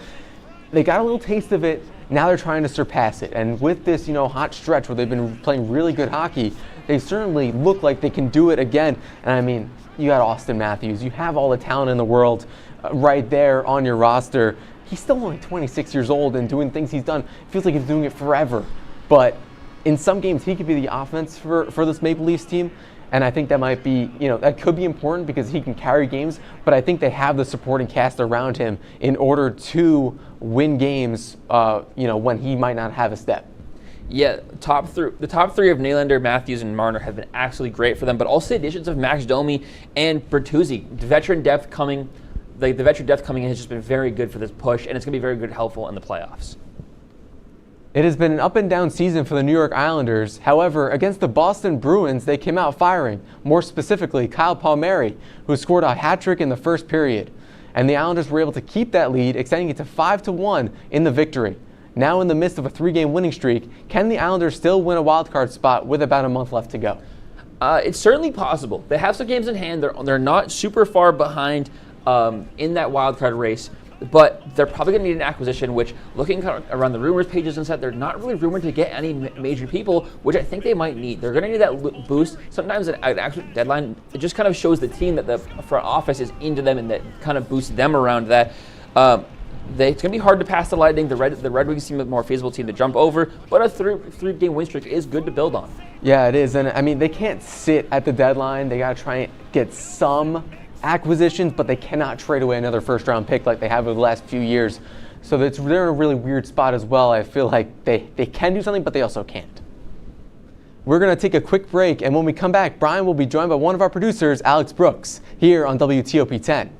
They got a little taste of it. Now they're trying to surpass it. And with this, hot stretch where they've been playing really good hockey, they certainly look like they can do it again. And I mean, you got Austin Matthews. You have all the talent in the world right there on your roster. He's still only 26 years old and doing things he's done. It feels like he's doing it forever. But in some games, he could be the offense for this Maple Leafs team, and I think that might be, that could be important because he can carry games, but I think they have the supporting cast around him in order to win games, when he might not have a step. Yeah, the top 3 of Nylander, Matthews, and Marner have been absolutely great for them, but also the additions of Max Domi and Bertuzzi. The veteran depth coming in has just been very good for this push, and it's going to be very good, helpful in the playoffs. It has been an up and down season for the New York Islanders. However, against the Boston Bruins, they came out firing. More specifically, Kyle Palmieri, who scored a hat trick in the first period. And the Islanders were able to keep that lead, extending it to 5-1 in the victory. Now in the midst of a 3-game winning streak, can the Islanders still win a wildcard spot with about a month left to go? It's certainly possible. They have some games in hand. They're not super far behind in that wildcard race. But they're probably going to need an acquisition, which, looking kind of around the rumors pages and stuff, they're not really rumored to get any major people, which I think they might need. They're going to need that boost. Sometimes an actual deadline, it just kind of shows the team that the front office is into them and that kind of boosts them around that. It's going to be hard to pass the Lightning. The Red Wings seem a more feasible team to jump over, but a three-game win streak is good to build on. Yeah, it is. And I mean, they can't sit at the deadline. They got to try and get some acquisitions, but they cannot trade away another first-round pick like they have over the last few years. So they're in a really weird spot as well. I feel like they can do something, but they also can't. We're going to take a quick break, and when we come back, Brian will be joined by one of our producers, Alex Brooks, here on WTOP-10.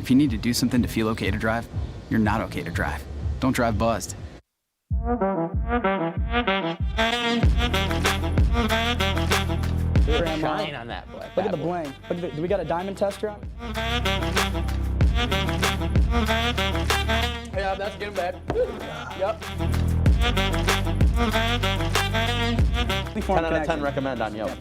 If you need to do something to feel okay to drive, you're not okay to drive. Don't drive buzzed. Shine on that black. Look at the bling. Look at do we got a diamond tester on? Yeah, that's getting bad. Yep. 10 out of 10 recommend on Yelp.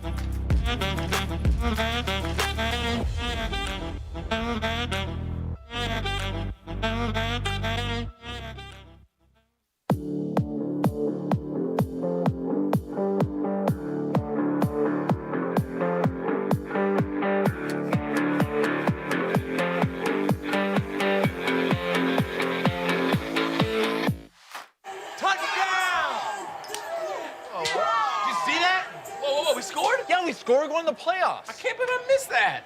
We're going to the playoffs. I can't believe I missed that.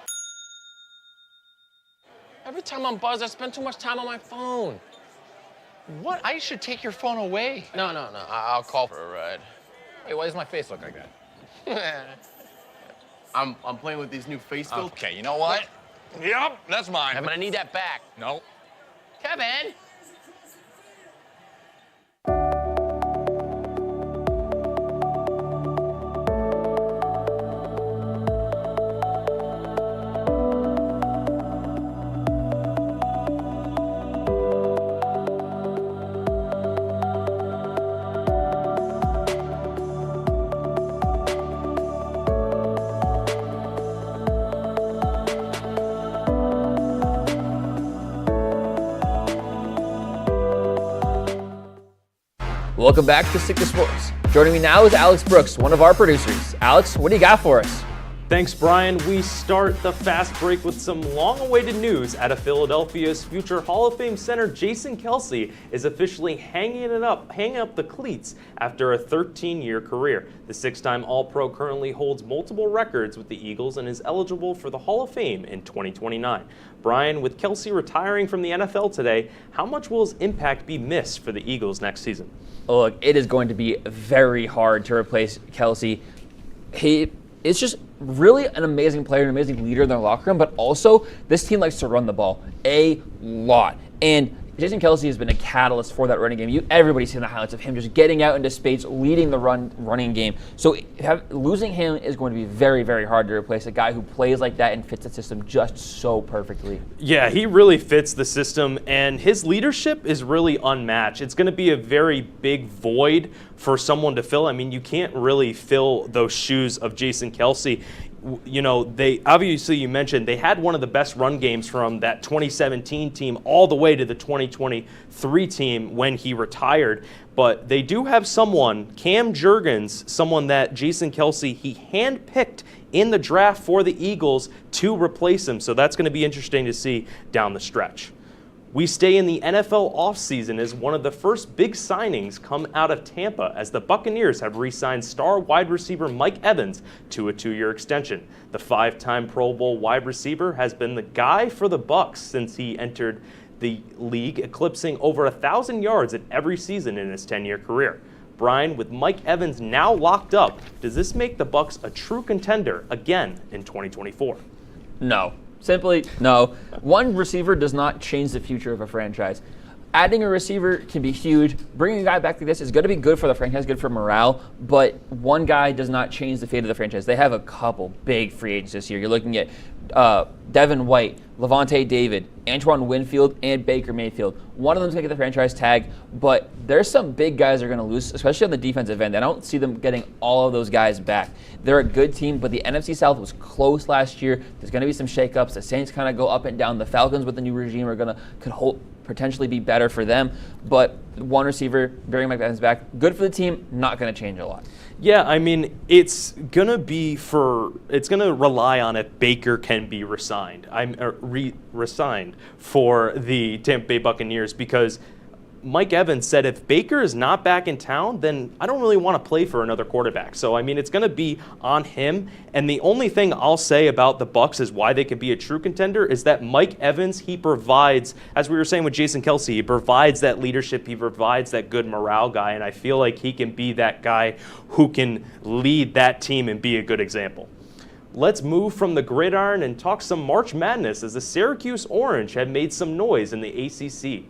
Every time I'm buzzed, I spend too much time on my phone. What? I should take your phone away. No. I'll call for a ride. Hey, why does my face look like that? I'm playing with these new face filters. Okay, you know what? Yep, that's mine. I'm gonna need that back. No. Kevin! Welcome back to Stick to Sports. Joining me now is Alex Brooks, one of our producers. Alex, what do you got for us? Thanks, Brian. We start the fast break with some long-awaited news out of Philadelphia's future Hall of Fame center Jason Kelce is officially hanging up the cleats after a 13-year career. The six-time All-Pro currently holds multiple records with the Eagles and is eligible for the Hall of Fame in 2029. Brian, with Kelce retiring from the NFL today, how much will his impact be missed for the Eagles next season? Look, it is going to be very hard to replace Kelce. It's just really an amazing player, an amazing leader in their locker room, but also this team likes to run the ball a lot. And Jason Kelce has been a catalyst for that running game. Everybody's seen the highlights of him just getting out into space, leading the running game. So losing him is going to be very, very hard to replace a guy who plays like that and fits the system just so perfectly. Yeah, he really fits the system, and his leadership is really unmatched. It's going to be a very big void for someone to fill. I mean, you can't really fill those shoes of Jason Kelce. You know, they obviously, you mentioned they had one of the best run games from that 2017 team all the way to the 2023 team when he retired. But they do have someone, Cam Jurgens, someone that Jason Kelce, he handpicked in the draft for the Eagles to replace him. So that's going to be interesting to see down the stretch. We stay in the NFL offseason as one of the first big signings come out of Tampa as the Buccaneers have re-signed star wide receiver Mike Evans to a 2-year extension. The 5-time Pro Bowl wide receiver has been the guy for the Bucs since he entered the league, eclipsing over 1,000 yards in every season in his 10-year career. Brian, with Mike Evans now locked up, does this make the Bucs a true contender again in 2024? No. Simply, no. One receiver does not change the future of a franchise. Adding a receiver can be huge. Bringing a guy back like this is going to be good for the franchise, good for morale, but one guy does not change the fate of the franchise. They have a couple big free agents this year. You're looking at Devin White, Levante David, Antoine Winfield, and Baker Mayfield. One of them's going to get the franchise tag, but there's some big guys they're going to lose, especially on the defensive end. I don't see them getting all of those guys back. They're a good team, but the NFC South was close last year. There's going to be some shakeups. The Saints kind of go up and down. The Falcons with the new regime are could potentially be better for them. But one receiver, bringing Mike Evans back, good for the team, not going to change a lot. Yeah, I mean, it's gonna rely on if Baker can be resigned for the Tampa Bay Buccaneers, because Mike Evans said if Baker is not back in town, then I don't really want to play for another quarterback. So, I mean, it's going to be on him. And the only thing I'll say about the Bucs is why they could be a true contender is that Mike Evans, he provides, as we were saying with Jason Kelce, he provides that leadership, he provides that good morale guy, and I feel like he can be that guy who can lead that team and be a good example. Let's move from the gridiron and talk some March Madness, as the Syracuse Orange had made some noise in the ACC.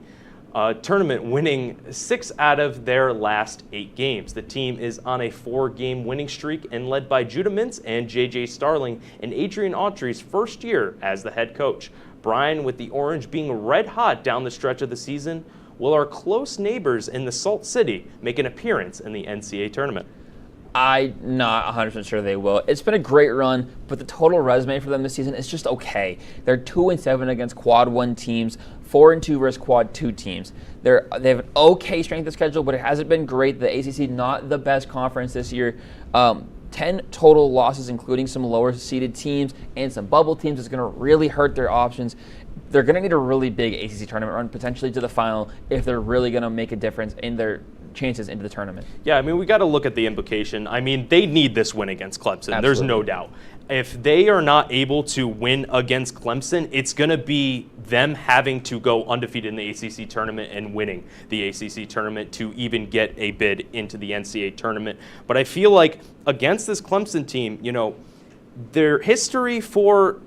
Tournament, winning 6 out of their last 8 games. The team is on a 4-game winning streak and led by Judah Mintz and J.J. Starling in Adrian Autry's first year as the head coach. Brian, with the Orange being red hot down the stretch of the season, will our close neighbors in the Salt City make an appearance in the NCAA tournament? I'm not 100% sure they will. It's been a great run, but the total resume for them this season is just okay. They're 2-7 against quad 1 teams, 4-2 versus quad 2 teams. They have an okay strength of schedule, but it hasn't been great. The ACC, not the best conference this year. 10 total losses, including some lower seeded teams and some bubble teams, is going to really hurt their options. They're going to need a really big ACC tournament run, potentially to the final, if they're really going to make a difference in their chances into the tournament. Yeah, I mean, we got to look at the implication. I mean, they need this win against Clemson. Absolutely. There's no doubt. If they are not able to win against Clemson, it's going to be them having to go undefeated in the ACC tournament and winning the ACC tournament to even get a bid into the NCAA tournament. But I feel like against this Clemson team, you know, their history for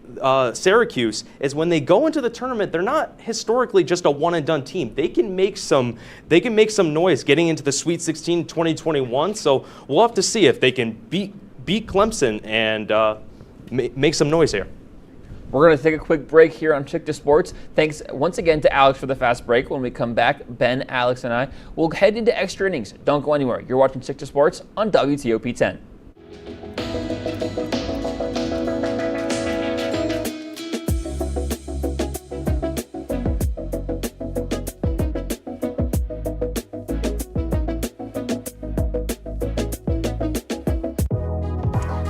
Syracuse is when they go into the tournament, they're not historically just a one-and-done team. They can make some noise getting into the Sweet 16 in 2021. So we'll have to see if they can beat Clemson and make some noise here. We're going to take a quick break here on Chick to Sports. Thanks once again to Alex for the fast break. When we come back, Ben, Alex, and I will head into extra innings. Don't go anywhere. You're watching Chick to Sports on WTOP-10.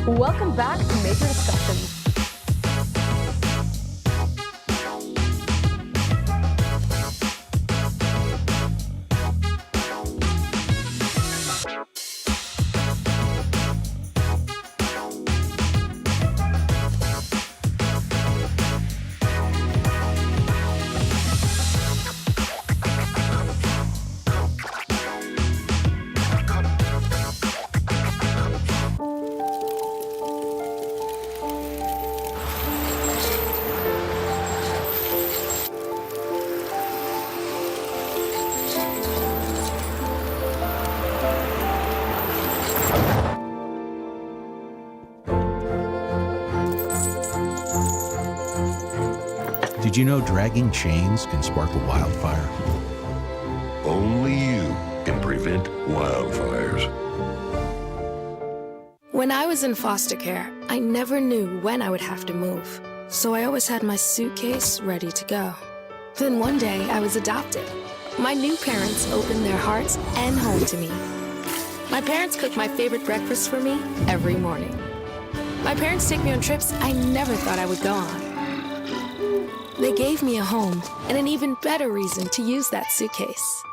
Welcome back to Major Discussions. Did you know dragging chains can spark a wildfire? Only you can prevent wildfires. When I was in foster care, I never knew when I would have to move. So I always had my suitcase ready to go. Then one day I was adopted. My new parents opened their hearts and home to me. My parents cook my favorite breakfast for me every morning. My parents take me on trips I never thought I would go on. They gave me a home and an even better reason to use that suitcase.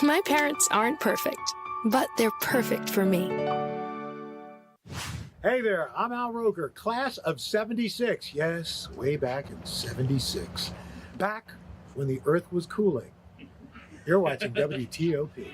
My parents aren't perfect, but they're perfect for me. Hey there, I'm Al Roker, class of 76. Yes, way back in 76. Back when the earth was cooling. You're watching WTOP.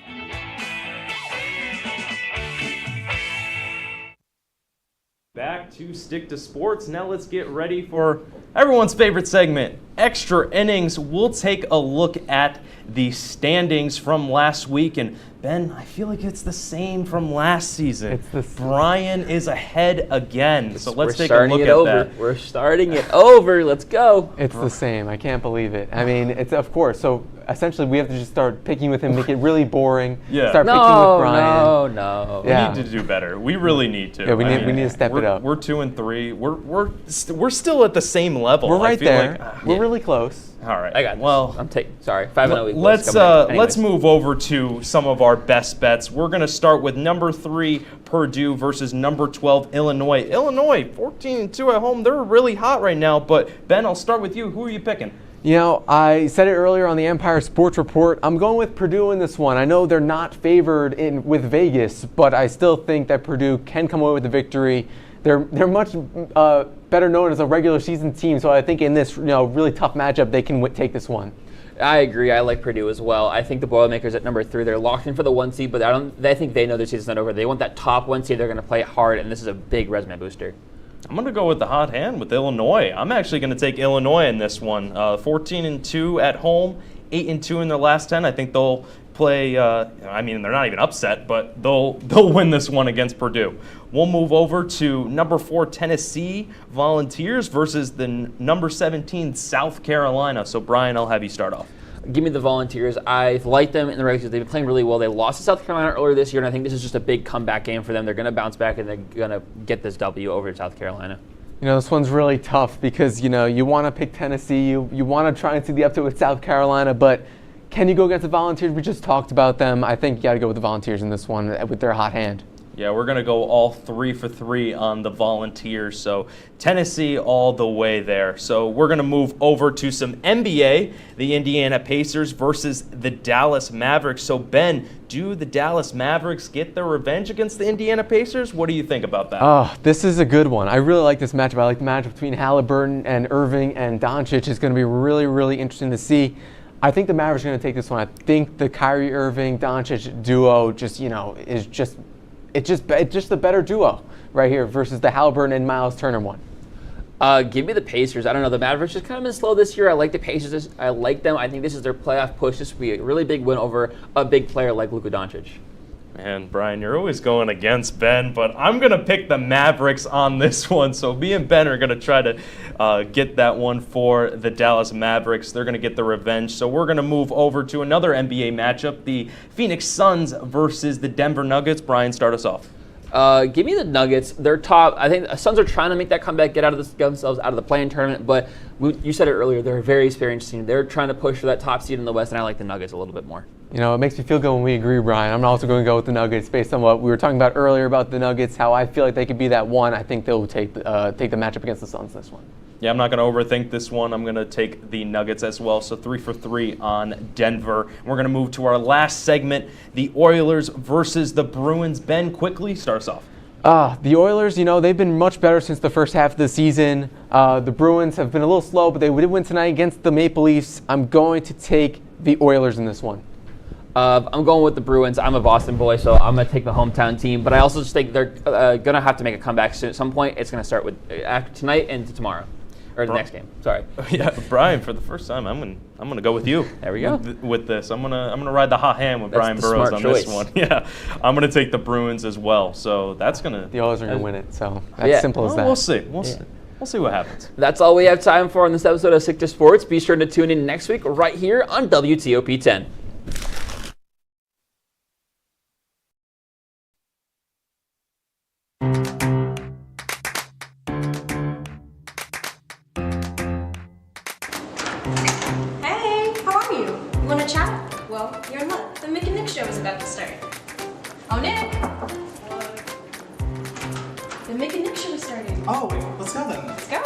Back to Stick to Sports. Now let's get ready for everyone's favorite segment, Extra Innings. We'll take a look at the standings from last week, and Ben, I feel like it's the same from last season. It's the same. Brian is ahead again. So let's take a starting look it at over. that. We're starting it over. Let's go. It's the same. I can't believe it. I mean, it's of course. So essentially, we have to just start picking with him, make it really boring. Yeah. Start picking with Brian. No. Yeah. We need to do better. We really need to. Yeah, we need to step it up. We're 2 and 3. We're still at the same level. We're right there. Like, We're really close. All right. I got this. Well, I'm taking. Sorry, 5-0 Let's Eagles. let's move over to some of our best bets. We're going to start with number 3 Purdue versus number 12 Illinois. Illinois 14-2 at home. They're really hot right now. But Ben, I'll start with you. Who are you picking? You know, I said it earlier on the Empire Sports Report. I'm going with Purdue in this one. I know they're not favored with Vegas, but I still think that Purdue can come away with the victory. They're much better known as a regular season team, so I think in this really tough matchup they can take this one. I agree. I like Purdue as well. I think the Boilermakers at number 3. They're locked in for the 1 seed, but I think they know their season's not over. They want that top 1 seed. They're going to play it hard, and this is a big resume booster. I'm going to go with the hot hand with Illinois. I'm actually going to take Illinois in this one. 14-2 at home, 8-2 in their last 10. I think they'll play. I mean, they're not even upset, but they'll win this one against Purdue. We'll move over to number 4 Tennessee Volunteers versus the number 17 South Carolina. So Brian, I'll have you start off. Give me the Volunteers. I like them in the regular season. They've been playing really well. They lost to South Carolina earlier this year, and I think this is just a big comeback game for them. They're going to bounce back, and they're going to get this W over South Carolina. You know, this one's really tough because, you want to pick Tennessee. You want to try and see the upset with South Carolina, but can you go against the Volunteers? We just talked about them. I think you got to go with the Volunteers in this one with their hot hand. Yeah, we're going to go all 3 for 3 on the Volunteers. So Tennessee all the way there. So we're going to move over to some NBA, the Indiana Pacers versus the Dallas Mavericks. So Ben, do the Dallas Mavericks get their revenge against the Indiana Pacers? What do you think about that? Oh, this is a good one. I really like this matchup. I like the matchup between Halliburton and Irving and Doncic. It's going to be really, really interesting to see. I think the Mavericks are going to take this one. I think the Kyrie Irving Doncic duo is just the better duo right here versus the Halliburton and Miles Turner one. Give me the Pacers. I don't know. The Mavericks just kind of been slow this year. I like the Pacers. I like them. I think this is their playoff push. This will be a really big win over a big player like Luka Doncic. And Brian, you're always going against Ben, but I'm going to pick the Mavericks on this one. So me and Ben are going to try to get that one for the Dallas Mavericks. They're going to get the revenge. So we're going to move over to another NBA matchup, the Phoenix Suns versus the Denver Nuggets. Brian, start us off. Give me the Nuggets. They're top. I think the Suns are trying to make that comeback, get themselves out of the play-in tournament, but you said it earlier, they're a very experienced team. They're trying to push for that top seed in the West, and I like the Nuggets a little bit more. You know, it makes me feel good when we agree, Brian. I'm also going to go with the Nuggets based on what we were talking about earlier about the Nuggets, how I feel like they could be that one. I think they'll take the matchup against the Suns this one. Yeah, I'm not going to overthink this one. I'm going to take the Nuggets as well. So 3 for 3 on Denver. We're going to move to our last segment, the Oilers versus the Bruins. Ben, quickly, start us off. The Oilers, they've been much better since the first half of the season. The Bruins have been a little slow, but they did win tonight against the Maple Leafs. I'm going to take the Oilers in this one. I'm going with the Bruins. I'm a Boston boy, so I'm going to take the hometown team. But I also just think they're going to have to make a comeback soon. At some point. It's going to start with after tonight and tomorrow. Or the next game. Sorry. Yeah, Brian, for the first time, I'm gonna go with you. There we go. With this, I'm gonna ride the hot hand with Brian Burrows on this one. Yeah, I'm gonna take the Bruins as well. So that's gonna. The Oilers are gonna win it. So that's simple as that. We'll see. We'll see what happens. That's all we have time for on this episode of Sick to Sports. Be sure to tune in next week right here on WTOP-10. About to start. Oh, Nick! The Mick and Nick show is starting. Oh, wait, let's go then. Let's go.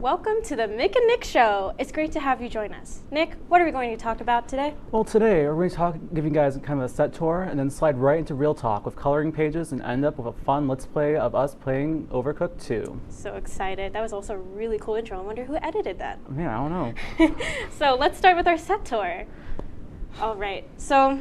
Welcome to the Mick and Nick Show. It's great to have you join us. Nick, what are we going to talk about today? Well, today we're going to give you guys kind of a set tour and then slide right into real talk with coloring pages and end up with a fun let's play of us playing Overcooked 2. So excited. That was also a really cool intro. I wonder who edited that. Yeah, I don't know. So let's start with our set tour. All right. So